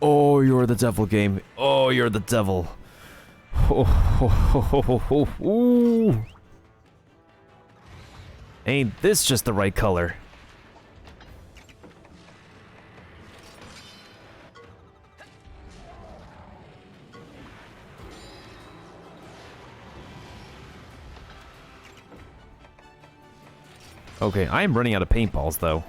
Oh, you're the devil, game. Oh, you're the devil. Ooh. Ain't this just the right color? Okay, I am running out of paintballs, though.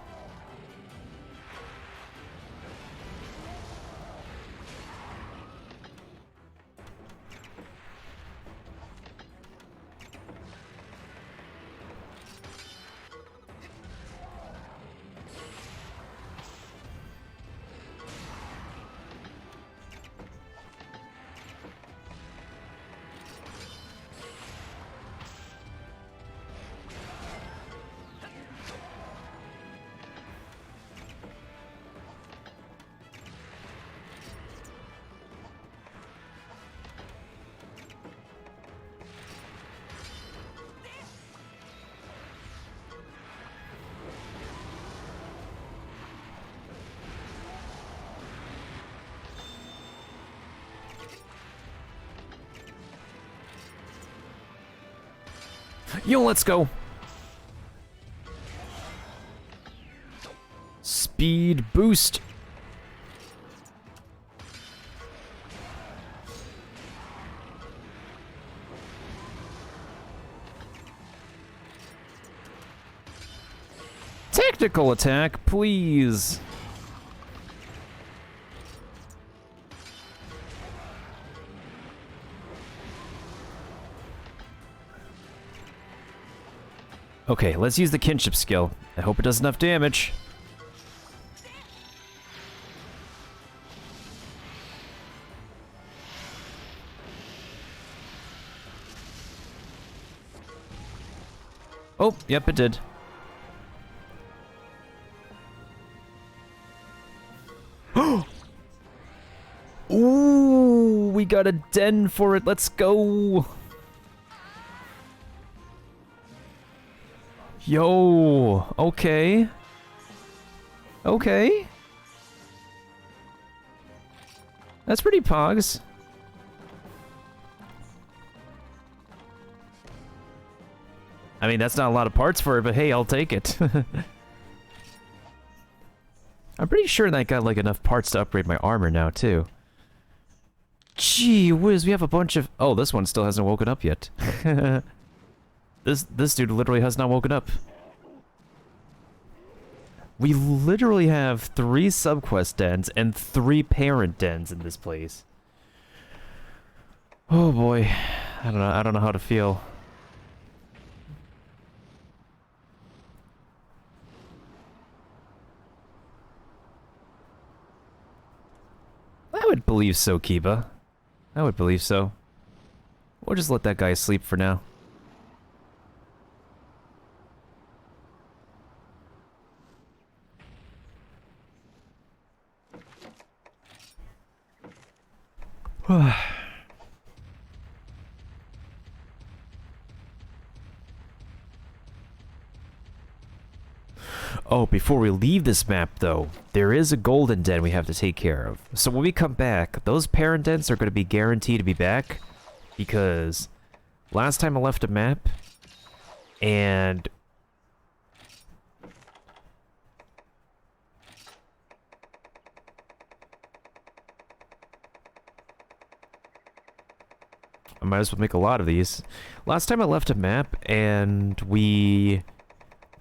Yo, let's go. Speed boost. Tactical attack, please. Okay, let's use the kinship skill. I hope it does enough damage. Oh, yep, it did. Ooh, we got a den for it. Let's go. Yo, okay. Okay. That's pretty pogs. I mean, that's not a lot of parts for it, but hey, I'll take it. I'm pretty sure that got like enough parts to upgrade my armor now, too. Gee whiz, we have a bunch of... Oh, this one still hasn't woken up yet. This dude literally has not woken up. We literally have 3 subquest dens and 3 parent dens in this place. Oh boy. I don't know how to feel. I would believe so, Kiba. I would believe so. We'll just let that guy sleep for now. Oh, before we leave this map, though, there is a golden den we have to take care of. So when we come back, those parent dens are going to be guaranteed to be back, because last time I left a map, and... I might as well make a lot of these. Last time I left a map, and we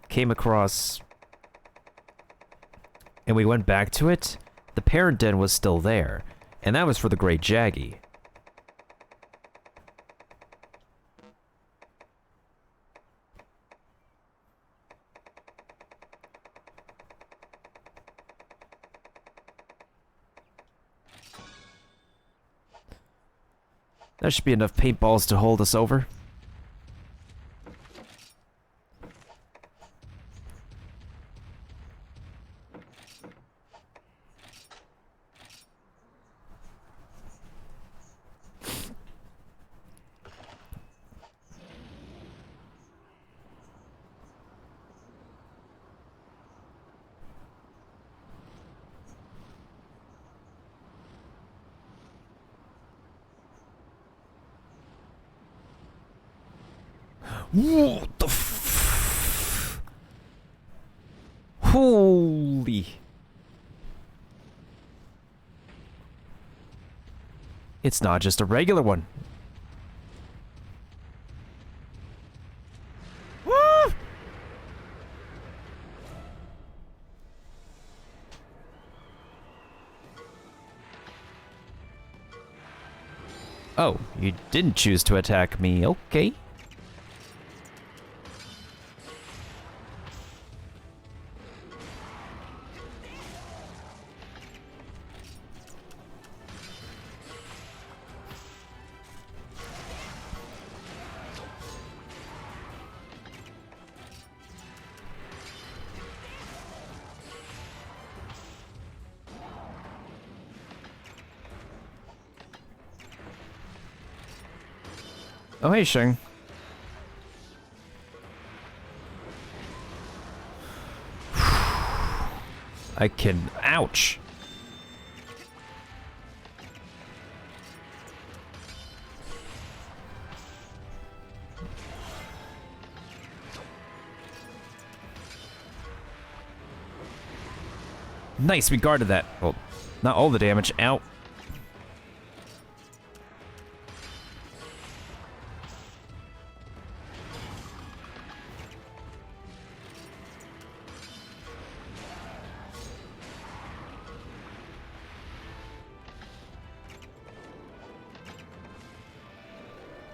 came across... and we went back to it, the parent den was still there. And that was for the Great Jaggy. That should be enough paintballs to hold us over. What the f... Holy... It's not just a regular one. Oh, you didn't choose to attack me. Okay. Oh, hey, Sheng. I can... Ouch! Nice, we guarded that. Well, not all the damage. Ow.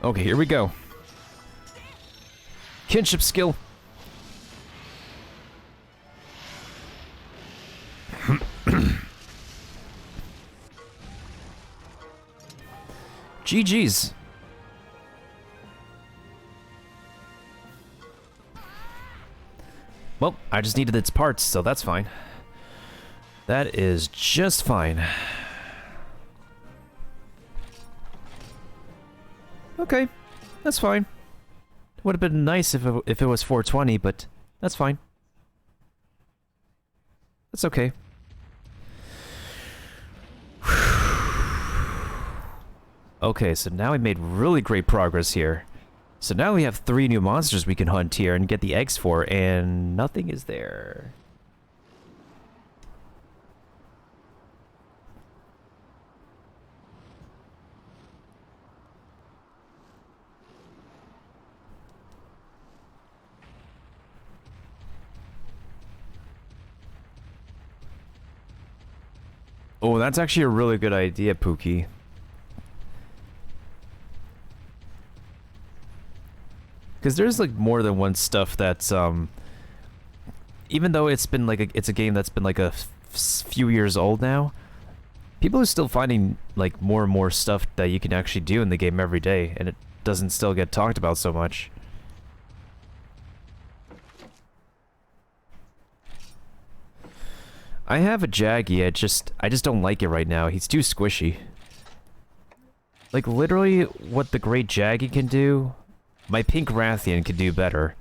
Okay, here we go. Kinship skill. GG's. Well, I just needed its parts, so that's fine. That is just fine. Okay, that's fine. Would have been nice if it was 420, but that's fine. That's okay. Okay, so now we made really great progress here. So now we have 3 new monsters we can hunt here and get the eggs for, and nothing is there. Oh, that's actually a really good idea, Pookie. Because there's like more than one stuff that's even though it's been like it's a game that's been like a few years old now, people are still finding like more and more stuff that you can actually do in the game every day, and it doesn't still get talked about so much. I have a Jaggy, I just don't like it right now. He's too squishy. Like literally what the Great Jaggy can do, my Pink Rathian can do better.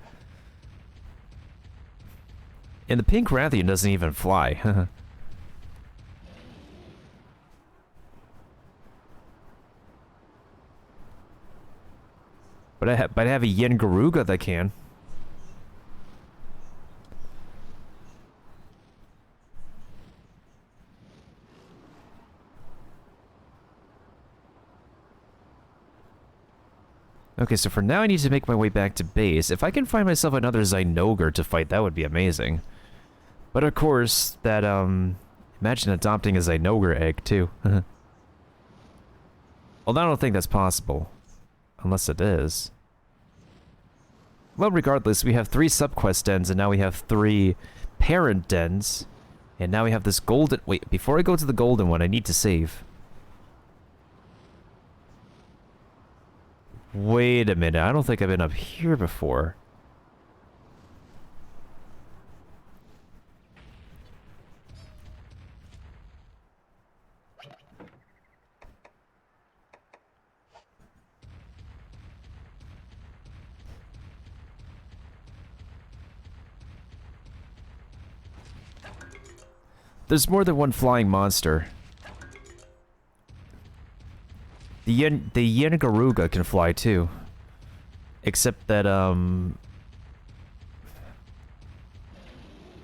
And the Pink Rathian doesn't even fly. But I have a Yen Garuga that can. Okay, so for now I need to make my way back to base. If I can find myself another Zynoger to fight, that would be amazing. But of course, that, imagine adopting a Zynoger egg, too. Well, I don't think that's possible. Unless it is. Well, regardless, we have 3 subquest dens, and now we have 3 parent dens. And now we have this golden... Wait, before I go to the golden one, I need to save. Wait a minute, I don't think I've been up here before. There's more than one flying monster. The Yen Garuga can fly too. Except that, I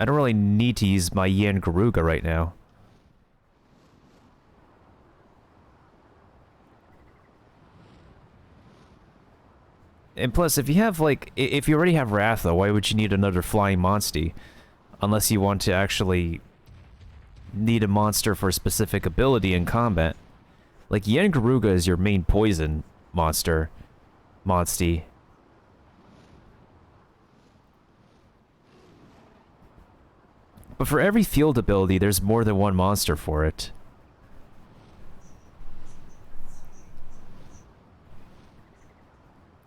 don't really need to use my Yan Garuga right now. And plus, if you have, like, if you already have Ratha, why would you need another flying monster? Unless you want to actually need a monster for a specific ability in combat. Like, Yan Garuga is your main poison monster. Monsty. But for every field ability, there's more than one monster for it.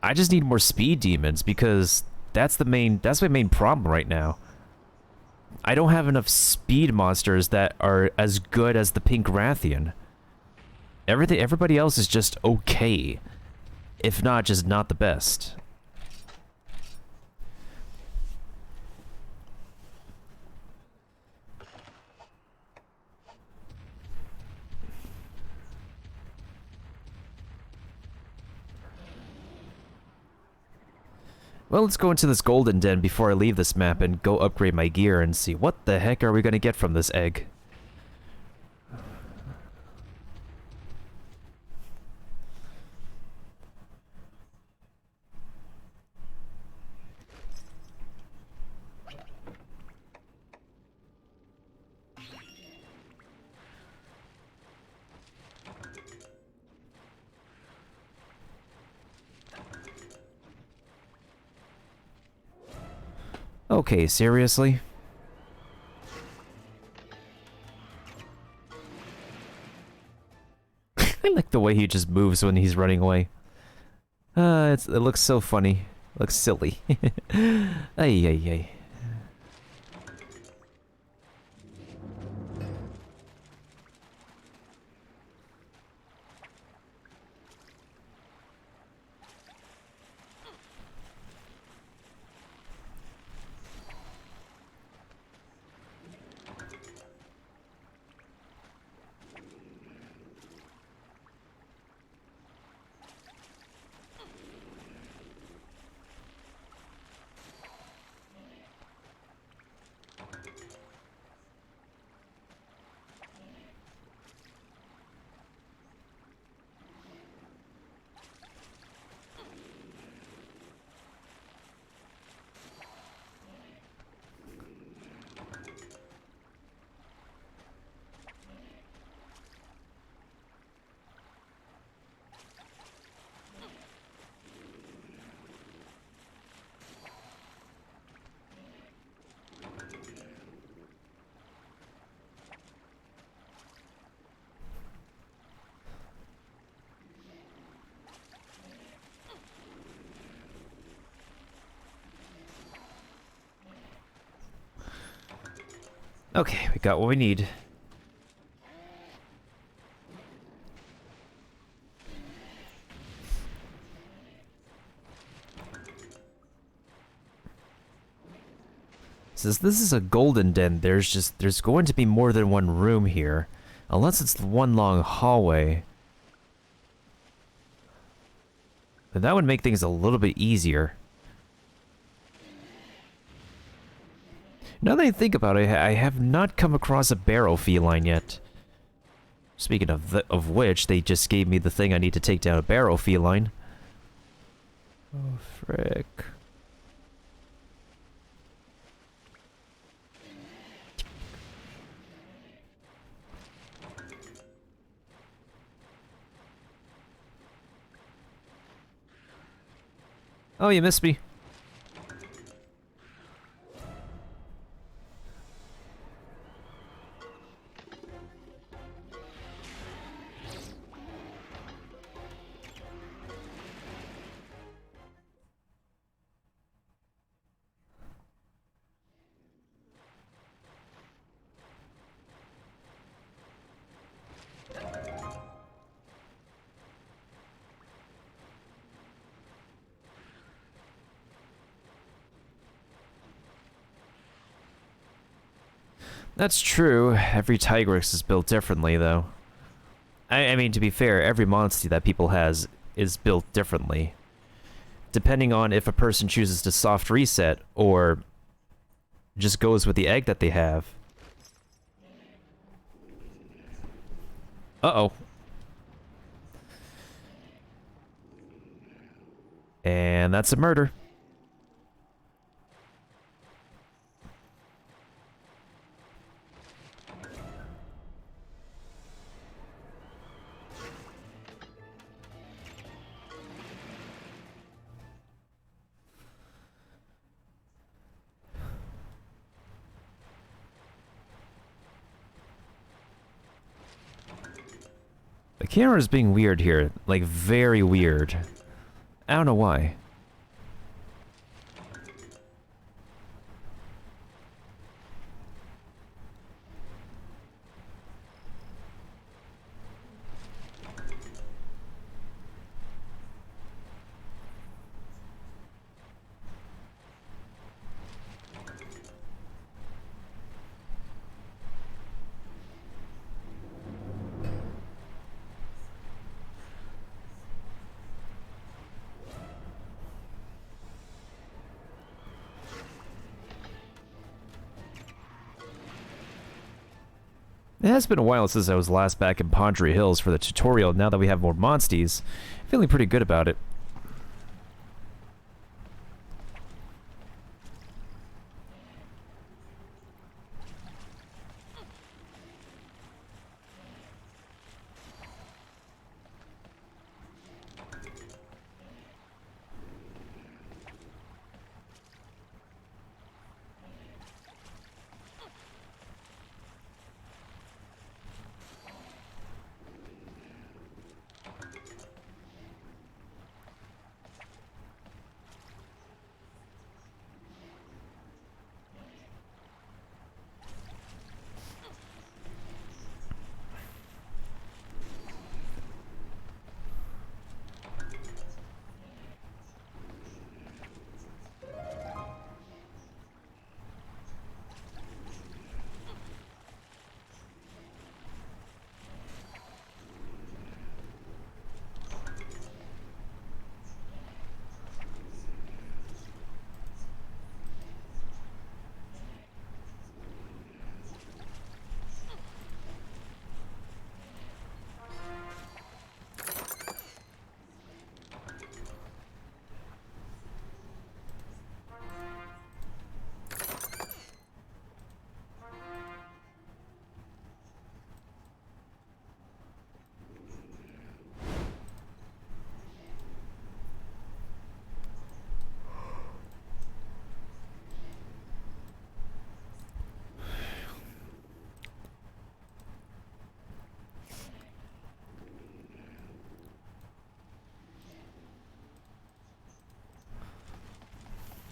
I just need more speed demons because that's my main problem right now. I don't have enough speed monsters that are as good as the Pink Rathian. Everybody else is just okay, if not just not the best. Well, let's go into this golden den before I leave this map and go upgrade my gear and see what the heck are we gonna get from this egg. Okay, seriously? I like the way he just moves when he's running away. It looks so funny. It looks silly. Ay, ay, ay. Okay, we got what we need. Since this is a golden den, there's going to be more than one room here. Unless it's one long hallway. Then that would make things a little bit easier. Now that I think about it, I have not come across a barrow feline yet. Speaking of which, they just gave me the thing I need to take down a barrow feline. Oh, frick. Oh, you missed me. That's true. Every Tigrex is built differently, though. I mean, to be fair, every monster that people has is built differently. depending on if a person chooses to soft reset or just goes with the egg that they have. Uh-oh. And that's a murder. The camera's being weird here, like very weird. I don't know why. It has been a while since I was last back in Pondry Hills for the tutorial. Now that we have more monsties, feeling pretty good about it.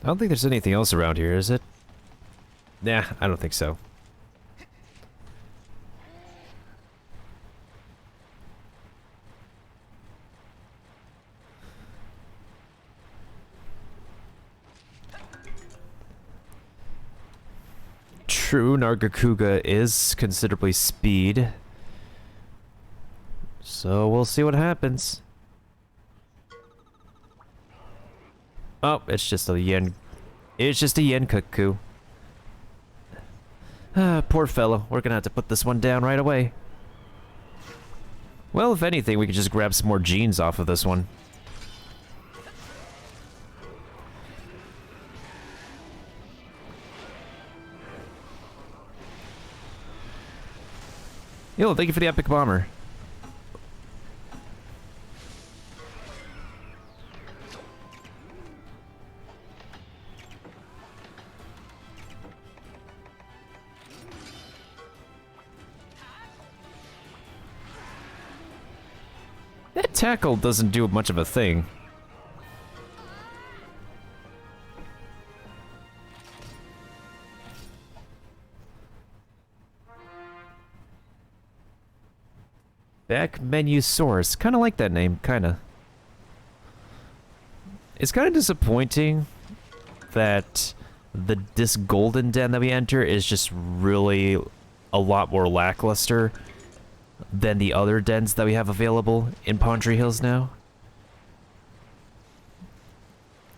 I don't think there's anything else around here, is it? Nah, I don't think so. True, Nargacuga is considerably speed. So we'll see what happens. Oh, it's just a yen. It's just a yen cuckoo. Ah, poor fellow. We're gonna have to put this one down right away. Well, if anything, we could just grab some more genes off of this one. Yo, thank you for the epic bomber. That tackle doesn't do much of a thing. Back menu source. Kind of like that name, kind of. It's kind of disappointing that this golden den that we enter is just really a lot more lackluster than the other dens that we have available in Pondry Hills now.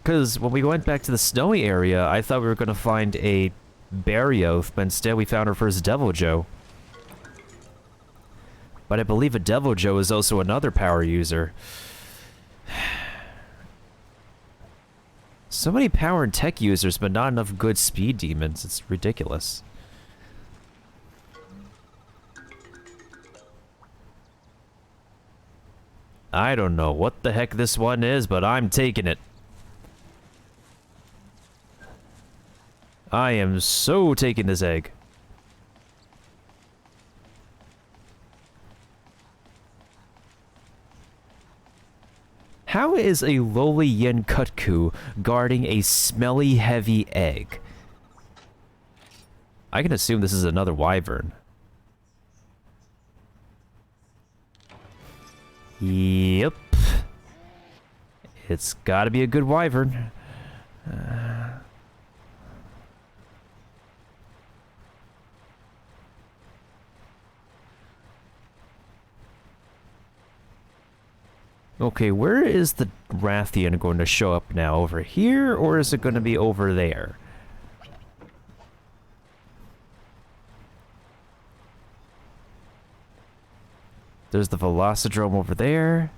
Because when we went back to the snowy area, I thought we were going to find a Barioth, but instead we found our first Devil Joe. But I believe a Devil Joe is also another power user. So many power and tech users, but not enough good speed demons. It's ridiculous. I don't know what the heck this one is, but I'm taking it. I am so taking this egg. How is a lowly yen kutku guarding a smelly, heavy egg? I can assume this is another wyvern. Yep. It's gotta be a good wyvern. Okay, where is the Rathian going to show up now? Over here, or is it going to be over there? There's the Velocidrome over there.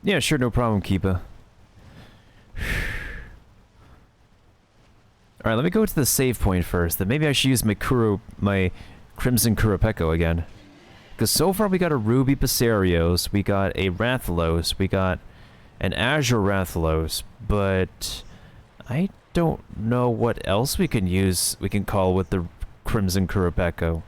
Yeah, sure, no problem, Keepa. Alright, let me go to the save point first. Then maybe I should use my Crimson Kurapeko again. Because so far we got a Ruby Passerios, we got a Rathalos, we got an Azure Rathalos, but I don't know what else we can use, we can call with the Crimson Kurapeko.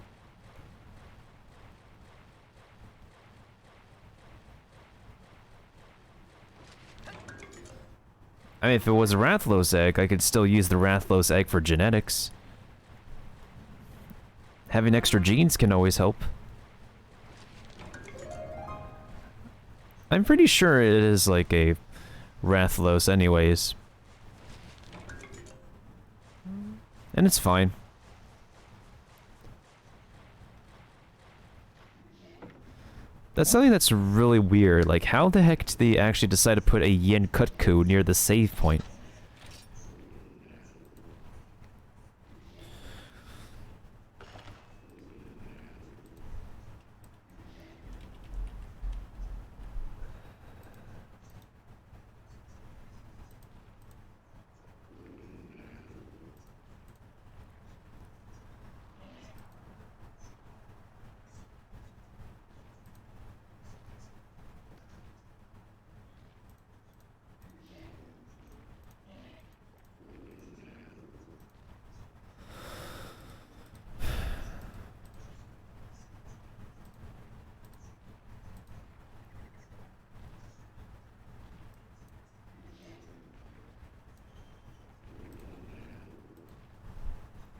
I mean, if it was a Rathalos egg, I could still use the Rathalos egg for genetics. Having extra genes can always help. I'm pretty sure it is like a Rathalos anyways. And it's fine. That's something that's really weird. Like, how the heck did they actually decide to put a Yen Kutku near the save point?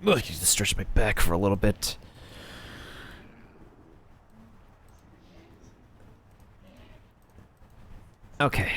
Ugh, I need to stretch my back for a little bit. Okay.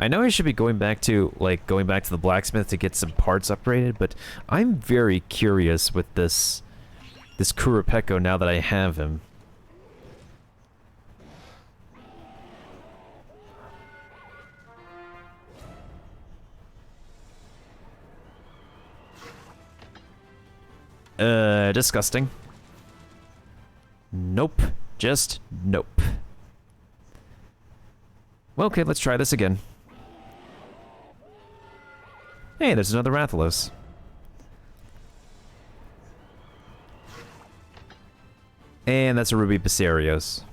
I know I should be going back to the blacksmith to get some parts upgraded, but I'm very curious with this Kurapeko now that I have him. Disgusting. Nope. Just nope. Well, okay, let's try this again. Hey, there's another Rathalos. And that's a Ruby Pissarios.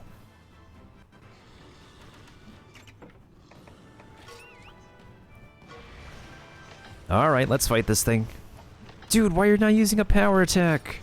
Alright, let's fight this thing. Dude, why you're not using a power attack?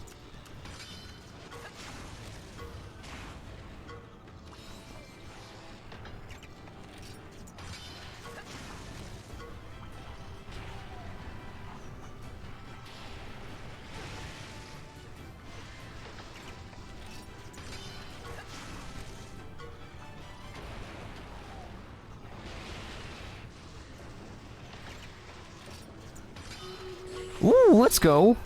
Ooh, let's go.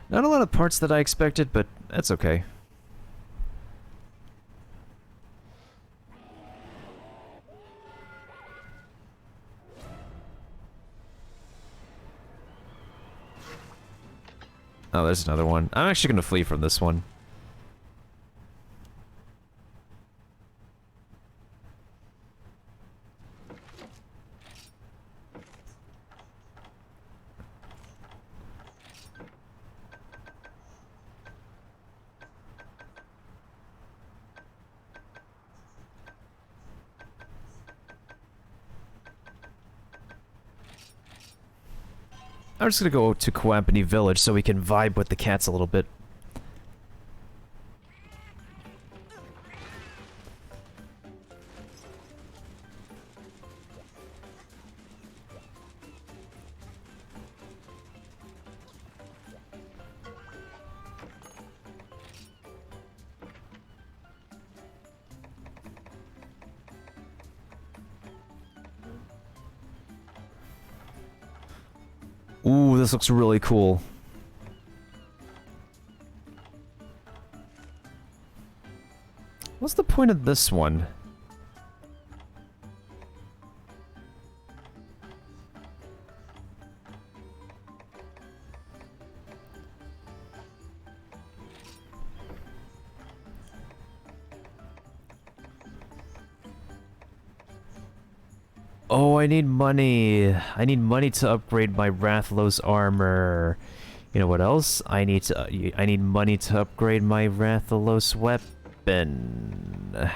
Not a lot of parts that I expected, but that's okay. Oh, there's another one. I'm actually going to flee from this one. I'm just gonna go to Kawampani Village so we can vibe with the cats a little bit. Ooh, this looks really cool. What's the point of this one? Oh, I need money. I need money to upgrade my Rathalos armor. You know what else? I need money to upgrade my Rathalos weapon.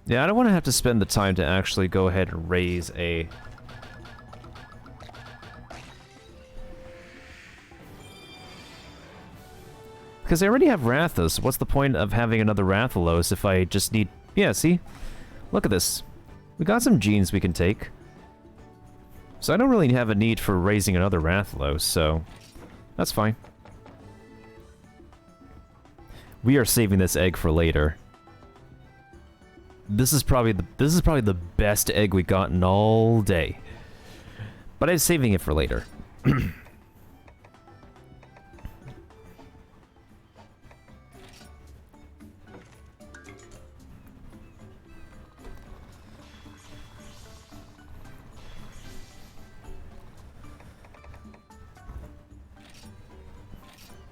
Yeah, I don't want to have to spend the time to actually go ahead and raise a... Because I already have Rathos. What's the point of having another Rathalos if I just need... Yeah, see? Look at this. We got some genes we can take. So I don't really have a need for raising another Rathalos, so... That's fine. We are saving this egg for later. This is probably the best egg we gotten all day. But I'm saving it for later.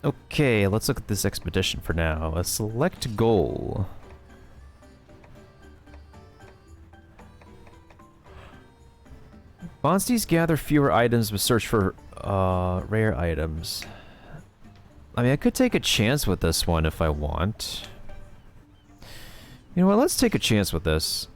Okay, let's look at this expedition for now. A select goal. Monsters gather fewer items but search for rare items. I mean, I could take a chance with this one if I want. You know what, let's take a chance with this.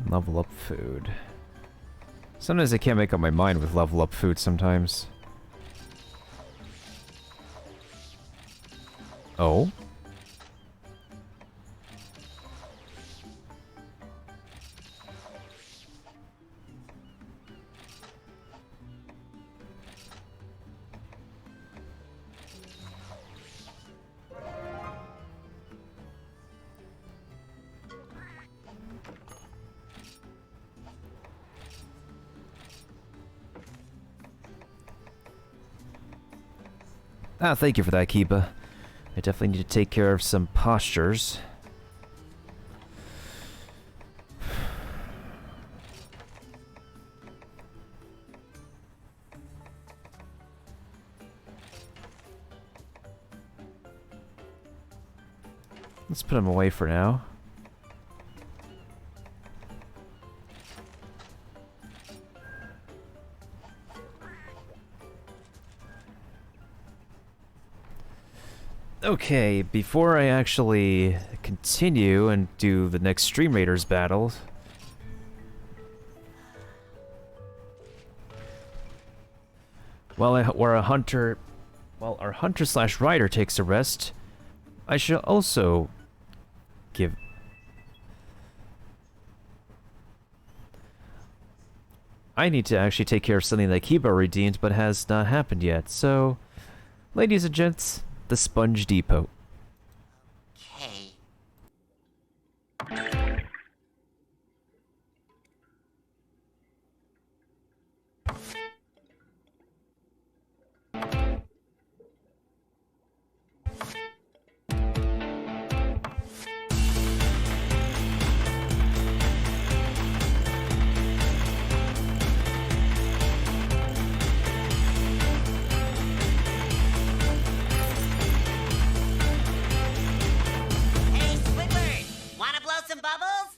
Level up food. Sometimes I can't make up my mind with level up food sometimes. Oh? Ah, thank you for that, Kiba. I definitely need to take care of some postures. Let's put him away for now. Okay, before I actually continue and do the next Stream Raiders battle, while our hunter slash rider takes a rest, I shall also I need to actually take care of something that Kiba redeemed but has not happened yet. So, ladies and gents, the Sponge Depot. Okay. Hey, Squidward! Wanna blow some bubbles?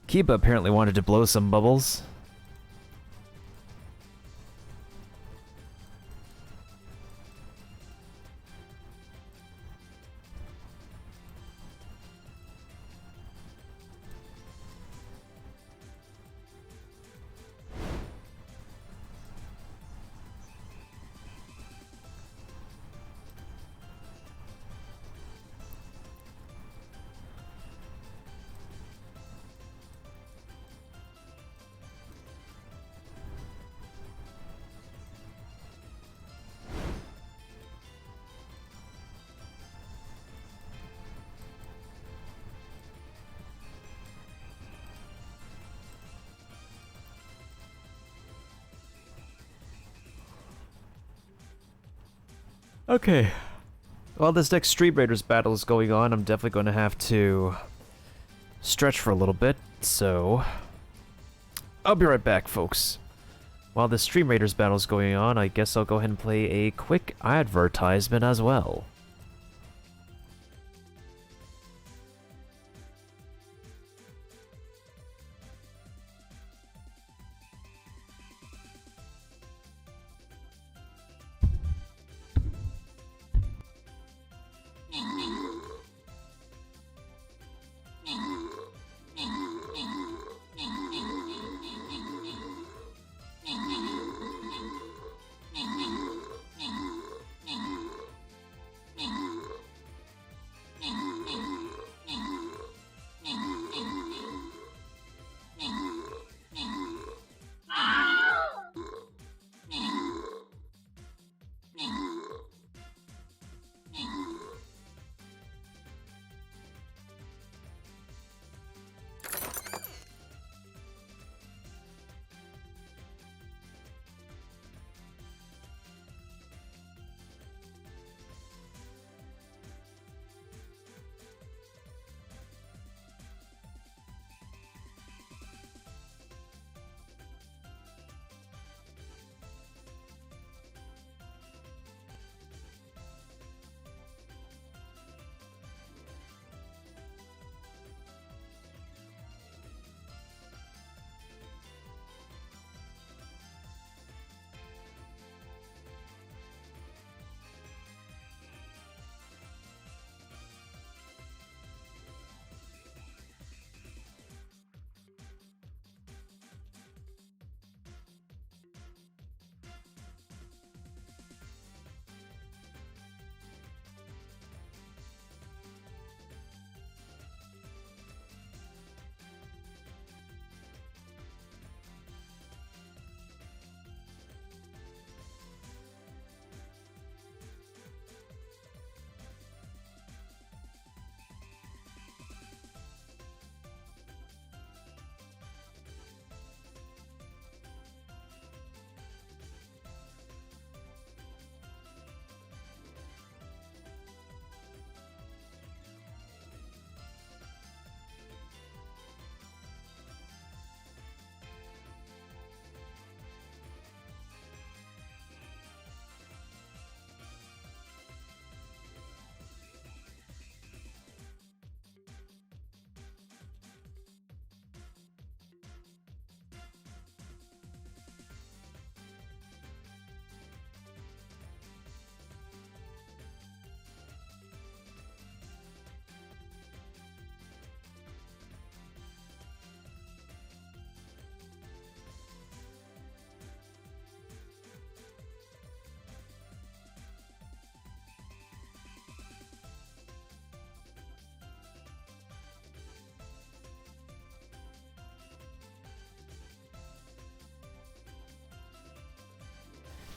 Kiba apparently wanted to blow some bubbles. Okay. While this next Street Raiders battle is going on, I'm definitely going to have to stretch for a little bit, so I'll be right back, folks. While the Stream Raiders battle is going on, I guess I'll go ahead and play a quick advertisement as well.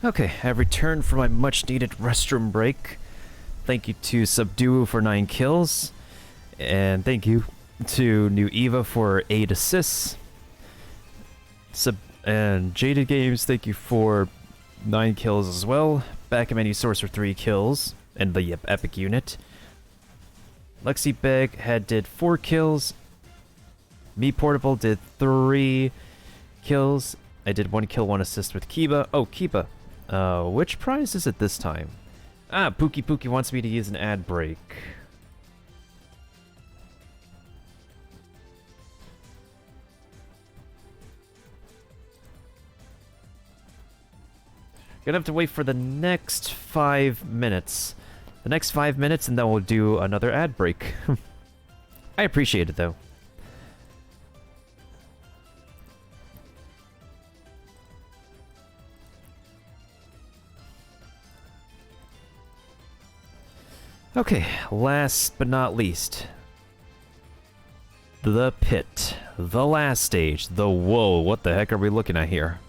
Okay, I've returned from my much-needed restroom break. Thank you to Subduo for 9 kills. And thank you to New Eva for 8 assists. And Jaded Games, thank you for 9 kills as well. Back at Menu Source for 3 kills. And the Epic unit. Lexi Beg did 4 kills. Me Portable did 3 kills. I did 1 kill, 1 assist with Kiba. Oh, Kiba. Which prize is it this time? Ah, Pookie wants me to use an ad break. Gonna have to wait for the next 5 minutes. The next 5 minutes and then we'll do another ad break. I appreciate it though. Okay, last but not least. The pit. The last stage. The whoa, what the heck are we looking at here?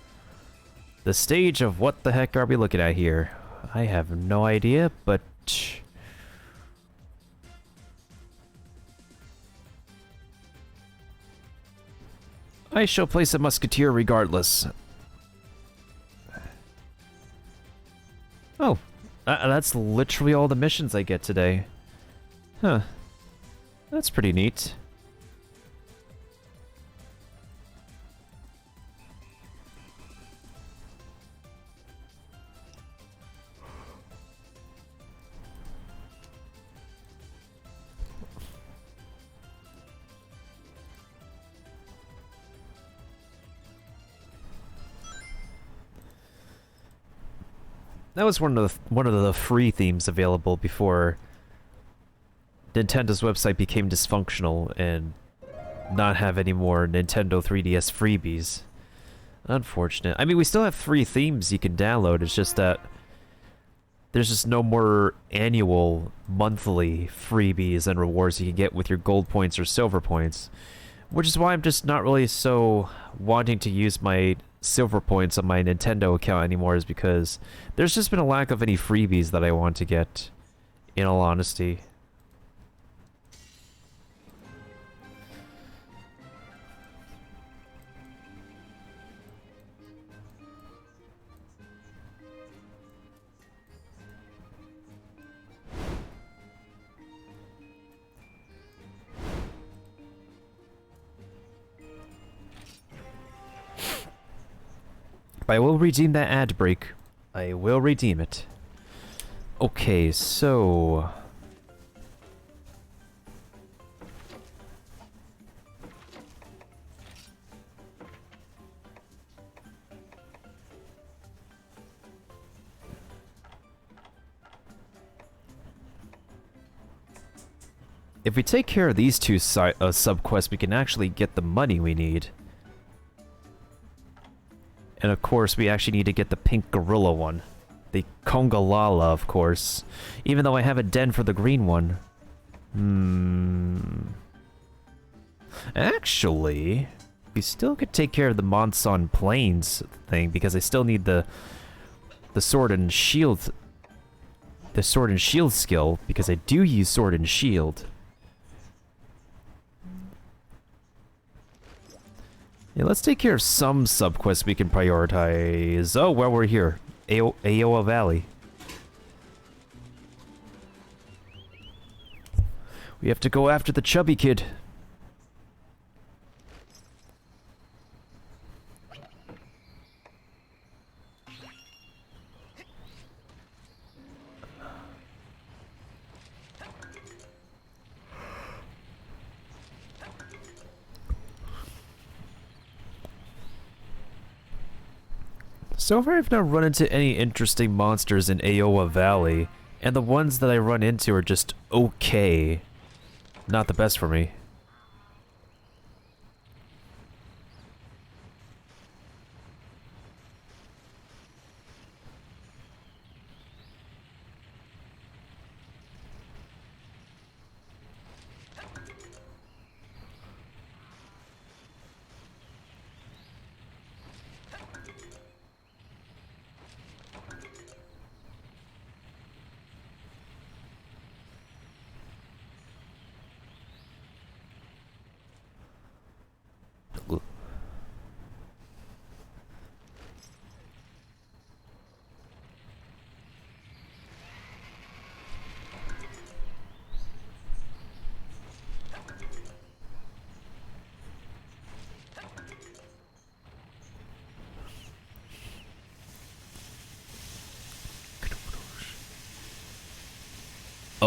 The stage of what the heck are we looking at here? I have no idea, but... I shall place a musketeer regardless. Oh, that's literally all the missions I get today. Huh. That's pretty neat. That was one of the free themes available before Nintendo's website became dysfunctional and not have any more Nintendo 3DS freebies. Unfortunate. I mean, we still have 3 themes you can download. It's just that there's just no more annual, monthly freebies and rewards you can get with your gold points or silver points. Which is why I'm just not really so wanting to use my silver points on my Nintendo account anymore, is because there's just been a lack of any freebies that I want to get, in all honesty. But I will redeem that ad break. I will redeem it. Okay, so... if we take care of these 2 sub-quests, we can actually get the money we need. And of course, we actually need to get the pink gorilla one. The Congalala, of course. Even though I have a den for the green one. Actually, we still could take care of the Monson Plains thing, because I still need the sword and shield. The sword and shield skill, because I do use sword and shield. Yeah, let's take care of some sub-quests we can prioritize. Oh, well, we're here. Aowa Valley. We have to go after the chubby kid. So far, I've not run into any interesting monsters in Aowa Valley, and the ones that I run into are just okay. Not the best for me.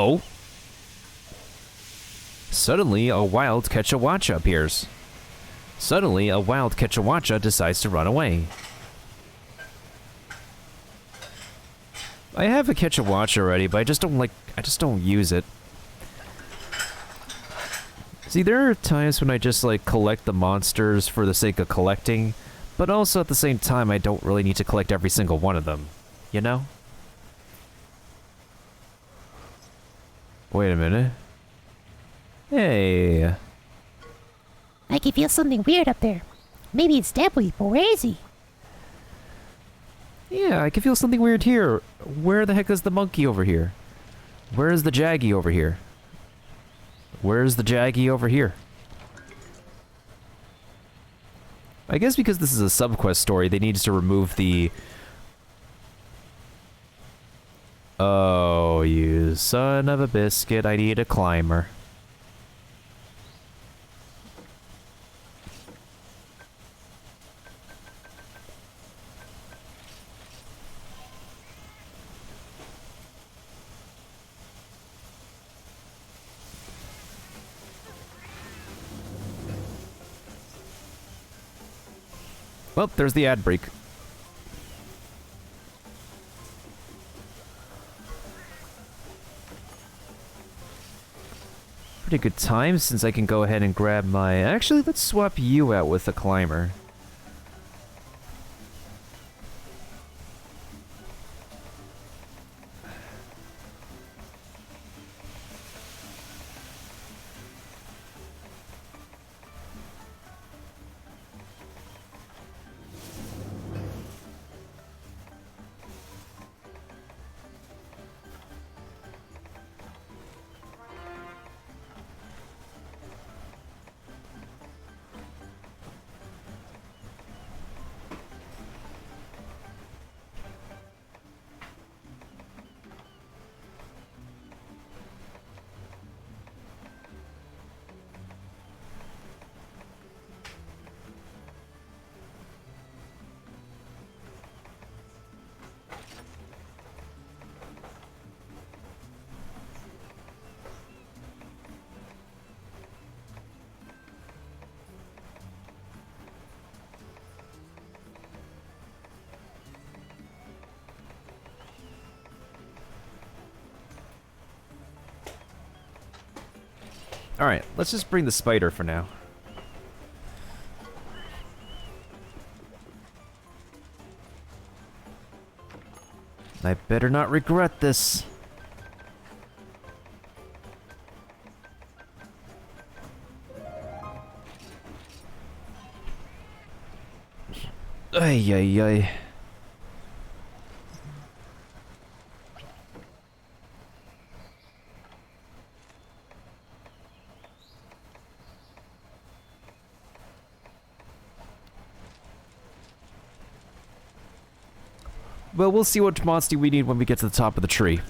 Oh. Suddenly, a wild Quechawacha appears. Suddenly, a wild Quechawacha decides to run away. I have a Quechawacha already, but I just don't use it. See, there are times when I just, like, collect the monsters for the sake of collecting, but also at the same time, I don't really need to collect every single one of them. You know? Wait a minute. Hey. I can feel something weird up there. Maybe it's Deadly, but where is he? Yeah, I can feel something weird here. Where the heck is the monkey over here? Where is the Jaggy over here? Where's the Jaggy over here? I guess because this is a subquest story, they needed to remove the... Oh, you son of a biscuit, I need a climber. Well, there's the ad break. Pretty good time since I can go ahead and grab my... Actually, let's swap you out with a climber. Alright, let's just bring the spider for now. I better not regret this. Ay, ay, ay. Well, we'll see what monster we need when we get to the top of the tree.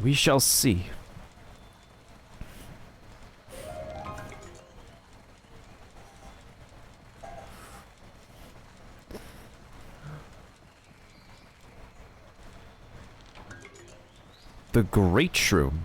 We shall see. The Great Shroom.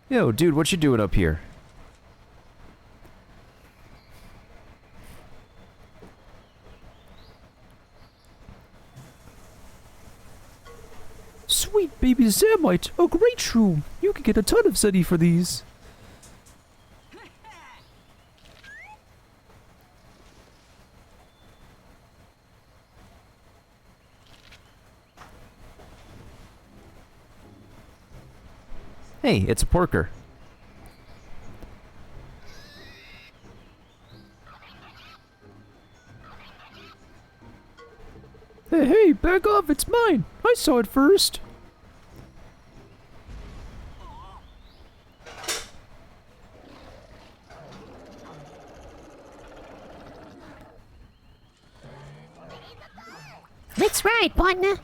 Yo, dude, what you doing up here? Sweet baby Zamite, a great shroom. You can get a ton of Zeddy for these. Hey, it's a porker. Hey, hey, back off, it's mine. I saw it first. Let's ride, partner.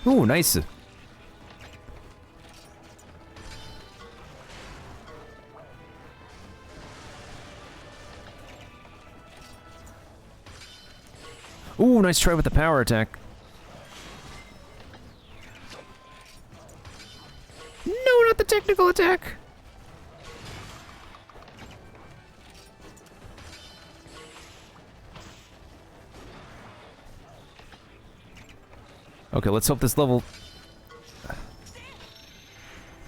Ooh, nice. Ooh, nice try with the power attack. No, not the technical attack. Okay, let's hope this level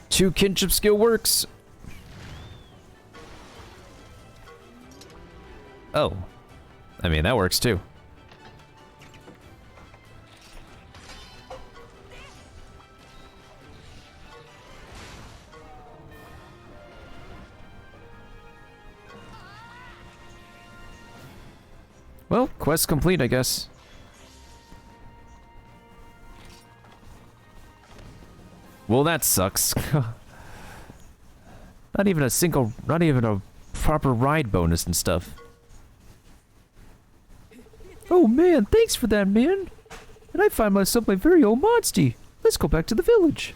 2 kinship skill works. Oh. I mean, that works too. Well, quest complete, I guess. Well, that sucks. Not even a proper ride bonus and stuff. Oh man, thanks for that, man. And I find myself my very own Monsty. Let's go back to the village.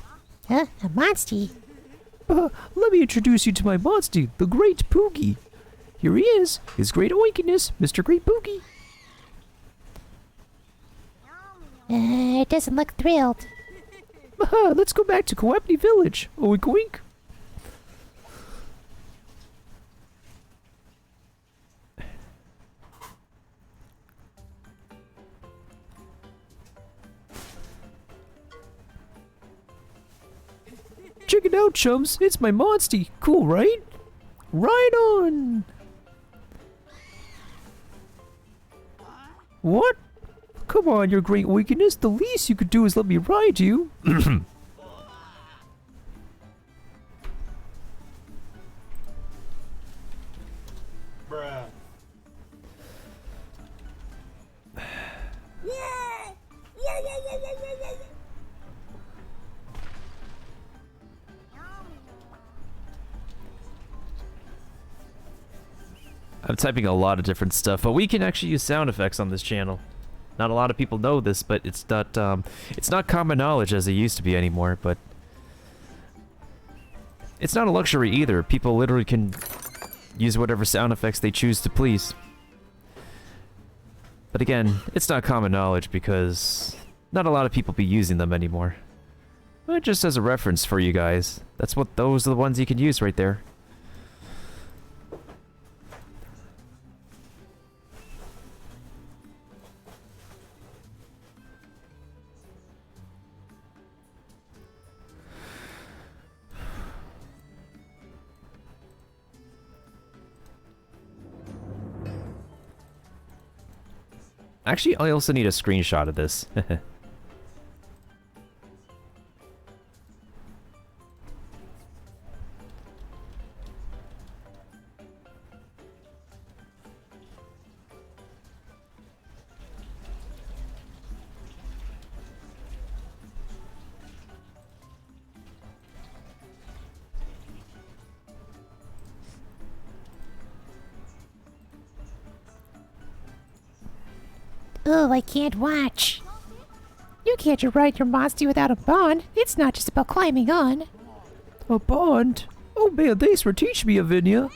Huh? A monster? Let me introduce you to my Monsty, the Great Poogie. Here he is, His Great Oinkiness, Mr. Great Poogie. It doesn't look thrilled. Let's go back to Coepney Village. Oink oink. Check it out, chums. It's my Monsty. Cool, right? Right on. What? Come on, your great weakness. The least you could do is let me ride you. I'm typing a lot of different stuff, but we can actually use sound effects on this channel. Not a lot of people know this, but it's not common knowledge as it used to be anymore, but it's not a luxury either. People literally can use whatever sound effects they choose to please. But again, it's not common knowledge because not a lot of people be using them anymore. But just as a reference for you guys, those are the ones you can use right there. Actually, I also need a screenshot of this. Oh, I can't watch. You can't ride your Monsty without a bond. It's not just about climbing on. A bond? Oh man, thanks for teaching me, Avinia.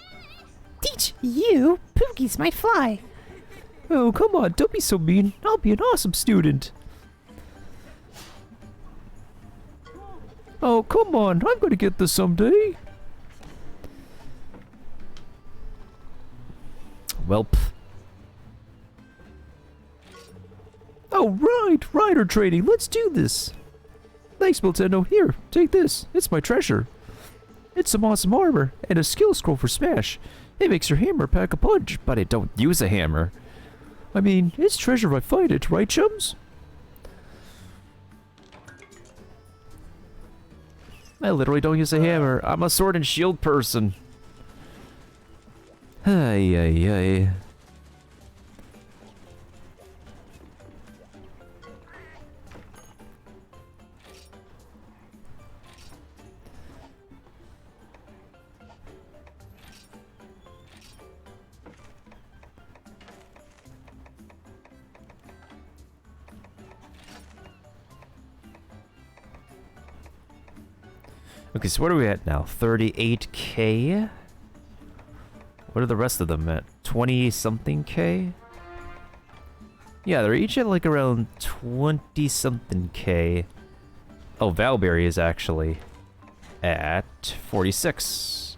Teach you? Pookies might fly. Oh, come on, don't be so mean. I'll be an awesome student. Oh, come on, I'm gonna get this someday. Welp. Oh, right, rider trading, let's do this. Thanks, Nintendo. Here, take this. It's my treasure. It's some awesome armor and a skill scroll for Smash. It makes your hammer pack a punch. But I don't use a hammer. I mean, it's treasure if I find it, right, chums? I literally don't use a hammer. I'm a sword and shield person. Ay, ay, ay. Okay, so what are we at now? 38k? What are the rest of them at? 20-something K? Yeah, they're each at like around 20-something K. Oh, Valberry is actually at 46.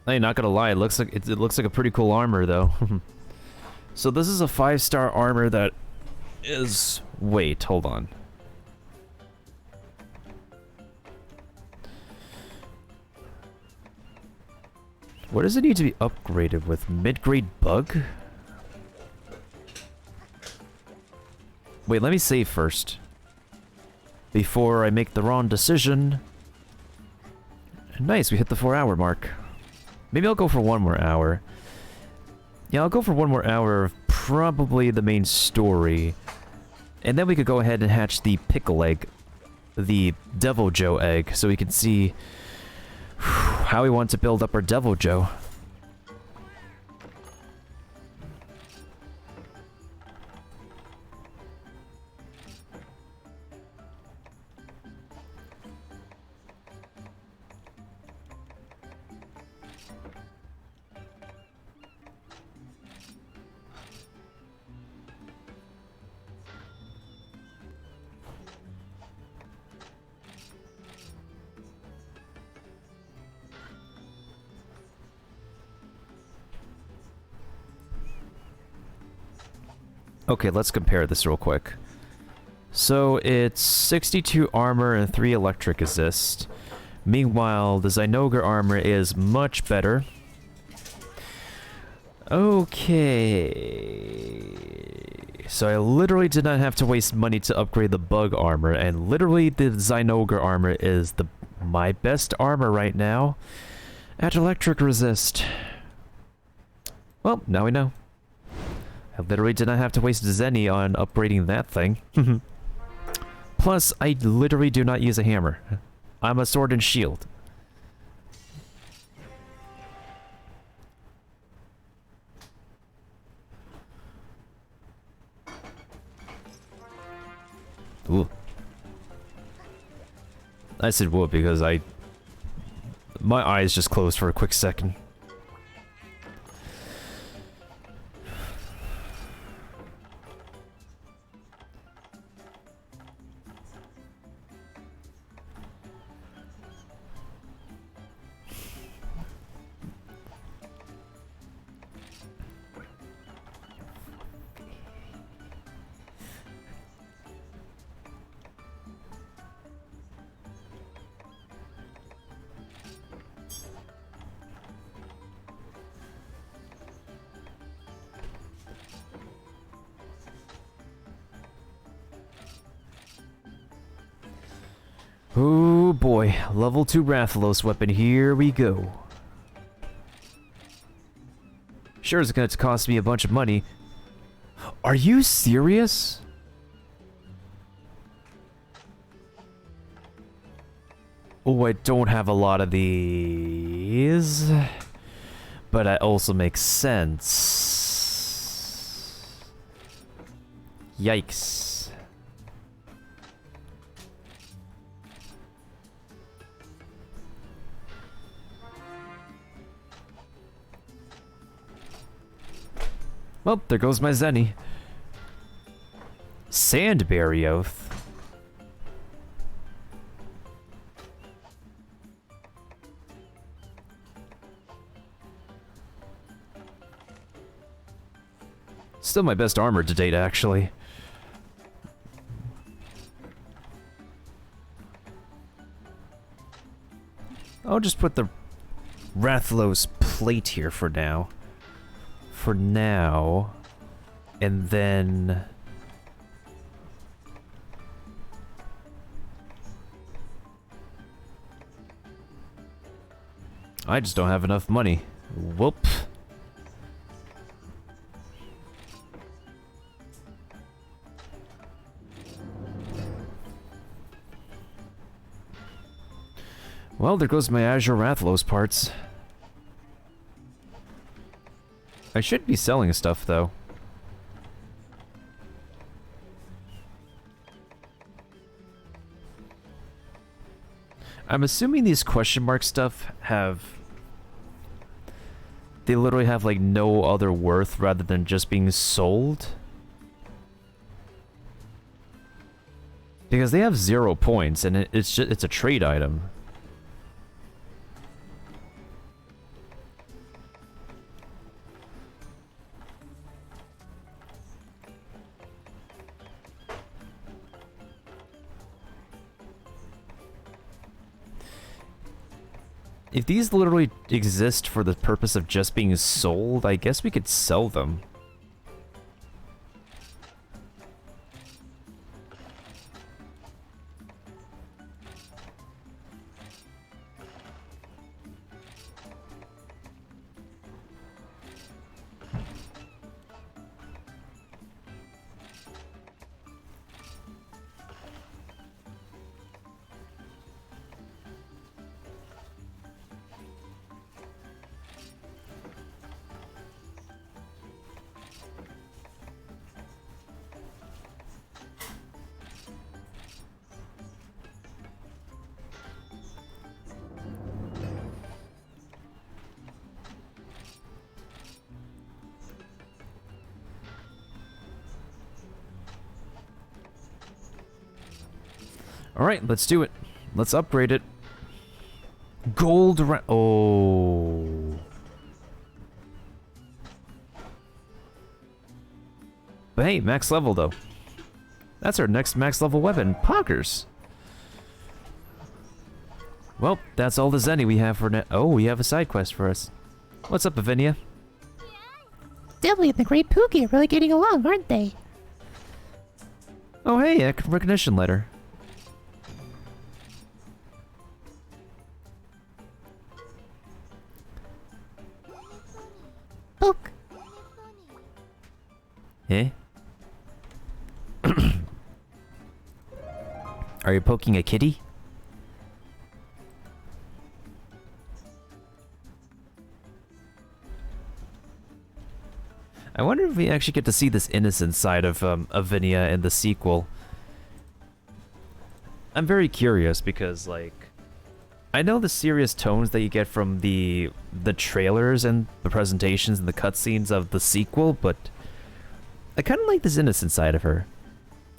Hey, not gonna lie, it looks like it looks like a pretty cool armor though. So this is a 5-star armor that is... Wait, hold on. What does it need to be upgraded with? Mid-grade bug? Wait, let me save first. Before I make the wrong decision. Nice, we hit the 4-hour mark. Maybe I'll go for 1 more hour. Yeah, I'll go for 1 more hour of probably the main story. And then we could go ahead and hatch the pickle egg. The Devil Joe egg, so we can see how we want to build up our Devil Joe. Okay, let's compare this real quick. So it's 62 armor and 3 electric assist. Meanwhile, the Zynogar armor is much better. Okay. So I literally did not have to waste money to upgrade the bug armor, and literally the Zynogar armor is my best armor right now at electric resist. Well, now we know. I literally did not have to waste Zenny on upgrading that thing. Plus, I literally do not use a hammer. I'm a sword and shield. Ooh. I said whoop because my eyes just closed for a quick second. Oh boy, level 2 Rathalos weapon, here we go. Sure, it's gonna cost me a bunch of money. Are you serious? Oh, I don't have a lot of these. But that also makes sense. Yikes. Well, there goes my Zenny. Sandberry Oath. Still my best armor to date, actually. I'll just put the Rathalos plate here for now. for now. And then... I just don't have enough money. Whoop. Well, there goes my Azure Rathlos parts. I should be selling stuff, though. I'm assuming these question mark stuff have... They literally have, like, no other worth rather than just being sold? Because they have 0 points, and it's a trade item. If these literally exist for the purpose of just being sold, I guess we could sell them. Alright, let's do it. Let's upgrade it. Gold oh. But hey, max level though. That's our next max level weapon, Poggers. Well, that's all the Zenny we have for now. Oh, we have a side quest for us. What's up, Avinia? Debbie and the Great Pookie are really getting along, aren't they? Oh hey, a recognition letter. Poke. Eh? Are you poking a kitty? I wonder if we actually get to see this innocent side of Avinia in the sequel. I'm very curious because, like, I know the serious tones that you get from the trailers and the presentations and the cutscenes of the sequel, but I kind of like this innocent side of her.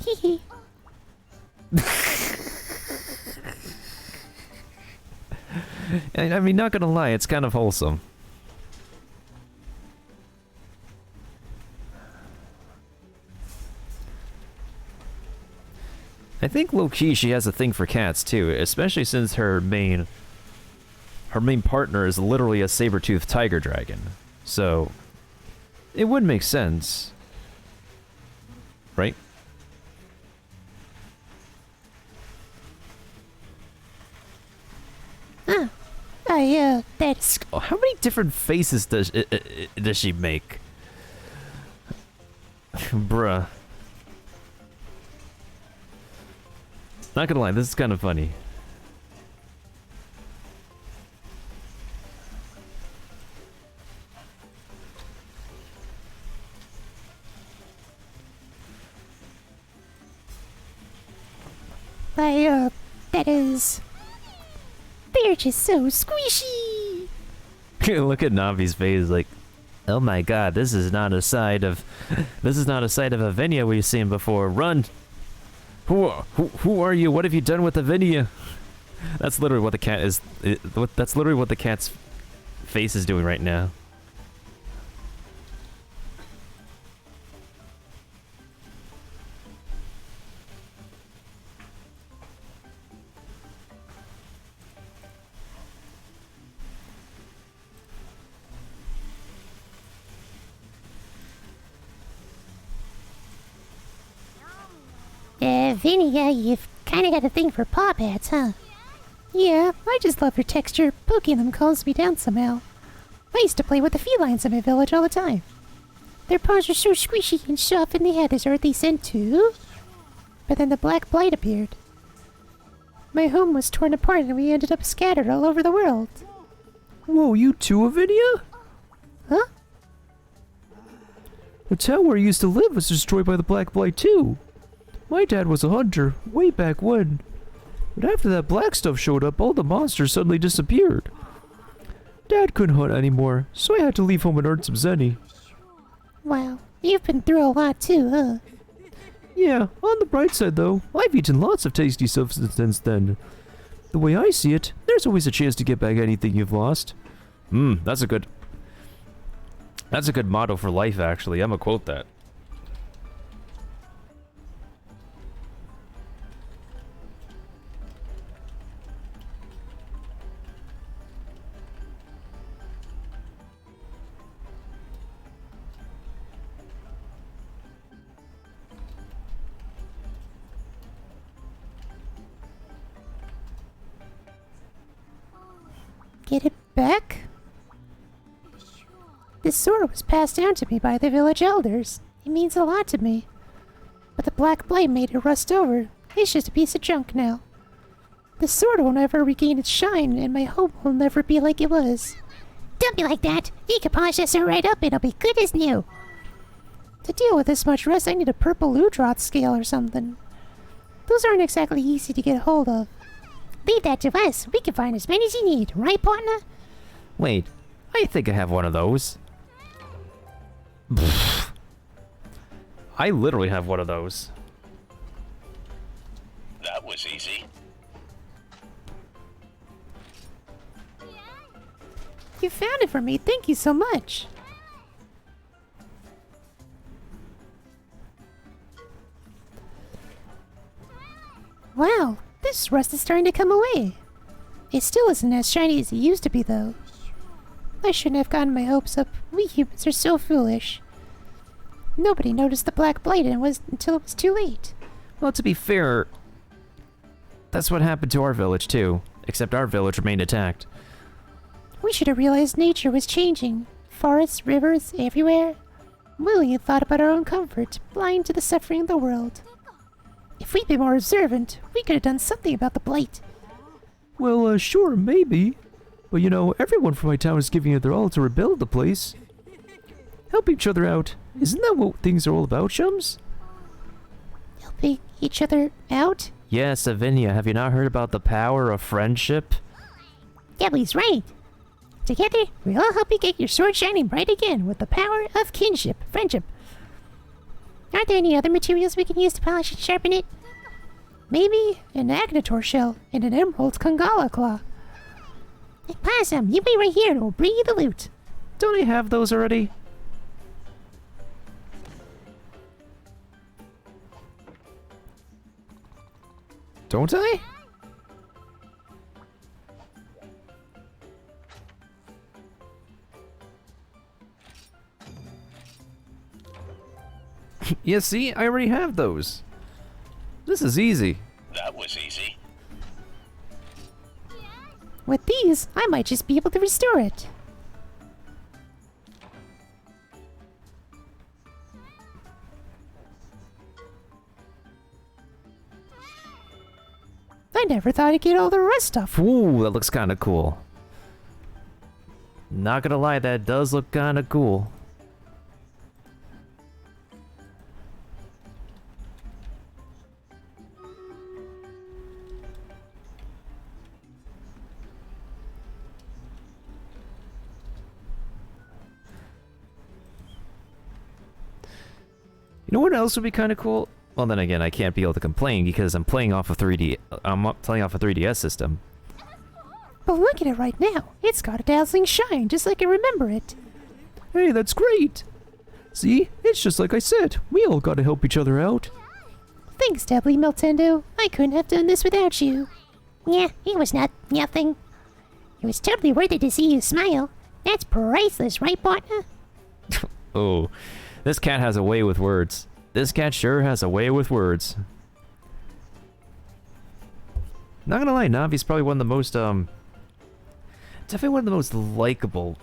Hehe. And, I mean, not gonna lie, it's kind of wholesome. I think low-key she has a thing for cats too, especially since her main partner is literally a saber-toothed tiger dragon. So it would make sense. Right? That's... Oh, how many different faces does she make? Bruh. Not gonna lie, this is kind of funny. That is... They're just so squishy! Look at Navi's face, like, oh my god, this is not a side of Avinia we've seen before. Run! Who are you? What have you done with Avinia? That's literally what the cat is. That's literally what the cat's face is doing right now. Vinny, you've kinda got a thing for paw pads, huh? Yeah, I just love their texture. Poking them calms me down somehow. I used to play with the felines in my village all the time. Their paws are so squishy and soft and they had this earthy scent too. But then the Black Blight appeared. My home was torn apart and we ended up scattered all over the world. Whoa, you too, Avinia? Huh? The town where I used to live was destroyed by the Black Blight too. My dad was a hunter, way back when. But after that black stuff showed up, all the monsters suddenly disappeared. Dad couldn't hunt anymore, so I had to leave home and earn some zenny. Wow, you've been through a lot too, huh? Yeah, on the bright side though, I've eaten lots of tasty stuff since then. The way I see it, there's always a chance to get back anything you've lost. That's a good motto for life, actually. I'm gonna quote that. Get it back? This sword was passed down to me by the village elders. It means a lot to me. But the Black Blade made it rust over. It's just a piece of junk now. The sword will never regain its shine, and my home will never be like it was. Don't be like that. You can polish this right up and it'll be good as new. To deal with this much rust, I need a purple Ludroth scale or something. Those aren't exactly easy to get hold of. Leave that to us. We can find as many as you need, right, partner? Wait, I think I have one of those. I literally have one of those. That was easy. You found it for me. Thank you so much. Wow, this rust is starting to come away. It still isn't as shiny as it used to be, though. I shouldn't have gotten my hopes up. We humans are so foolish. Nobody noticed the Black Blight until it was too late. Well, to be fair, that's what happened to our village, too. Except our village remained intact. We should have realized nature was changing. Forests, rivers, everywhere. We only thought about our own comfort, blind to the suffering of the world. If we'd been more observant, we could have done something about the blight. Well, sure, maybe. But you know, everyone from my town is giving it their all to rebuild the place. Help each other out. Isn't that what things are all about, chums? Helping each other out? Yes, Avinia, have you not heard about the power of friendship? Debbie's right. Together, we'll all help you get your sword shining bright again with the power of kinship, friendship. Aren't there any other materials we can use to polish and sharpen it? Maybe an Agnator shell and an emerald Kangala claw. Hey, Possum, you wait right here and we'll bring you the loot. Don't I have those already? Don't I? Yeah, see? I already have those. This is easy. That was easy. With these, I might just be able to restore it. I never thought I'd get all the rust off. Ooh, that looks kind of cool. Not gonna lie, that does look kind of cool. You know what else would be kind of cool? Well, then again, I can't be able to complain because I'm playing off a 3D. I'm playing off a 3DS system. But look at it right now. It's got a dazzling shine, just like I remember it. Hey, that's great. See? It's just like I said. We all gotta help each other out. Thanks, Debbie Miltendo. I couldn't have done this without you. Yeah, it was nothing. It was totally worth it to see you smile. That's priceless, right, partner? Oh, this cat has a way with words. This cat sure has a way with words. Not gonna lie, Navi's probably one of the most, definitely one of the most likable,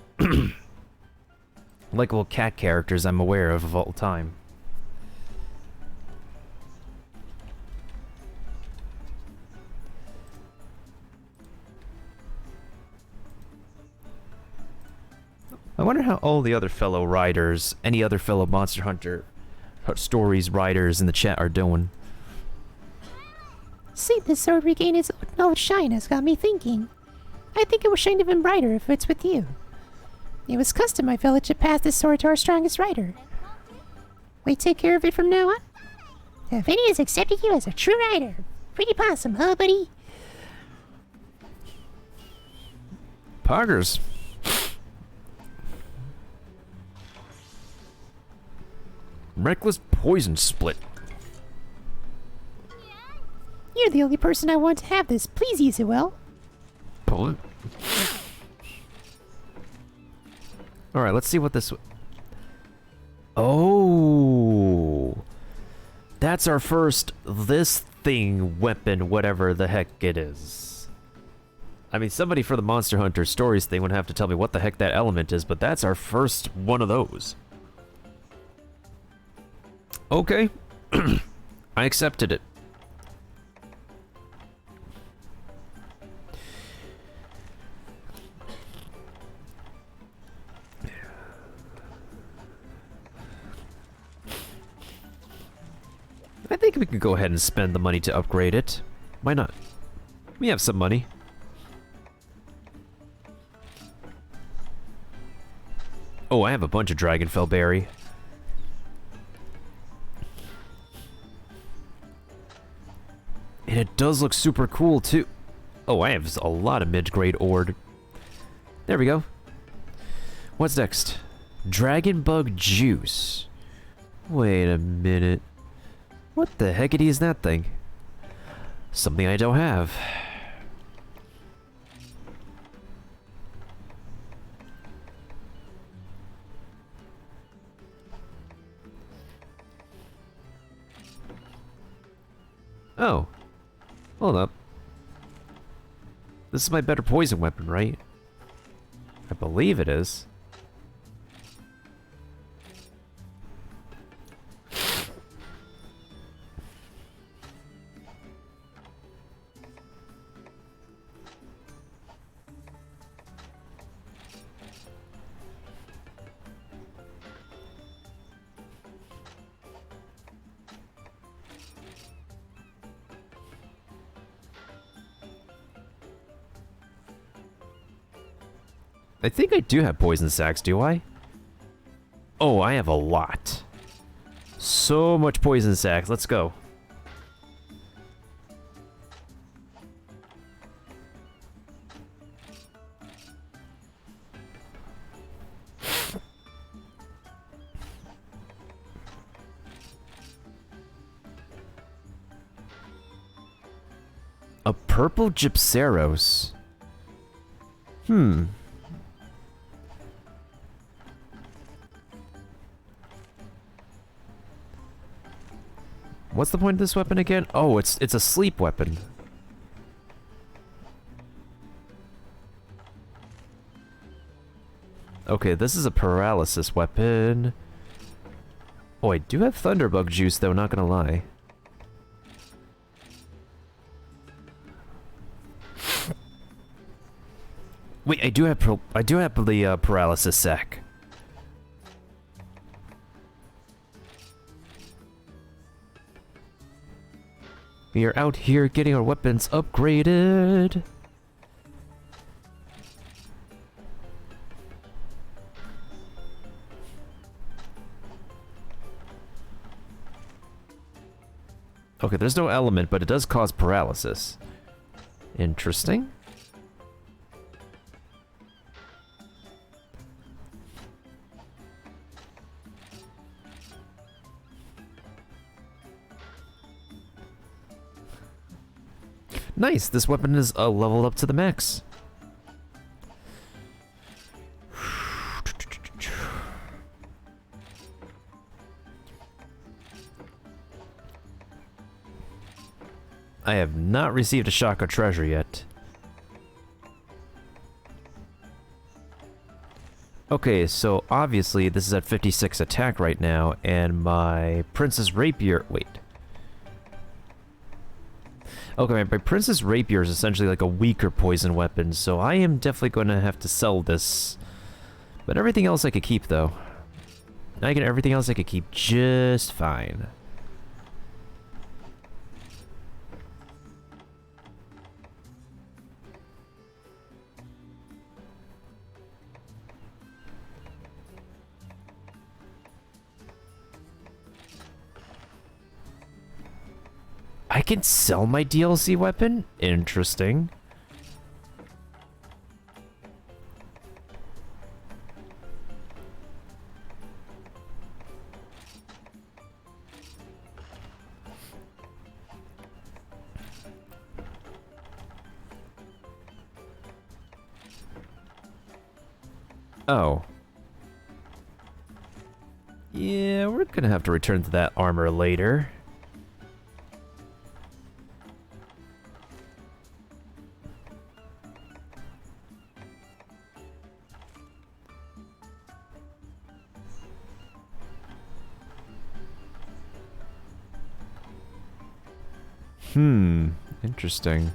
likable cat characters I'm aware of all time. I wonder how all the other fellow writers, any other fellow Monster Hunter stories writers in the chat are doing. See, this sword regain its old shine has got me thinking. I think it will shine even brighter if it's with you. It was custom my village to pass this sword to our strongest rider. We take care of it from now on. Vinny has accepted you as a true rider. Pretty possum, huh, buddy? Poggers. Reckless poison split. You're the only person I want to have this. Please use it well. Pull it. Alright, let's see what this... Oh! That's our first this thing weapon, whatever the heck it is. I mean, somebody for the Monster Hunter Stories thing would have to tell me what the heck that element is, but that's our first one of those. Okay. I accepted it. I think we can go ahead and spend the money to upgrade it. Why not? We have some money. Oh, I have a bunch of Dragonfell Berry. And it does look super cool, too. Oh, I have a lot of mid-grade ord. There we go. What's next? Dragon Bug Juice. Wait a minute. What the heckity is that thing? Something I don't have. Oh. Hold up. This is my better poison weapon, right? I believe it is. I think I do have poison sacks, do I? Oh, I have a lot. So much poison sacks. Let's go. A purple Gypceros. What's the point of this weapon again? Oh, it's a sleep weapon. Okay, this is a paralysis weapon. Oh, I do have Thunderbug juice though, not gonna lie. Wait, I do have the paralysis sack. We are out here getting our weapons upgraded. Okay, there's no element, but it does cause paralysis. Interesting. Nice, this weapon is leveled up to the max. I have not received a Shaka treasure yet. Okay, so obviously this is at 56 attack right now, and my Princess Rapier... Wait. Okay, my Princess Rapier is essentially like a weaker poison weapon, so I am definitely going to have to sell this. But everything else I could keep, though. Everything else I could keep just fine. I can sell my DLC weapon? Interesting. Oh. Yeah, we're gonna have to return to that armor later. Interesting.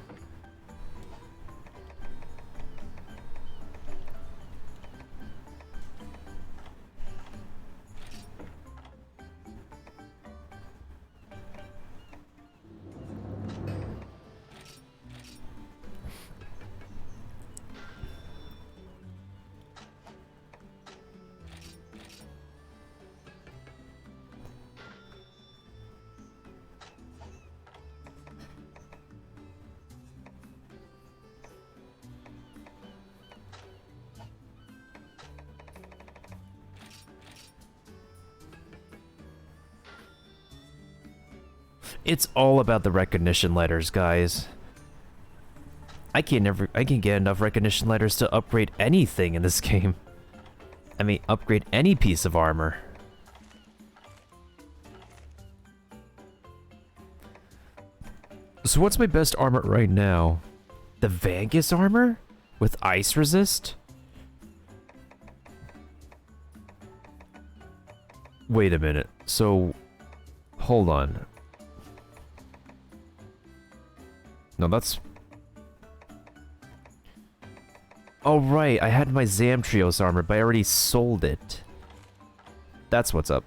It's all about the recognition letters, guys. I can get enough recognition letters to upgrade anything in this game. I mean, upgrade any piece of armor. So what's my best armor right now? The Vangus armor? With ice resist? Wait a minute. So, hold on. No, that's... Oh, right. I had my Zamtrios armor, but I already sold it. That's what's up.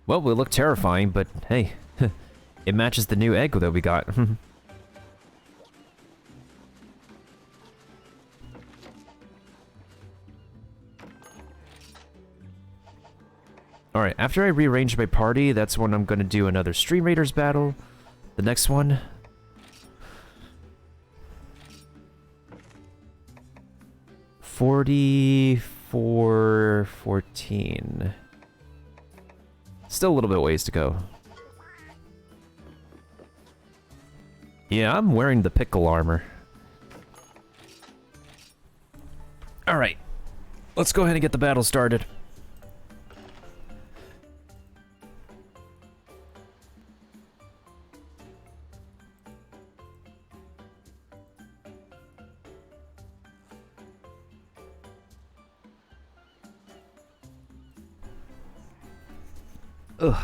Well, we look terrifying, but hey, it matches the new egg that we got. Alright, after I rearrange my party, that's when I'm gonna do another Stream Raiders battle. The next one. $44.14. Still a little bit ways to go. Yeah, I'm wearing the pickle armor. Alright. Let's go ahead and get the battle started. Ugh.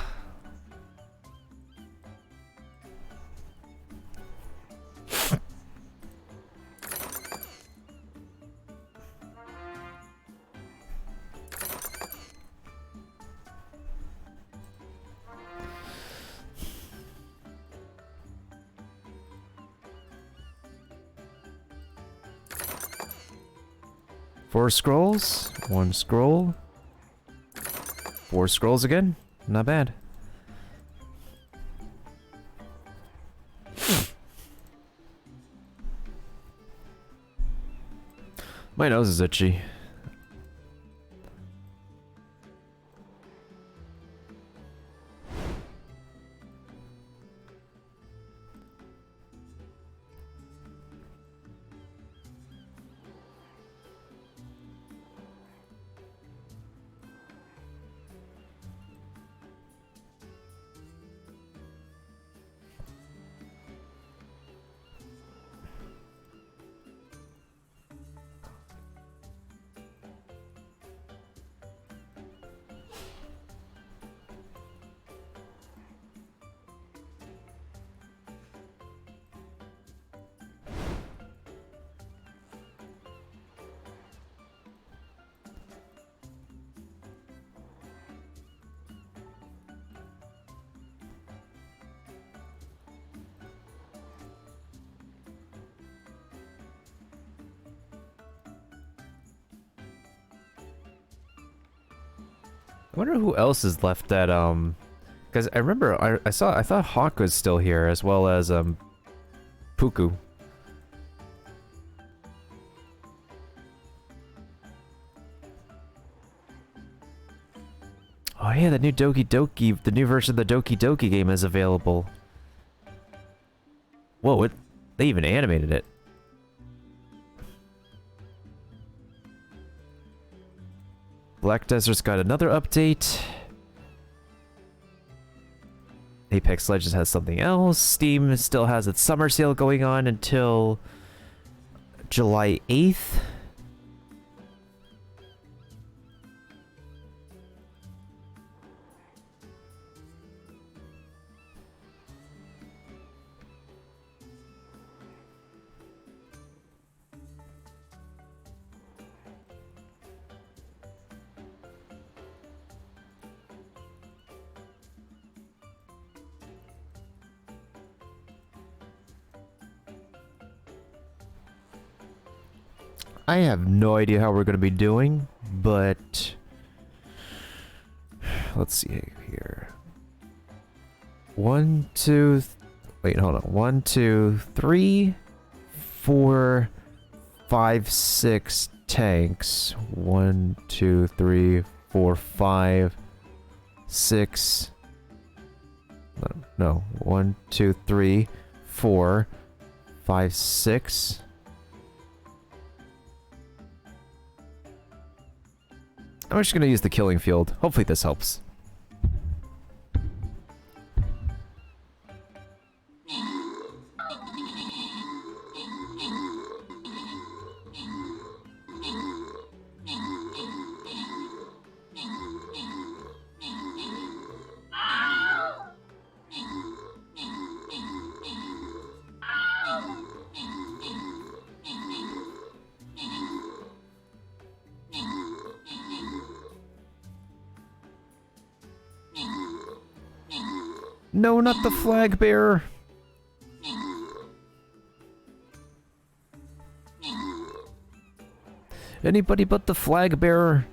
Four scrolls, one scroll, 4 scrolls again. Not bad. My nose is itchy. I wonder who else is left at, because I remember I thought Hawk was still here, as well as, Puku. Oh yeah, the new the new version of the Doki Doki game is available. Whoa, they even animated it. Black Desert's got another update. Apex Legends has something else. Steam still has its summer sale going on until July 8th. I have no idea how we're going to be doing, but let's see here. 1, 2, wait, hold on. 1, 2, 3, 4, 5, 6 tanks. 1, 2, 3, 4, 5, 6. No, 1, 2, 3, 4, 5, 6. I'm just gonna use the killing field. Hopefully this helps. No, not the flag bearer. Anybody but the flag bearer.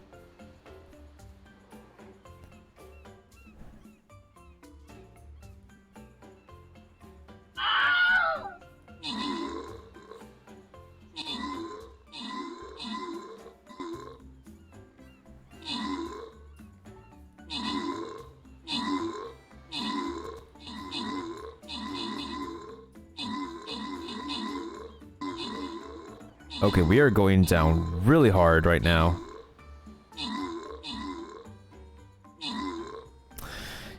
Okay, we are going down really hard right now.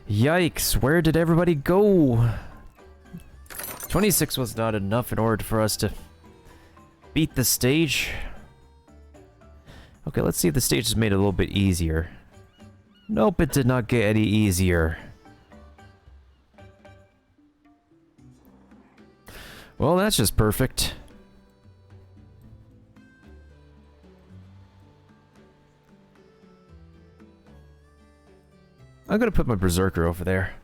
Yikes, where did everybody go? 26 was not enough in order for us to beat the stage. Okay, let's see if the stage is made a little bit easier. Nope, it did not get any easier. Well, that's just perfect. I'm gonna put my Berserker over there.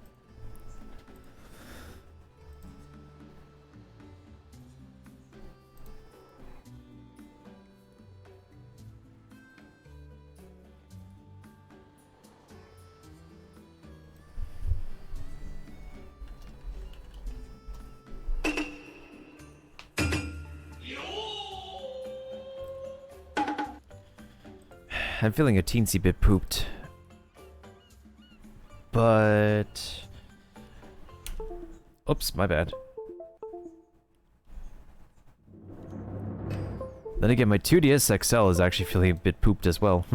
I'm feeling a teensy bit pooped. But... oops, my bad. Then again, my 2DS XL is actually feeling a bit pooped as well.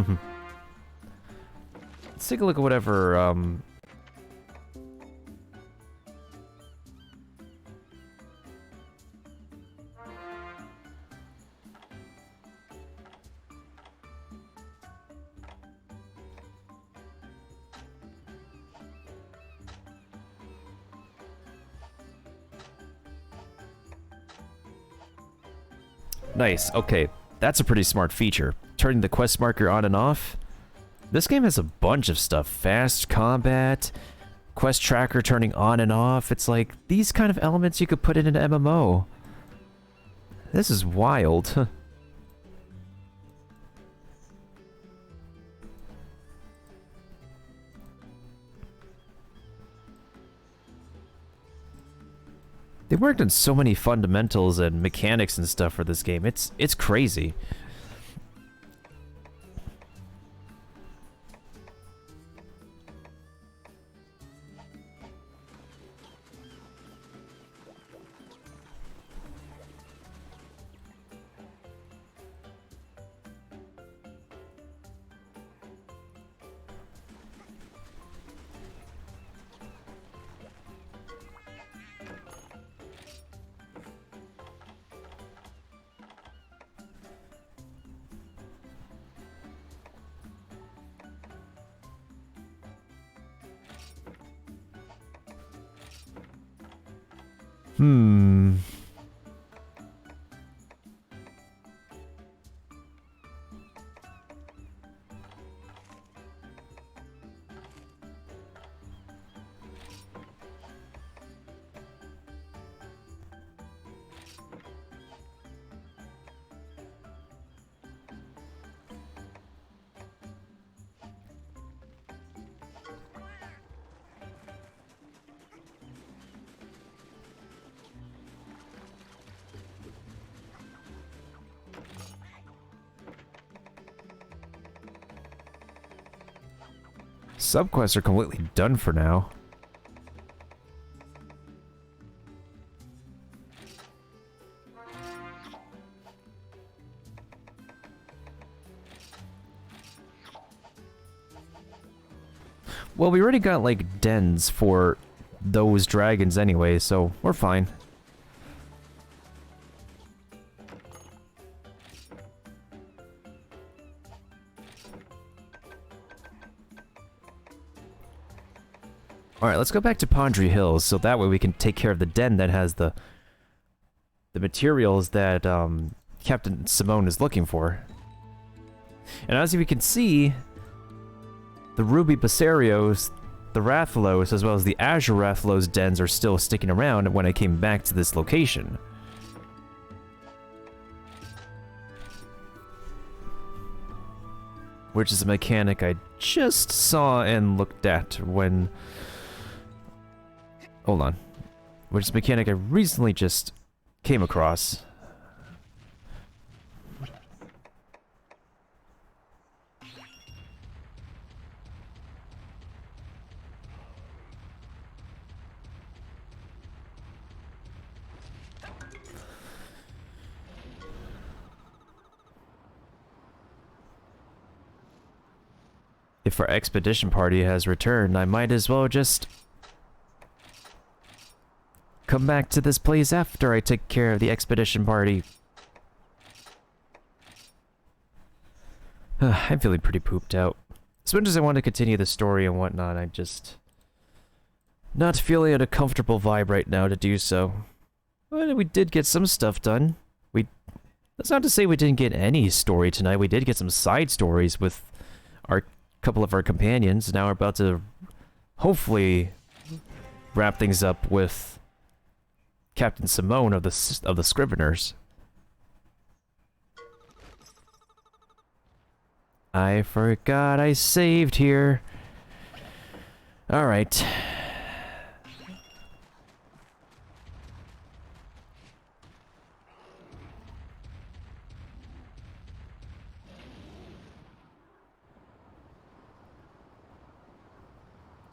Let's take a look at whatever, Nice, okay. That's a pretty smart feature. Turning the quest marker on and off. This game has a bunch of stuff. Fast combat, quest tracker turning on and off. It's like, these kind of elements you could put in an MMO. This is wild. They worked on so many fundamentals and mechanics and stuff for this game. It's crazy. Hmm. Subquests are completely done for now. Well, we already got, like, dens for those dragons anyway, so we're fine. Alright, let's go back to Pondry Hills, so that way we can take care of the den that has the materials that Captain Simone is looking for. And as we can see, the Ruby Basarios, the Rathalos, as well as the Azure Rathalos dens are still sticking around when I came back to this location. Which is a mechanic I just saw and looked at when... Hold on. Which is a mechanic I recently just came across. If our expedition party has returned, I might as well just come back to this place after I take care of the expedition party. I'm feeling pretty pooped out. As much as I want to continue the story and whatnot, I'm just not feeling at a comfortable vibe right now to do so. Well, we did get some stuff done. That's not to say we didn't get any story tonight. We did get some side stories with our couple of our companions. Now we're about to hopefully wrap things up with Captain Simone of the Scriveners. I forgot I saved here. All right.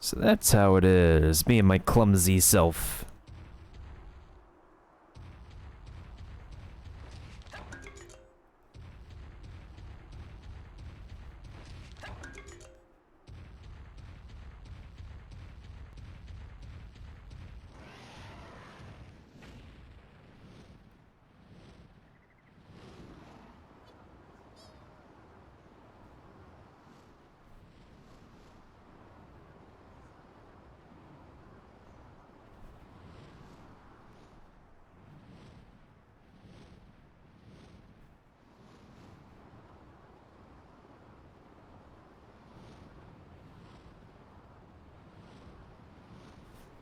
So that's how it is, me and my clumsy self.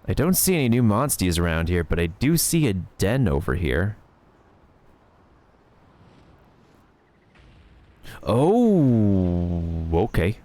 I don't see any new monsties around here, but I do see a den over here. Oh, okay.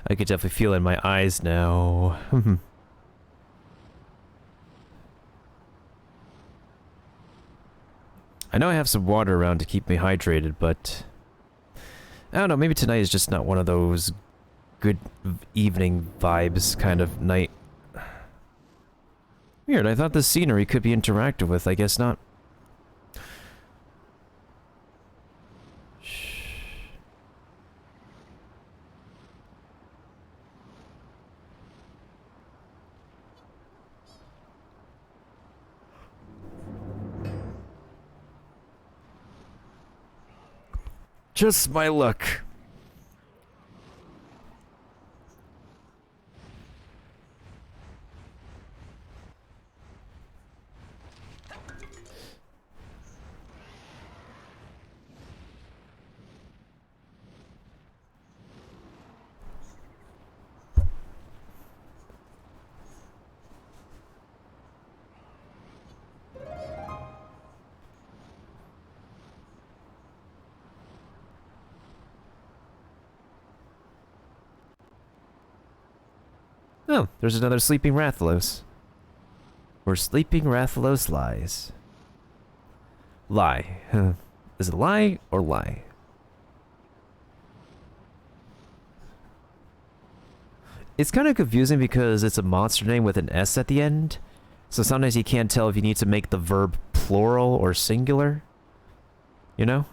I could definitely feel it in my eyes now. I know I have some water around to keep me hydrated, but I don't know, maybe tonight is just not one of those good evening vibes kind of night. Weird, I thought the scenery could be interacted with, I guess not. Just my luck. Oh, there's another sleeping Rathalos. Where sleeping Rathalos lies. Lie. Huh. Is it lie or lie? It's kind of confusing because it's a monster name with an S at the end. So sometimes you can't tell if you need to make the verb plural or singular. You know?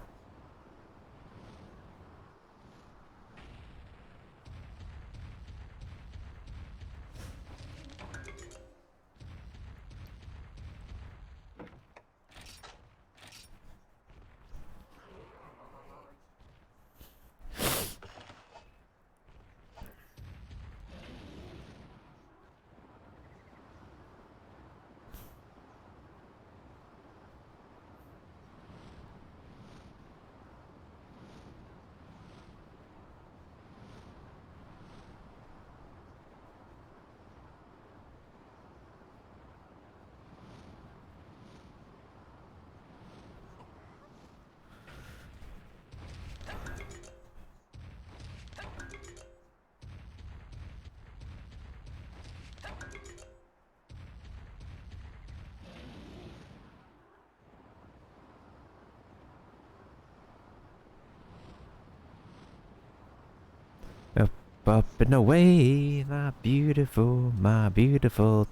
Up and away, my beautiful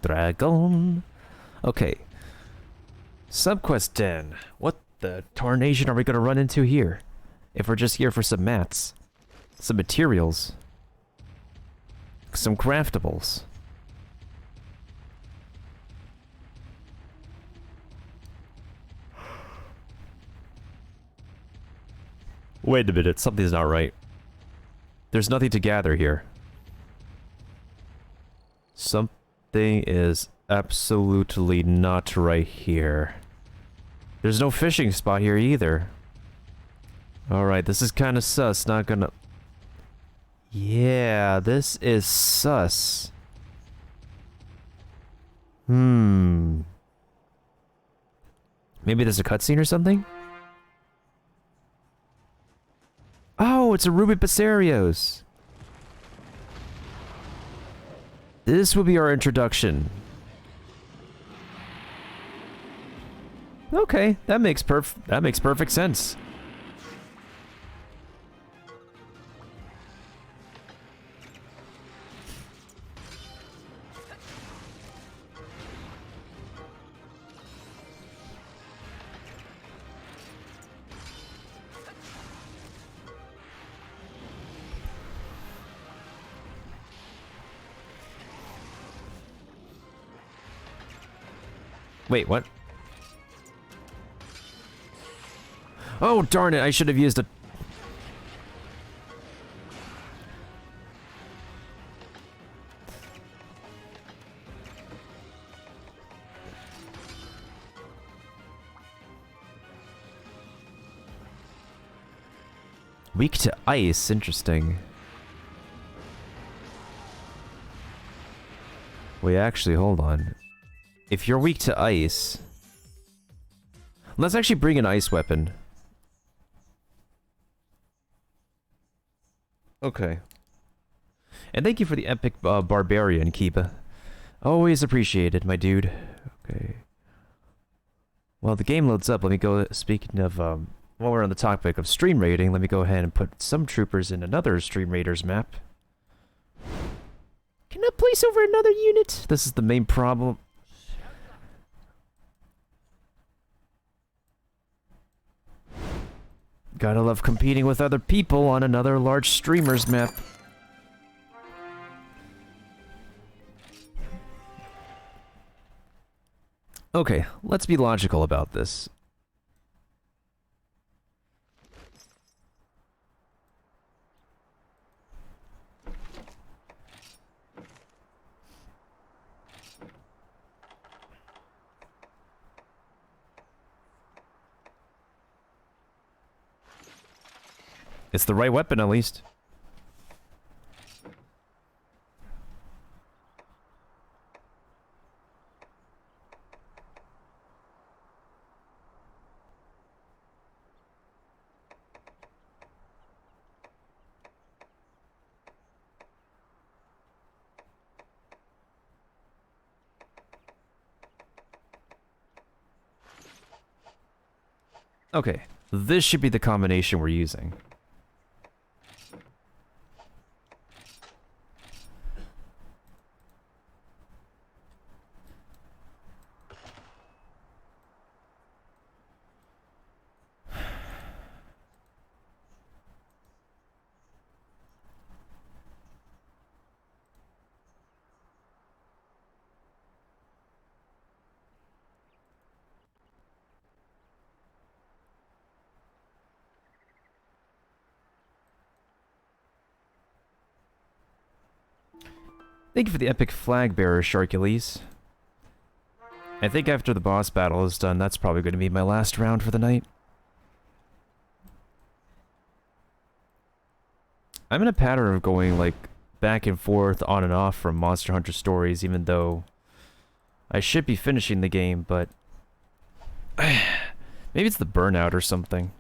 dragon. Okay. Subquest 10. What the tarnation are we gonna run into here? If we're just here for some mats. Some materials. Some craftables. Wait a minute, something's not right. There's nothing to gather here. Something is absolutely not right here. There's no fishing spot here either. Alright, this is kind of sus, not gonna... Yeah, this is sus. Maybe there's a cutscene or something? Oh, it's a Ruby Passerios. This will be our introduction. Okay, that makes perfect sense. Wait, what? Oh, darn it, I should have used a... Weak to ice, interesting. Wait, actually, hold on. If you're weak to ice... Let's actually bring an ice weapon. Okay. And thank you for the epic barbarian, Kiba. Always appreciated, my dude. Okay. Well, the game loads up. Let me go, speaking of, while we're on the topic of stream rating, let me go ahead and put some troopers in another Stream Raiders map. Can I place over another unit? This is the main problem. Gotta love competing with other people on another large streamer's map. Okay, let's be logical about this. It's the right weapon, at least. Okay, this should be the combination we're using. Thank you for the epic flag bearer, Sharkules. I think after the boss battle is done, that's probably going to be my last round for the night. I'm in a pattern of going, like, back and forth, on and off from Monster Hunter stories, even though I should be finishing the game, but maybe it's the burnout or something.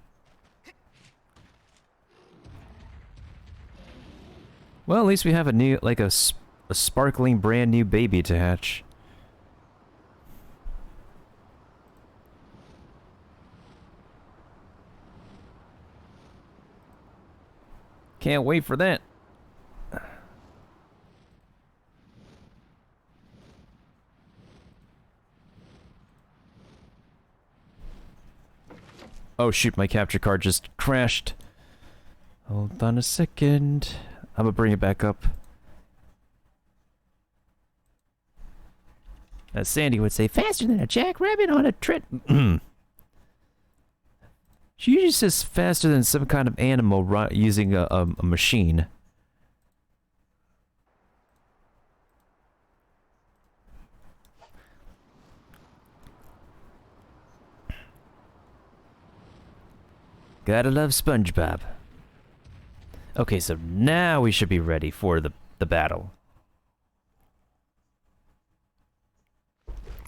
Well, at least we have a new, like a sparkling brand new baby to hatch. Can't wait for that. Oh shoot, my capture card just crashed. Hold on a second. I'm gonna bring it back up. As Sandy would say, faster than a jackrabbit on a tread. She usually says faster than some kind of animal using a machine. Gotta love SpongeBob. Okay, so now we should be ready for the battle.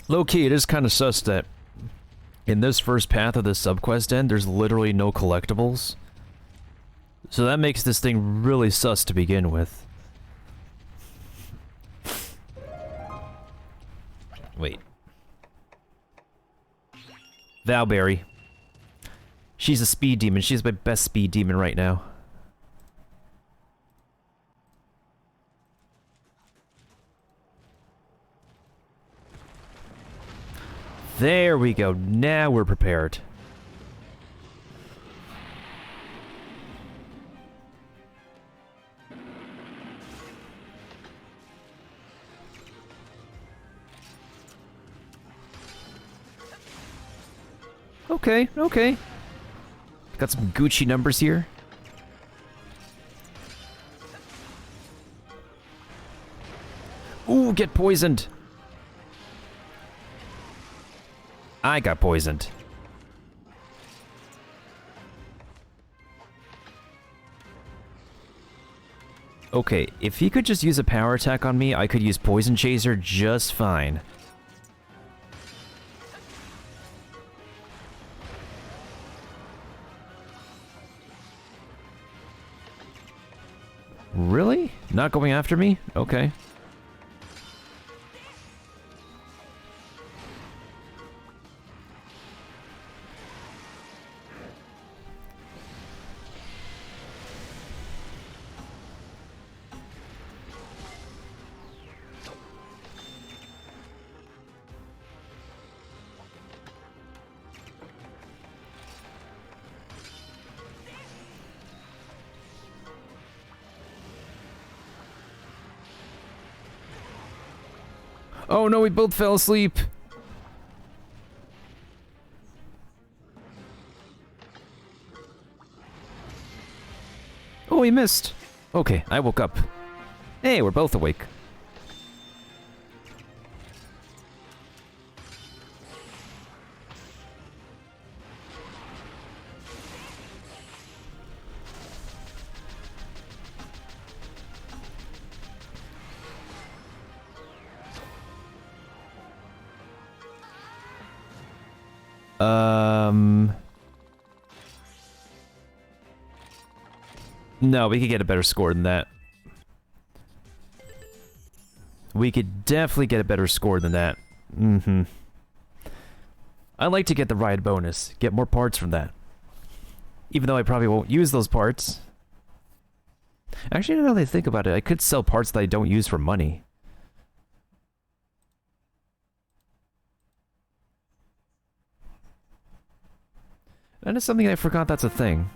Low-key, it is kind of sus that in this first path of the subquest end, there's literally no collectibles. So that makes this thing really sus to begin with. Wait. Valberry. She's a speed demon. She's my best speed demon right now. There we go. Now we're prepared. Okay, okay. Got some Gucci numbers here. Ooh, get poisoned. I got poisoned. Okay, if he could just use a power attack on me, I could use Poison Chaser just fine. Really? Not going after me? Okay. Oh no, we both fell asleep. Oh, we missed. Okay, I woke up. Hey, we're both awake. No, we could get a better score than that. We could definitely get a better score than that. Mm-hmm. I'd like to get the ride bonus. Get more parts from that. Even though I probably won't use those parts. Actually, now that I think about it, I could sell parts that I don't use for money. That is something I forgot that's a thing.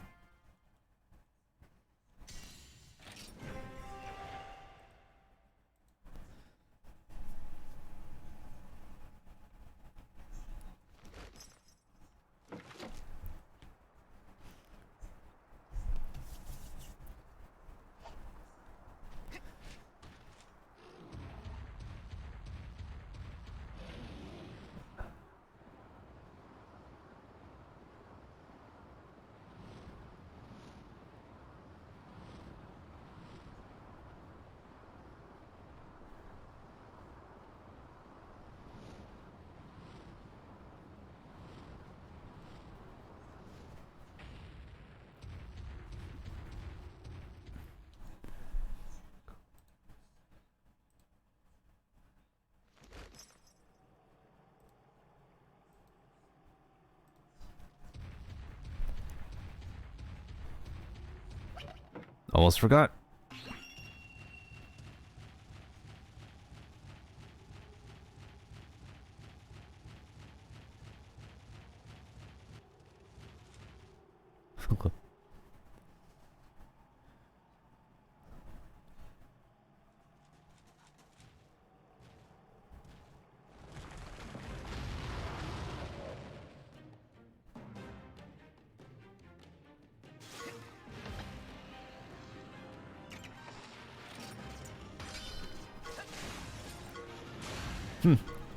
Almost forgot.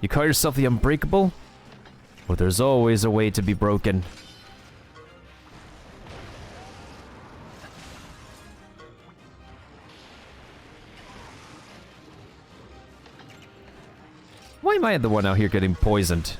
You call yourself the Unbreakable? Well, there's always a way to be broken. Why am I the one out here getting poisoned?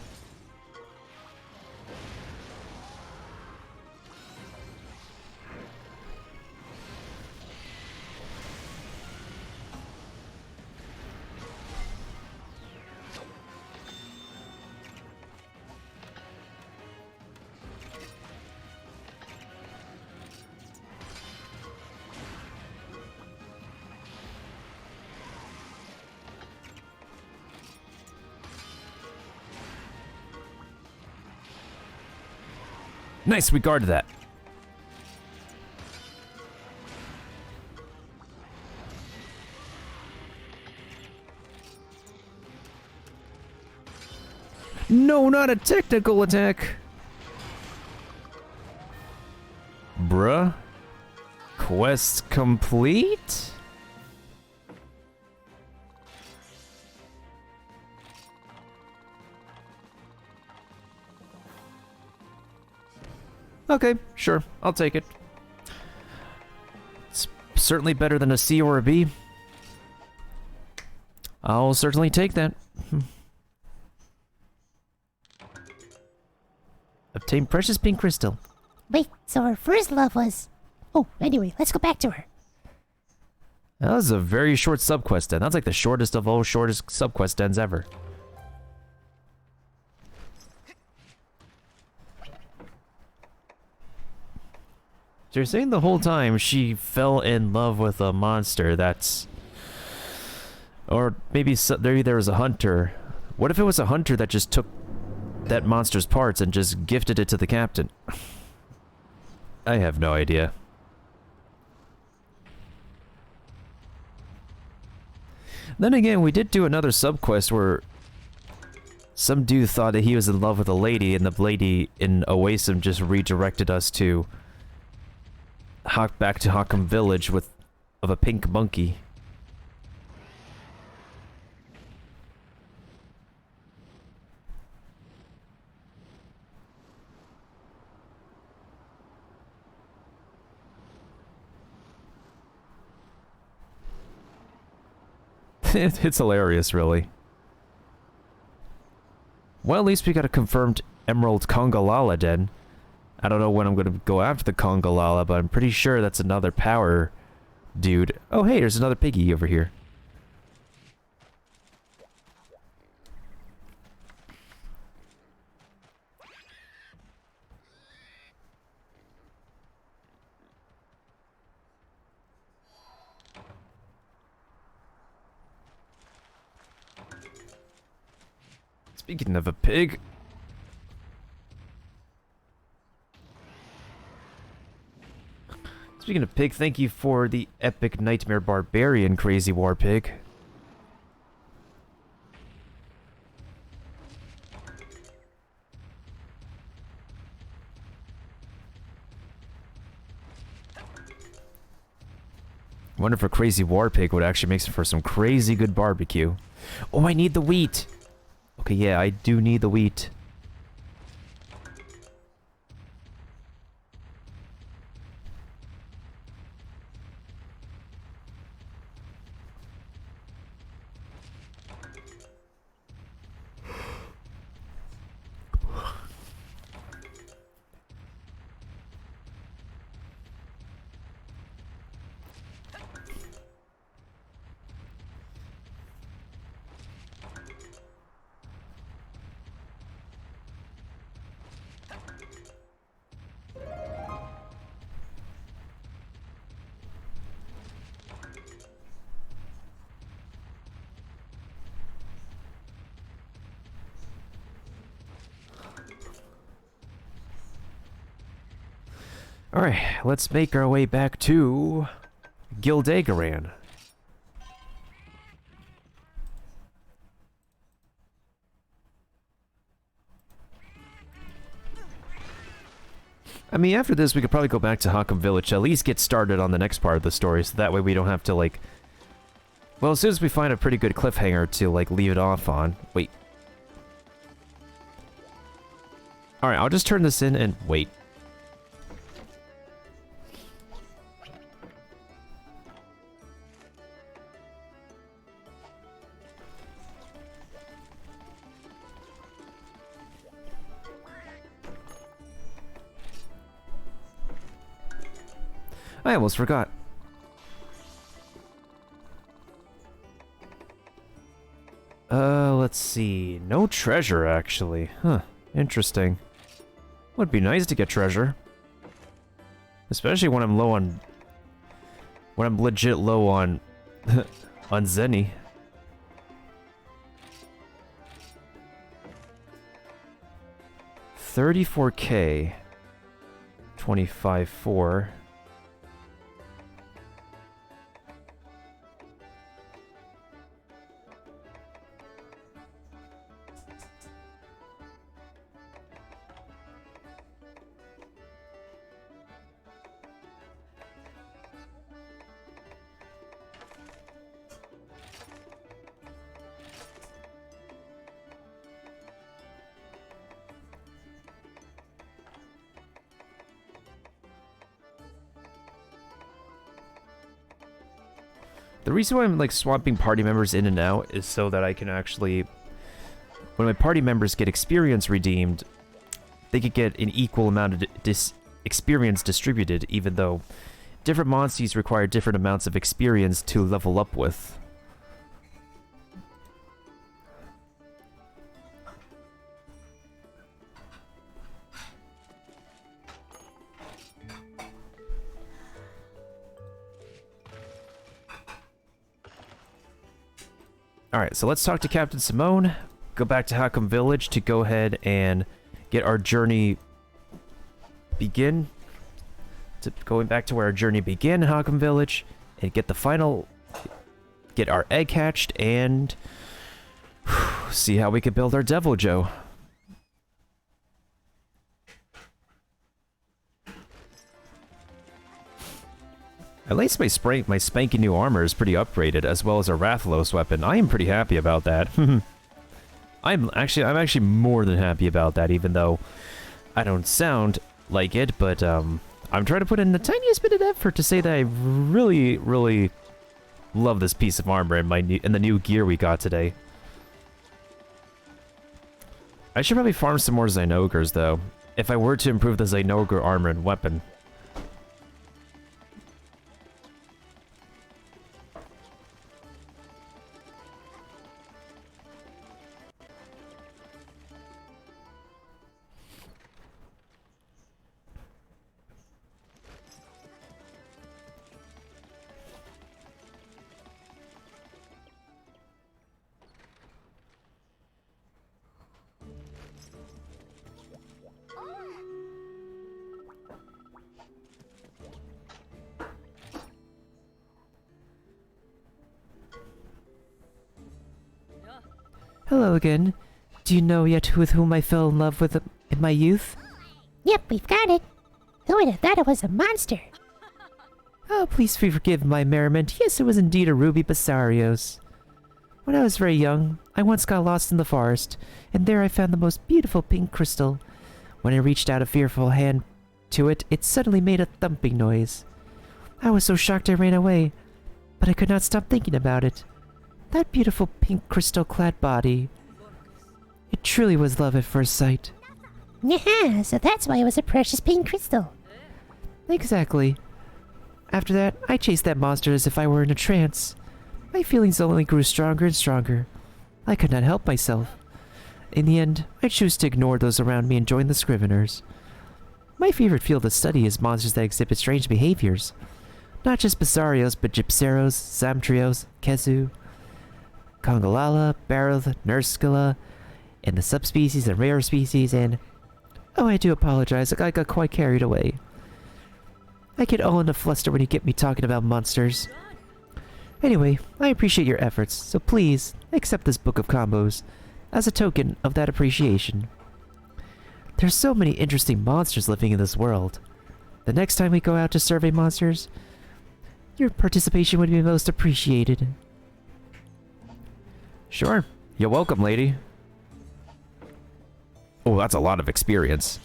Nice, we guarded that. No, not a technical attack. Bruh. Quest complete? Okay, sure. I'll take it. It's certainly better than a C or a B. I'll certainly take that. Obtain precious pink crystal. Wait, so her first love was... Oh, anyway, let's go back to her. That was a very short subquest end. That's like the shortest of all shortest subquest ends ever. So you're saying the whole time she fell in love with a monster that's... Or maybe there was a hunter. What if it was a hunter that just took that monster's parts and just gifted it to the captain? I have no idea. Then again, we did do another subquest where some dude thought that he was in love with a lady, and the lady in Oasim just redirected us to back to Hockham Village of a pink monkey. It's hilarious, really. Well, at least we got a confirmed Emerald Congalala den. I don't know when I'm going to go after the Congalala, but I'm pretty sure that's another power dude. Oh, hey, there's another piggy over here. Speaking of a pig... Speaking of pig, thank you for the epic Nightmare Barbarian, Crazy War Pig. Wonder if a Crazy War Pig would actually make for some crazy good barbecue. Oh, I need the wheat! Okay, yeah, I do need the wheat. Alright, let's make our way back to Gildagaran. I mean, after this, we could probably go back to Hockham Village, at least get started on the next part of the story, so that way we don't have to, like... Well, as soon as we find a pretty good cliffhanger to, like, leave it off on... Wait. Alright, I'll just turn this in and wait. I almost forgot. Let's see. No treasure, actually. Huh. Interesting. Would be nice to get treasure. Especially when I'm low on... When I'm legit low on... on Zenny. $34K. 25.4. The reason why I'm like swapping party members in and out is so that I can actually, when my party members get experience redeemed, they could get an equal amount of experience distributed, even though different monsters require different amounts of experience to level up with. Alright, so let's talk to Captain Simone, go back to Hakum Village to go ahead and get our journey begin. Going back to where our journey began in Hakum Village, and get our egg hatched, and see how we can build our Devil Joe. At least my spanky new armor is pretty upgraded, as well as a Rathalos weapon. I am pretty happy about that. I'm actually more than happy about that, even though I don't sound like it, but I'm trying to put in the tiniest bit of effort to say that I really, really love this piece of armor and the new gear we got today. I should probably farm some more Zinogres, though, if I were to improve the Zinogre armor and weapon. Hello again. Do you know yet with whom I fell in love with in my youth? Yep, we've got it. Who would have thought it was a monster? Oh, please forgive my merriment. Yes, it was indeed a Ruby Basarios. When I was very young, I once got lost in the forest, and there I found the most beautiful pink crystal. When I reached out a fearful hand to it, it suddenly made a thumping noise. I was so shocked I ran away, but I could not stop thinking about it. That beautiful pink crystal-clad body. It truly was love at first sight. Yeah, so that's why it was a precious pink crystal. Exactly. After that, I chased that monster as if I were in a trance. My feelings only grew stronger and stronger. I could not help myself. In the end, I chose to ignore those around me and join the Scriveners. My favorite field of study is monsters that exhibit strange behaviors. Not just Basarios, but Gypceros, Zamtrios, Kezu, Congalala, Baroth, Nurskala, and the subspecies and rare species, and... Oh, I do apologize, I got quite carried away. I get all in a fluster when you get me talking about monsters. Anyway, I appreciate your efforts, so please, accept this book of combos, as a token of that appreciation. There's so many interesting monsters living in this world. The next time we go out to survey monsters, your participation would be most appreciated. Sure. You're welcome, lady. Oh, that's a lot of experience.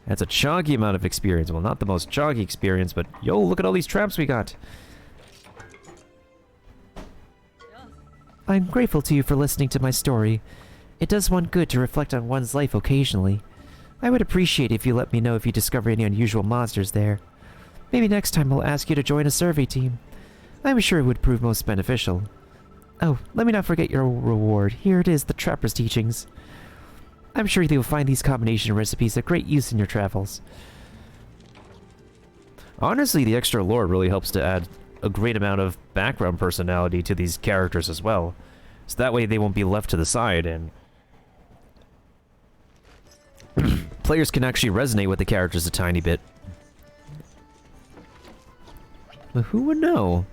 That's a chunky amount of experience. Well, not the most chunky experience, but yo, look at all these traps we got. I'm grateful to you for listening to my story. It does one good to reflect on one's life occasionally. I would appreciate it if you let me know if you discover any unusual monsters there. Maybe next time I'll ask you to join a survey team. I'm sure it would prove most beneficial. Oh, let me not forget your reward. Here it is, the Trapper's Teachings. I'm sure you'll find these combination recipes of great use in your travels. Honestly, the extra lore really helps to add a great amount of background personality to these characters as well. So that way they won't be left to the side, and players can actually resonate with the characters a tiny bit. But who would know?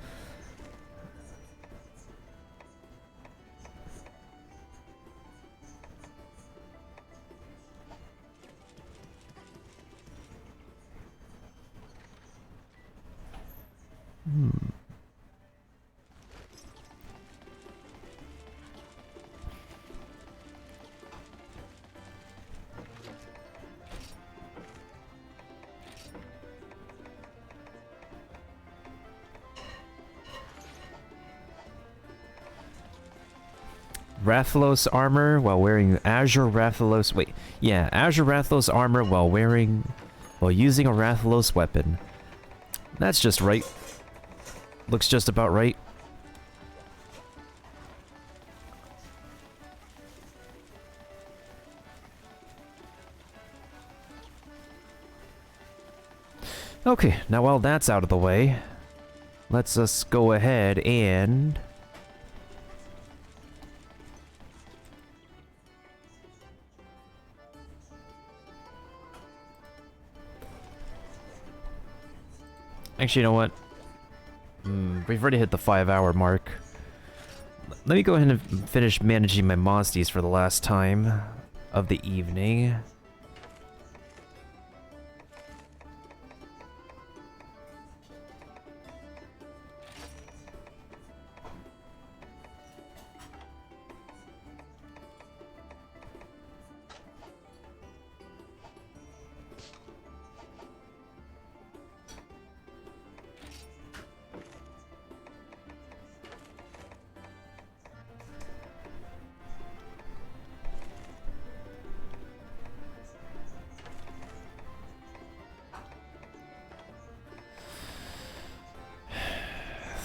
Rathalos armor while wearing Azure Rathalos. Wait, yeah, Azure Rathalos armor while using a Rathalos weapon. That's just right. Looks just about right. Okay, now while that's out of the way, let's us go ahead and... Actually, you know what? We've already hit the 5-hour mark. Let me go ahead and finish managing my monsties for the last time of the evening.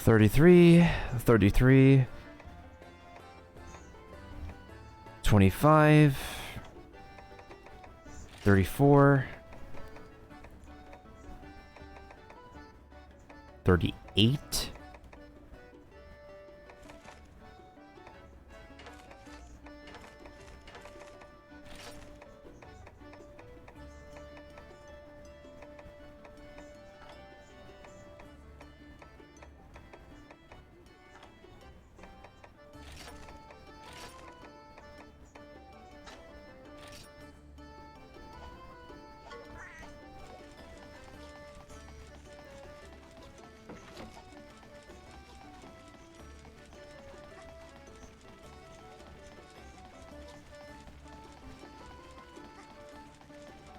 $33, $33, $25, $34, $38.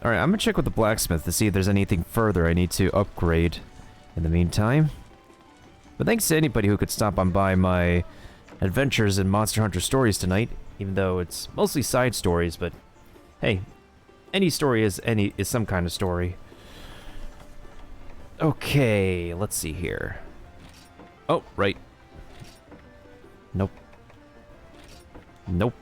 Alright, I'm gonna check with the blacksmith to see if there's anything further I need to upgrade in the meantime. But thanks to anybody who could stop on by my adventures in Monster Hunter Stories tonight, even though it's mostly side stories, but hey, any story is some kind of story. Okay, let's see here. Oh, right. Nope. Nope.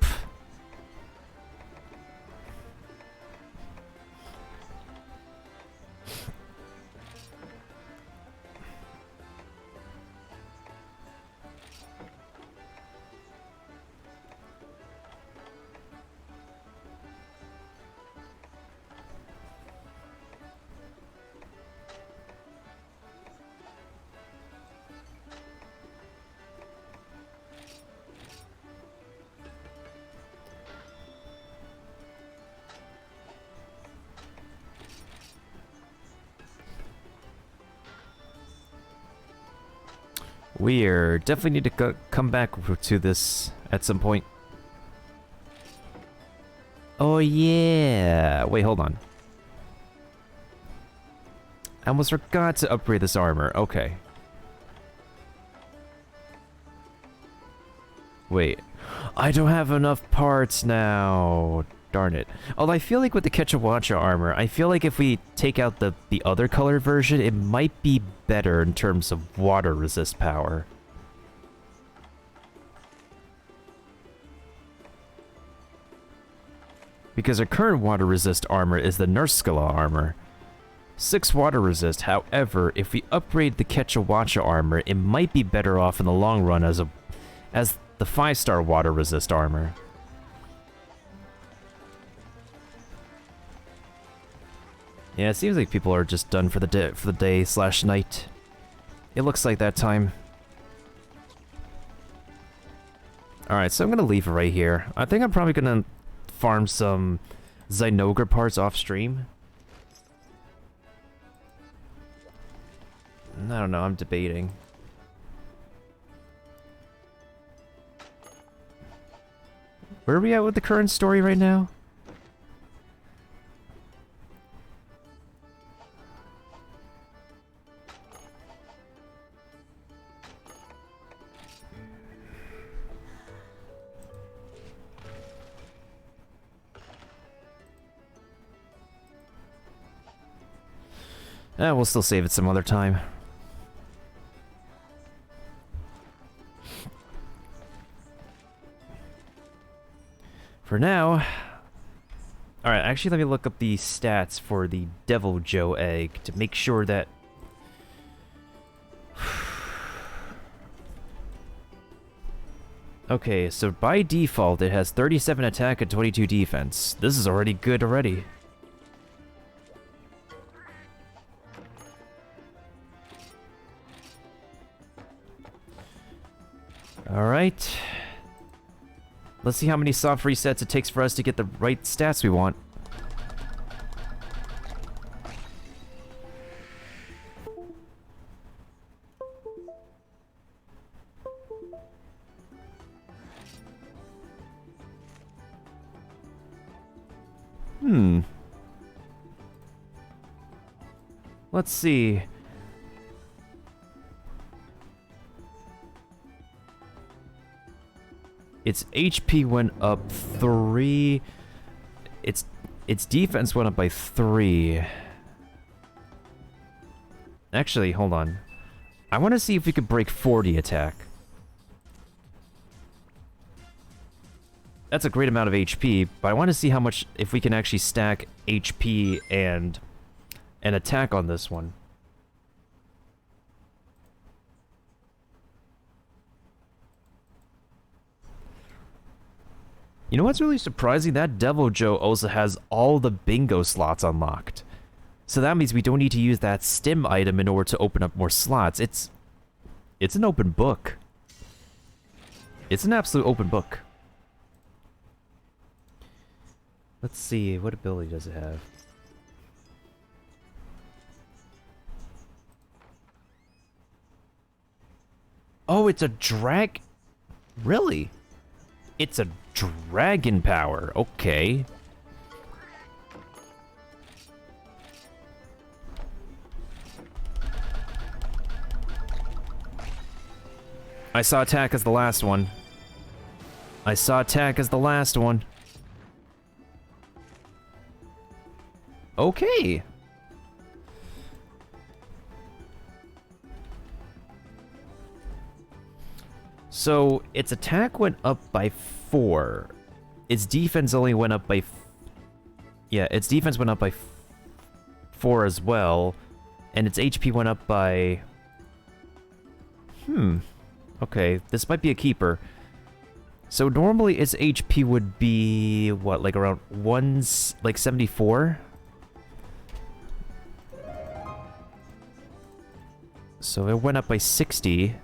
We're definitely need to come back to this at some point. Oh yeah! Wait, hold on. I almost forgot to upgrade this armor. Okay. Wait. I don't have enough parts now. Darn it. Although I feel like with the Quetzalcoatl armor, I feel like if we take out the other color version, it might be better in terms of water resist power. Because our current water resist armor is the Nurskala armor. 6 water resist, however, if we upgrade the Quetzalcoatl armor, it might be better off in the long run as the 5-star water resist armor. Yeah, it seems like people are just done for the day slash night. It looks like that time. Alright, so I'm gonna leave it right here. I think I'm probably gonna farm some Zynogra parts off stream. I don't know, I'm debating. Where are we at with the current story right now? We'll still save it some other time. For now... Alright, actually let me look up the stats for the Devil Joe egg to make sure that... Okay, so by default it has 37 attack and 22 defense. This is already good already. Alright. Let's see how many soft resets it takes for us to get the right stats we want. Let's see. Its HP went up 3. Its defense went up by 3. Actually, hold on. I want to see if we could break 40 attack. That's a great amount of HP, but I want to see how much, if we can actually stack HP and an attack on this one. You know what's really surprising? That Devil Joe also has all the bingo slots unlocked. So that means we don't need to use that stim item in order to open up more slots. It's an open book. It's an absolute open book. Let's see, what ability does it have? Oh, it's a drag... Really? It's a dragon power. Okay. I saw attack as the last one. I saw attack as the last one. Okay. So, its attack went up by 4. Its defense only went up by... Yeah, its defense went up by 4 as well. And its HP went up by... Okay, this might be a keeper. So normally its HP would be, what, like around 74? So it went up by 60.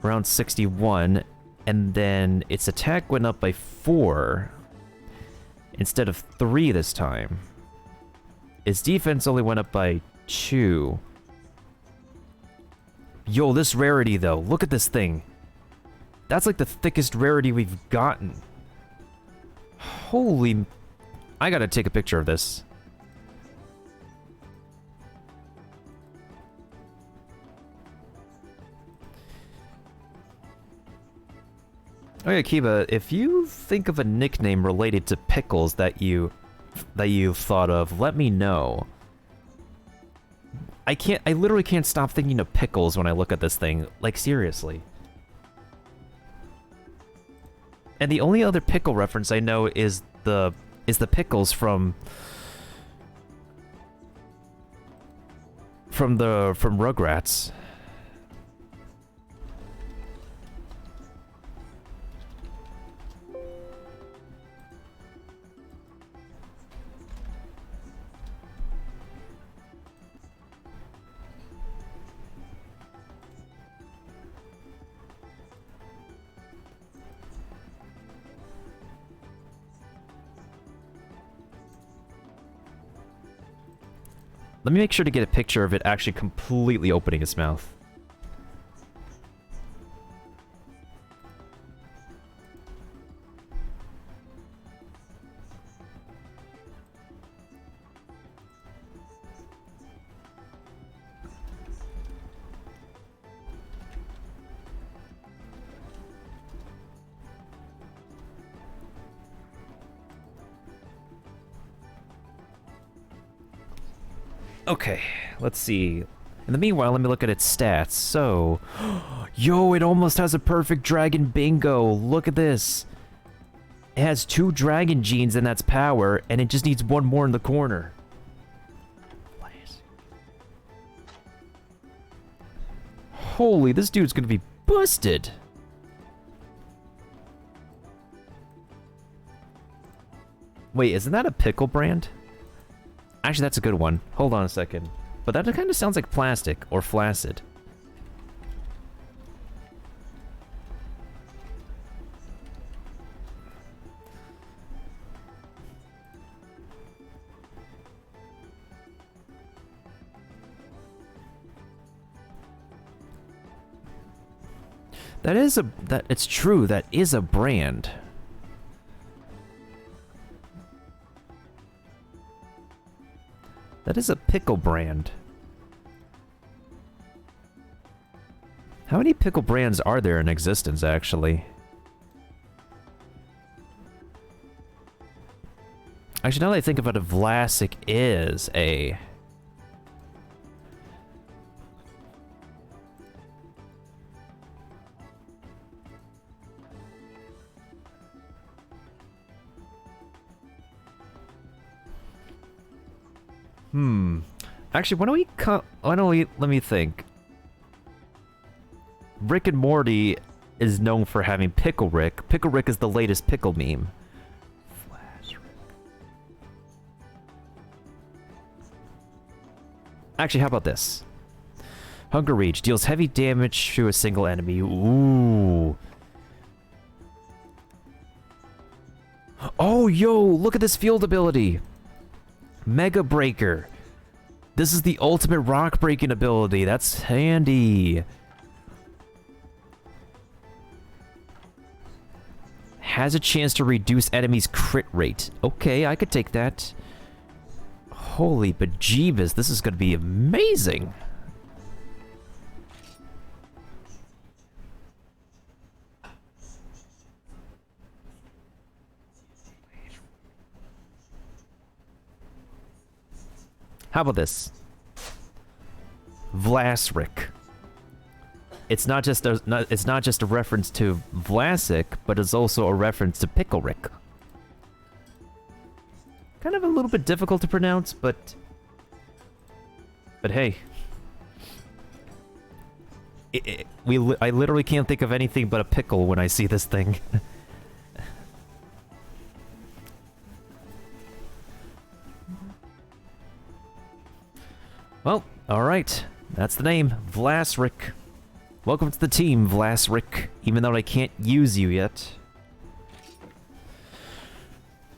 Around 61, and then its attack went up by 4 instead of 3 this time. Its defense only went up by 2. Yo, this rarity though, look at this thing. That's like the thickest rarity we've gotten. Holy... I gotta take a picture of this. Okay, Kiba, if you think of a nickname related to pickles that you've thought of, let me know. I literally can't stop thinking of pickles when I look at this thing. Like, seriously. And the only other pickle reference I know is the pickles from Rugrats. Let me make sure to get a picture of it actually completely opening its mouth. Okay, let's see. In the meanwhile, let me look at its stats. So, yo, it almost has a perfect dragon bingo. Look at this. It has 2 dragon genes in its power, and it just needs 1 more in the corner. Holy, this dude's gonna be busted. Wait, isn't that a pickle brand? Actually, that's a good one. Hold on a second. But that kind of sounds like plastic or flaccid. It's true, that is a brand. That is a pickle brand. How many pickle brands are there in existence, actually? Actually, now that I think about it, Vlasic is a... Actually, why don't we, let me think. Rick and Morty is known for having Pickle Rick. Pickle Rick is the latest pickle meme. Actually, how about this? Hunger Rage deals heavy damage to a single enemy. Ooh. Oh, yo, look at this field ability. Mega Breaker. This is the ultimate rock breaking ability. That's handy. Has a chance to reduce enemies' crit rate. Okay, I could take that. Holy bejeebus, this is going to be amazing. How about this? Vlasric. It's not just a reference to Vlasic, but it's also a reference to Pickle Rick. Kind of a little bit difficult to pronounce, but hey. I literally can't think of anything but a pickle when I see this thing. Well, alright. That's the name. Vlasric. Welcome to the team, Vlasric. Even though I can't use you yet.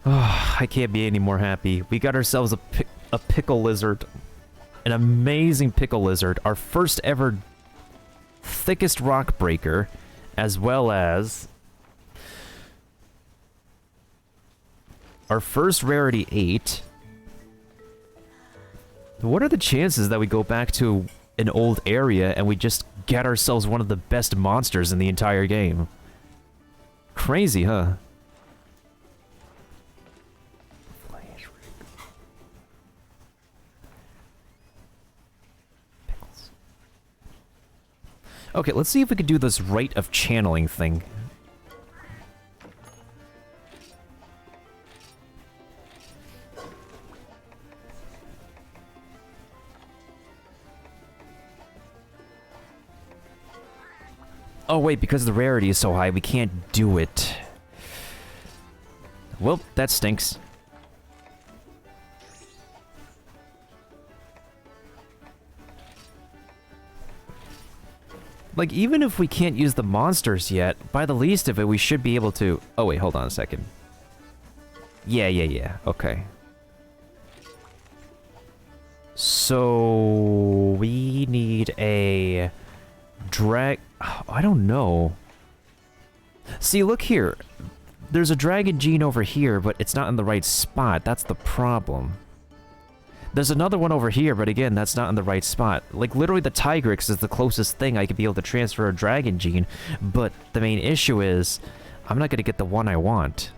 Oh, I can't be any more happy. We got ourselves a pickle lizard. An amazing pickle lizard. Our first ever thickest rock breaker. As well as... our first rarity 8. What are the chances that we go back to an old area and we just get ourselves one of the best monsters in the entire game? Crazy, huh? Okay, let's see if we can do this rite of channeling thing. Oh wait, because the rarity is so high, we can't do it. Well, that stinks. Like, even if we can't use the monsters yet, by the least of it, we should be able to... Oh wait, hold on a second. Yeah, okay. So... we need a... I don't know. See, look here. There's a dragon gene over here, but it's not in the right spot. That's the problem. There's another one over here, but again, that's not in the right spot. Like, literally the Tigrix is the closest thing I could be able to transfer a dragon gene, but the main issue is, I'm not gonna get the one I want.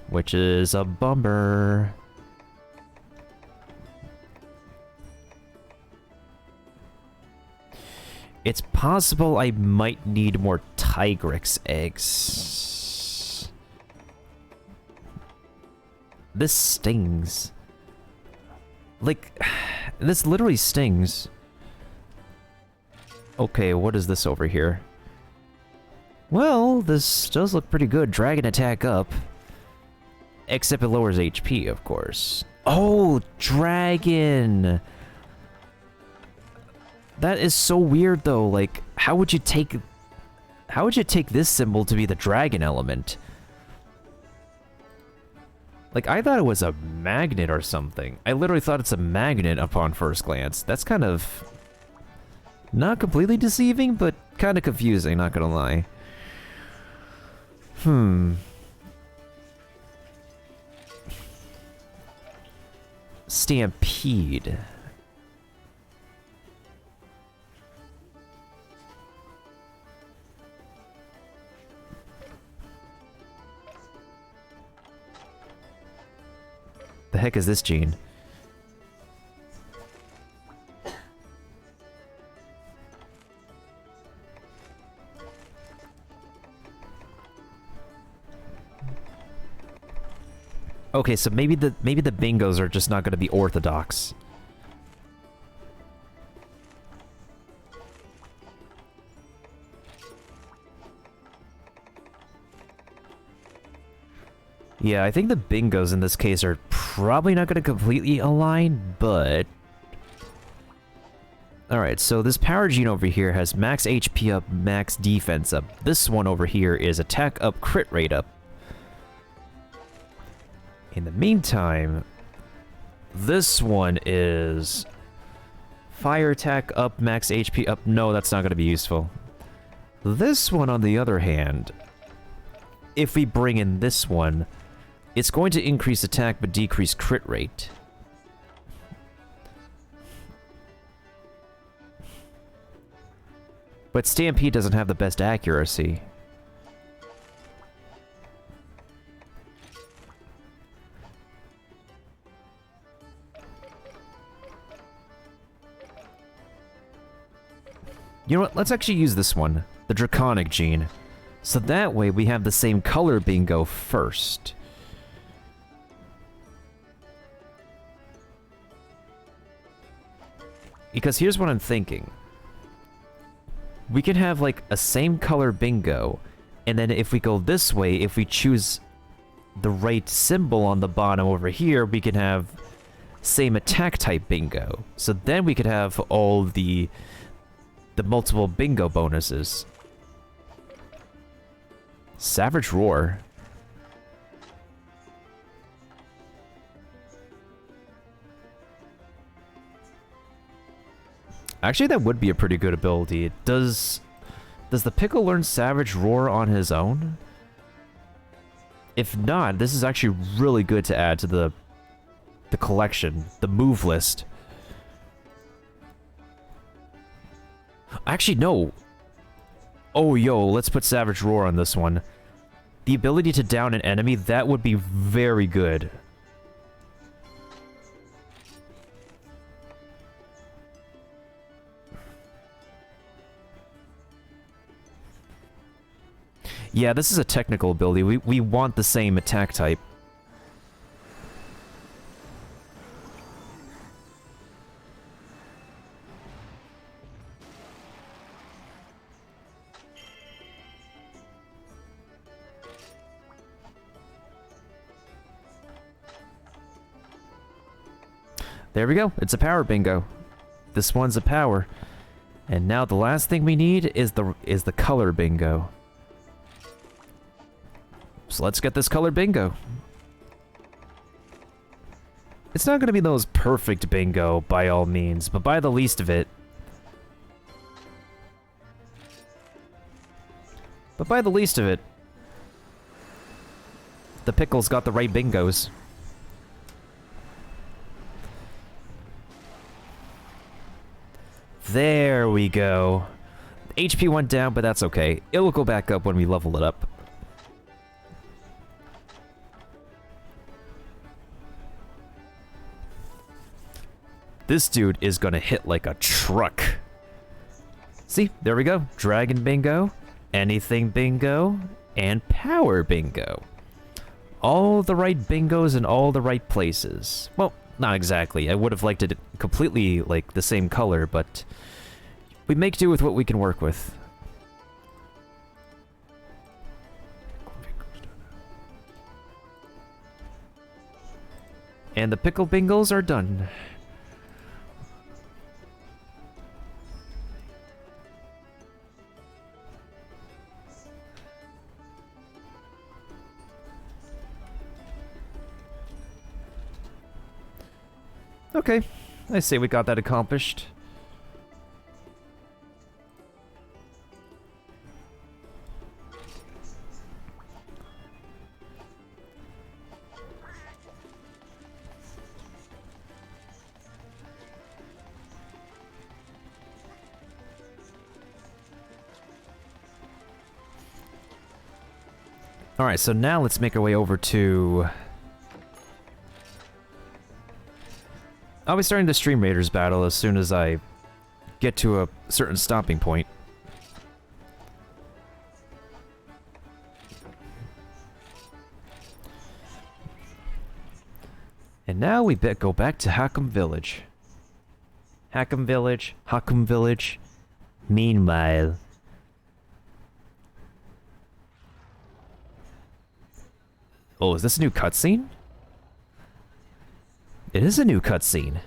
Which is a bummer. It's possible I might need more Tigrix eggs. This stings. Like, this literally stings. Okay, what is this over here? Well, this does look pretty good. Dragon attack up. Except it lowers HP, of course. Oh, dragon! That is so weird, though. Like, how would you take this symbol to be the dragon element? Like, I thought it was a magnet or something. I literally thought it's a magnet upon first glance. That's kind of... not completely deceiving, but kind of confusing, not gonna lie. Stampede. The heck is this gene? Okay, so maybe the bingos are just not going to be orthodox. Yeah, I think the bingos in this case are probably not going to completely align, but... Alright, so this power gene over here has max HP up, max defense up. This one over here is attack up, crit rate up. In the meantime, this one is fire attack up, max HP up. No, that's not going to be useful. This one, on the other hand, if we bring in this one, it's going to increase attack but decrease crit rate. But Stampede doesn't have the best accuracy. You know what? Let's actually use this one, the Draconic gene. So that way we have the same color bingo first. Because here's what I'm thinking. We can have like a same color bingo, and then if we go this way, if we choose the right symbol on the bottom over here, we can have same attack type bingo. So then we could have all the multiple bingo bonuses. Savage Roar. Actually, that would be a pretty good ability. Does the Pickle learn Savage Roar on his own? If not, this is actually really good to add to the collection, the move list. Actually, no. Oh, yo, let's put Savage Roar on this one. The ability to down an enemy, that would be very good. Yeah, this is a technical ability. We want the same attack type. There we go. It's a power bingo. This one's a power. And now the last thing we need is the color bingo. So let's get this color bingo. It's not going to be the most perfect bingo by all means, but by the least of it. But by the least of it, the Pickle's got the right bingos. There we go. HP went down, but that's okay. It'll go back up when we level it up. This dude is gonna hit like a truck. See, there we go. Dragon bingo, anything bingo, and power bingo. all the right bingos in all the right places. Well, not exactly. I would have liked it completely, like, the same color, but we make do with what we can work with. And the pickle bingos are done. Okay, I say we got that accomplished. Alright, so now let's make our way over to... I'll be starting the Stream Raiders battle as soon as I get to a certain stopping point. And now we go back to Hakum Village. Hakum Village, Hakum Village. Meanwhile... Oh, is this a new cutscene? It is a new cutscene.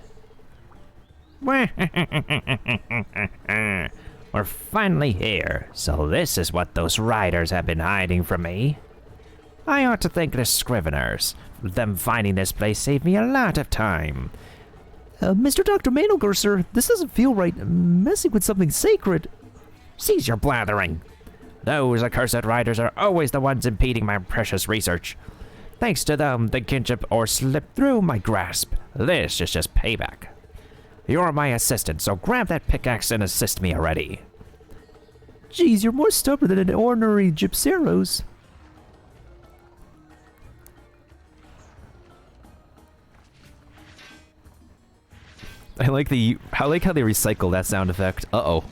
We're finally here, so this is what those riders have been hiding from me. I ought to thank the Scriveners. Them finding this place saved me a lot of time. Mr. Dr. Manelger, sir, this doesn't feel right. Messing with something sacred. Cease your blathering. Those accursed riders are always the ones impeding my precious research. Thanks to them, the kinship ore slipped through my grasp. This is just payback. You're my assistant, so grab that pickaxe and assist me already. Geez, you're more stubborn than an ordinary Gypseros. I like how they recycle that sound effect. Uh-oh.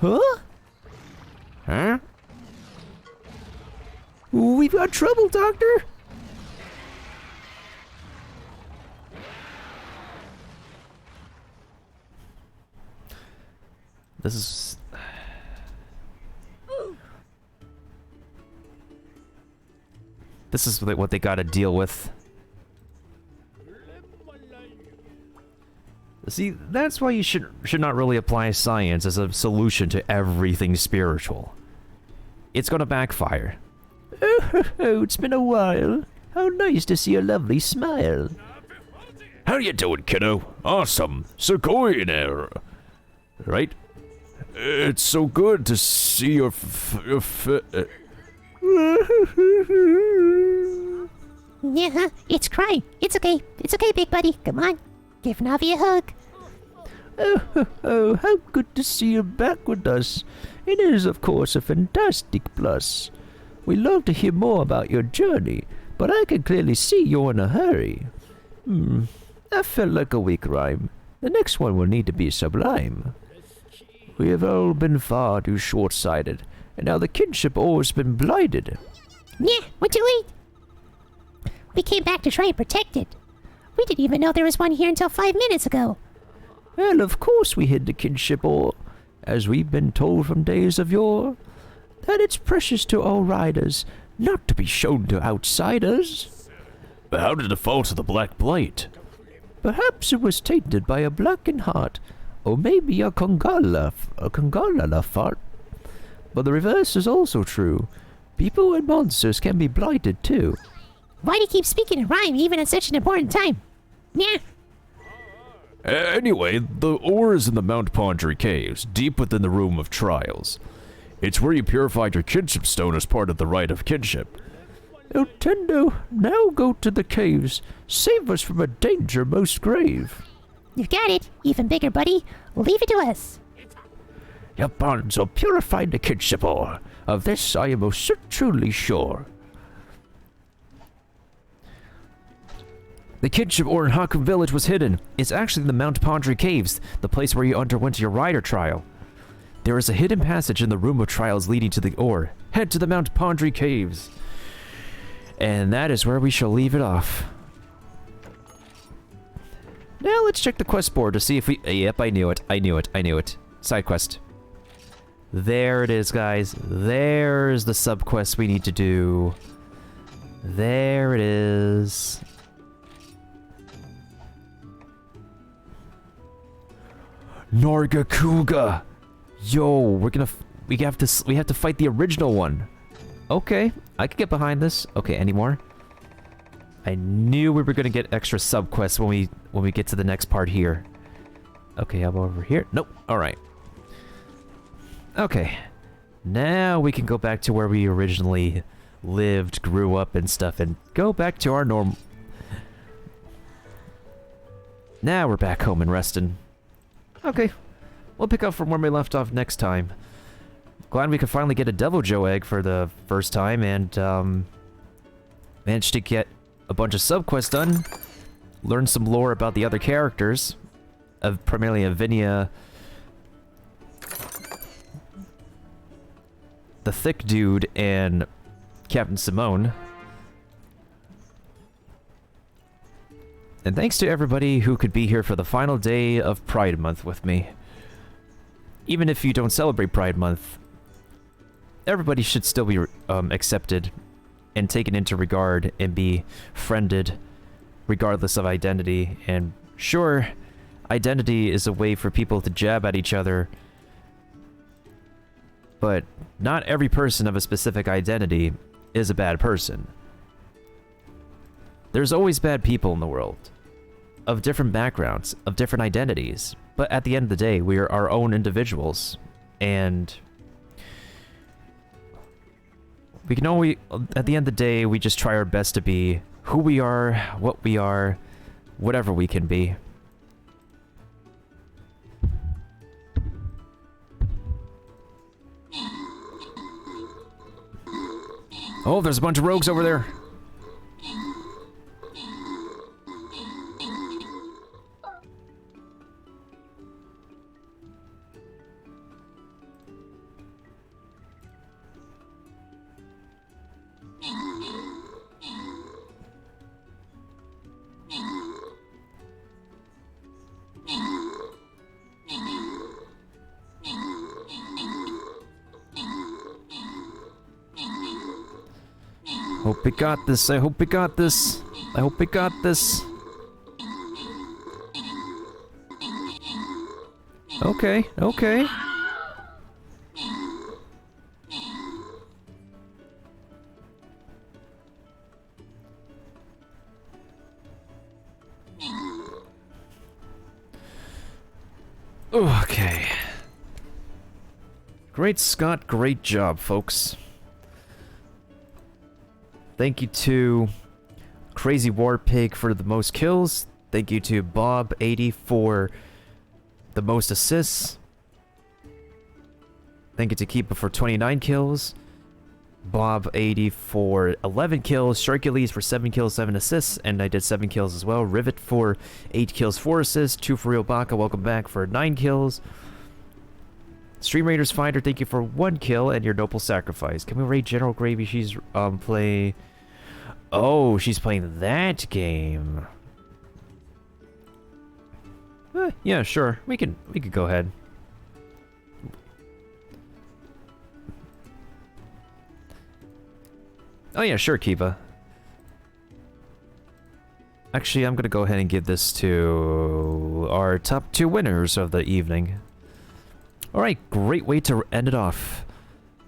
Huh? Huh? We've got trouble, Doctor! This is... This is what they gotta deal with. See, that's why you should not really apply science as a solution to everything spiritual. It's gonna backfire. Oh, it's been a while. How nice to see a lovely smile. How you doing, kiddo? Awesome. Sequoia there. Right? It's so good to see your Yeah, it's crying. It's okay. It's okay, big buddy. Come on. Give Navi a hug. Oh, how good to see you back with us. It is, of course, a fantastic plus. We love to hear more about your journey, but I can clearly see you're in a hurry. That felt like a weak rhyme. The next one will need to be sublime. We have all been far too short-sighted, and now the kinship ore's been blighted. Yeah, we're too late. We came back to try and protect it. We didn't even know there was one here until 5 minutes ago. Well, of course we hid the kinship ore, as we've been told from days of yore, that it's precious to all riders, not to be shown to outsiders. But how did it fall to the Black Blight? Perhaps it was tainted by a blackened heart, or maybe a Kongala fart. But the reverse is also true. People and monsters can be blighted too. Why do you keep speaking in rhyme even at such an important time? Yeah. Anyway, the ore is in the Mount Pondry Caves, deep within the Room of Trials. It's where you purified your kinship stone as part of the rite of kinship. Otendo, now go to the caves. Save us from a danger most grave. You got it. Even bigger, buddy. Leave it to us. Your bonds will purify the kinship ore. Of this I am most truly sure. The kinship ore in Hakum Village was hidden. It's actually in the Mount Pondry Caves, the place where you underwent your rider trial. There is a hidden passage in the Room of Trials leading to the ore. Head to the Mount Pondry Caves. And that is where we shall leave it off. Now let's check the quest board to see if we... Yep, I knew it. I knew it. I knew it. Side quest. There it is, guys. There's the sub-quest we need to do. There it is. Nargacuga! Yo, we have to fight the original one. Okay, I could get behind this. Okay, any more? I knew we were gonna get extra sub-quests when we get to the next part here. Okay, how about over here? Nope. Alright. Okay. Now we can go back to where we originally lived, grew up and stuff, and go back to our normal... Now we're back home and resting. Okay. We'll pick up from where we left off next time. Glad we could finally get a Devil Joe egg for the first time, and, managed to get a bunch of sub-quests done. Learn some lore about the other characters. Primarily Avinia... the thick dude, and Captain Simone. And thanks to everybody who could be here for the final day of Pride Month with me. Even if you don't celebrate Pride Month, everybody should still be accepted and taken into regard and be friended regardless of identity. And sure, identity is a way for people to jab at each other, but not every person of a specific identity is a bad person. There's always bad people in the world, of different backgrounds, of different identities, but at the end of the day, we are our own individuals, and we can only, at the end of the day, we just try our best to be who we are, what we are, whatever we can be. Oh, there's a bunch of rogues over there. Hope we got this. I hope we got this. I hope we got this. Okay, okay. Okay. Great Scott, great job, folks. Thank you to Crazy War Pig for the most kills. Thank you to Bob80 for the most assists. Thank you to Keepa for 29 kills. Bob80 for 11 kills. Sharkules for 7 kills, 7 assists. And I did 7 kills as well. Rivet for 8 kills, 4 assists. 2 for Real Baka, welcome back, for 9 kills. Stream Raiders Finder, thank you for 1 kill and your noble sacrifice. Can we raid General Gravy? She's play... Oh, she's playing that game. Yeah, sure. We could go ahead. Oh yeah, sure, Kiva. Actually, I'm gonna go ahead and give this to our top 2 winners of the evening. Alright, great way to end it off.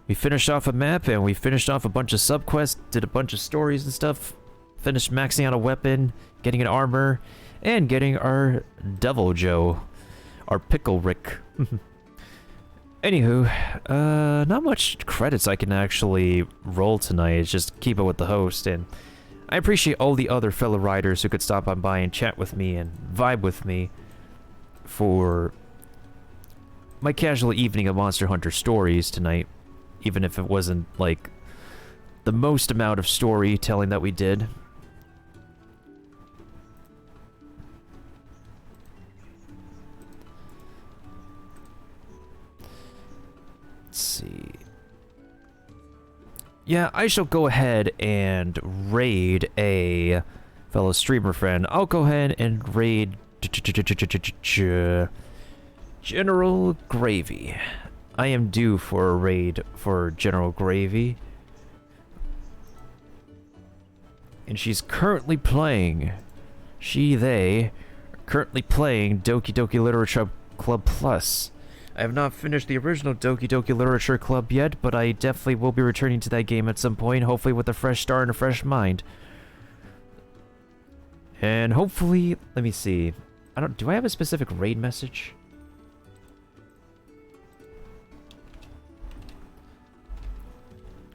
We finished off a map, and we finished off a bunch of subquests, did a bunch of stories and stuff, finished maxing out a weapon, getting an armor, and getting our Devil Joe, our Pickle Rick. Anywho, not much credits I can actually roll tonight, it's just keep it with the host, and I appreciate all the other fellow riders who could stop on by and chat with me and vibe with me for my casual evening of Monster Hunter stories tonight. Even if it wasn't, like, the most amount of storytelling that we did. Let's see. Yeah, I shall go ahead and raid a fellow streamer friend. I'll go ahead and raid General Gravy. I am due for a raid for General Gravy. And she's currently playing. They are currently playing Doki Doki Literature Club Plus. I have not finished the original Doki Doki Literature Club yet, but I definitely will be returning to that game at some point, hopefully with a fresh start and a fresh mind. And hopefully, let me see. Do I have a specific raid message?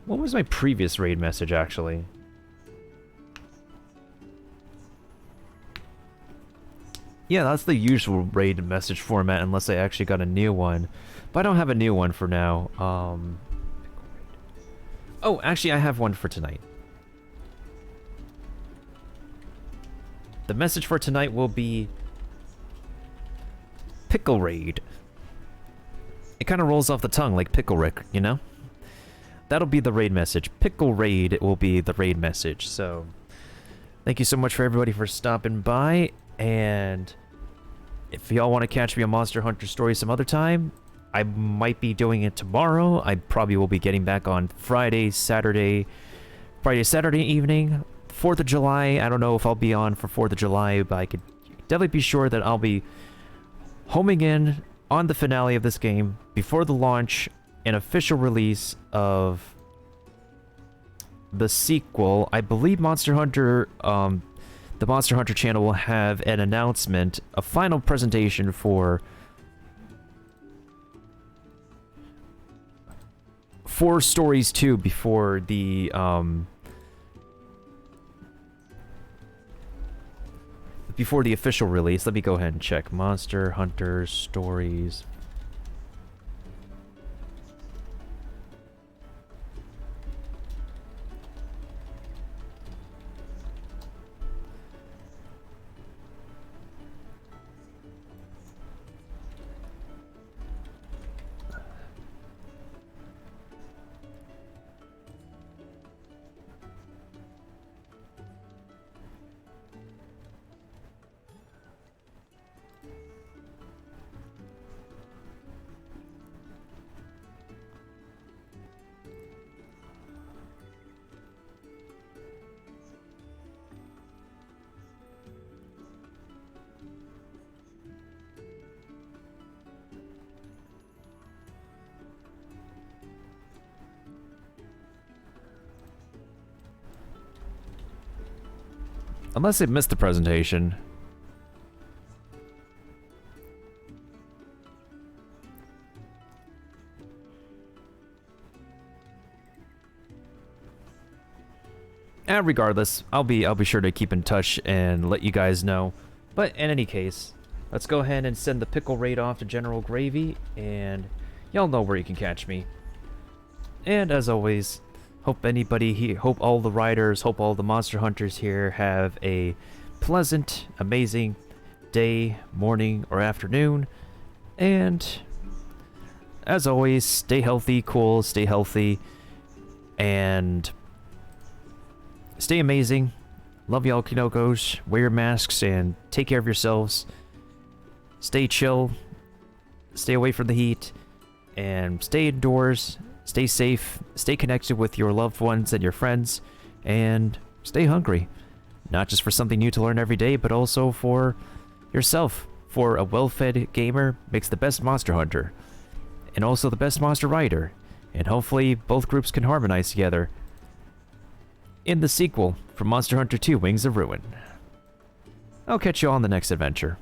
What was my previous raid message, actually? Yeah, that's the usual raid message format, unless I actually got a new one. But I don't have a new one for now. Oh, actually, I have one for tonight. The message for tonight will be Pickle Raid. It kind of rolls off the tongue like Pickle Rick, you know? That'll be the raid message. Pickle Raid will be the raid message. So, thank you so much for everybody for stopping by. And if y'all want to catch me on Monster Hunter Story some other time, I might be doing it tomorrow. I probably will be getting back on Friday, Saturday evening. 4th of July, I don't know if I'll be on for 4th of July, but I could definitely be sure that I'll be homing in on the finale of this game before the launch and official release of the sequel. I believe Monster Hunter, the Monster Hunter channel will have an announcement, a final presentation for Stories 2 before the official release. Let me go ahead and check. Monster Hunter Stories. Unless it missed the presentation. And regardless, I'll be sure to keep in touch and let you guys know. But in any case, let's go ahead and send the pickle raid off to General Gravy, and y'all know where you can catch me. And as always, hope all the riders, hope all the monster hunters here have a pleasant, amazing day, morning, or afternoon. And as always, stay healthy, cool, stay healthy, and stay amazing. Love y'all, Kinokos. Wear your masks and take care of yourselves. Stay chill, stay away from the heat, and stay indoors. Stay safe, stay connected with your loved ones and your friends, and stay hungry. Not just for something new to learn every day, but also for yourself. For a well-fed gamer makes the best monster hunter, and also the best monster rider. And hopefully both groups can harmonize together in the sequel for Monster Hunter 2 Wings of Ruin. I'll catch you all on the next adventure.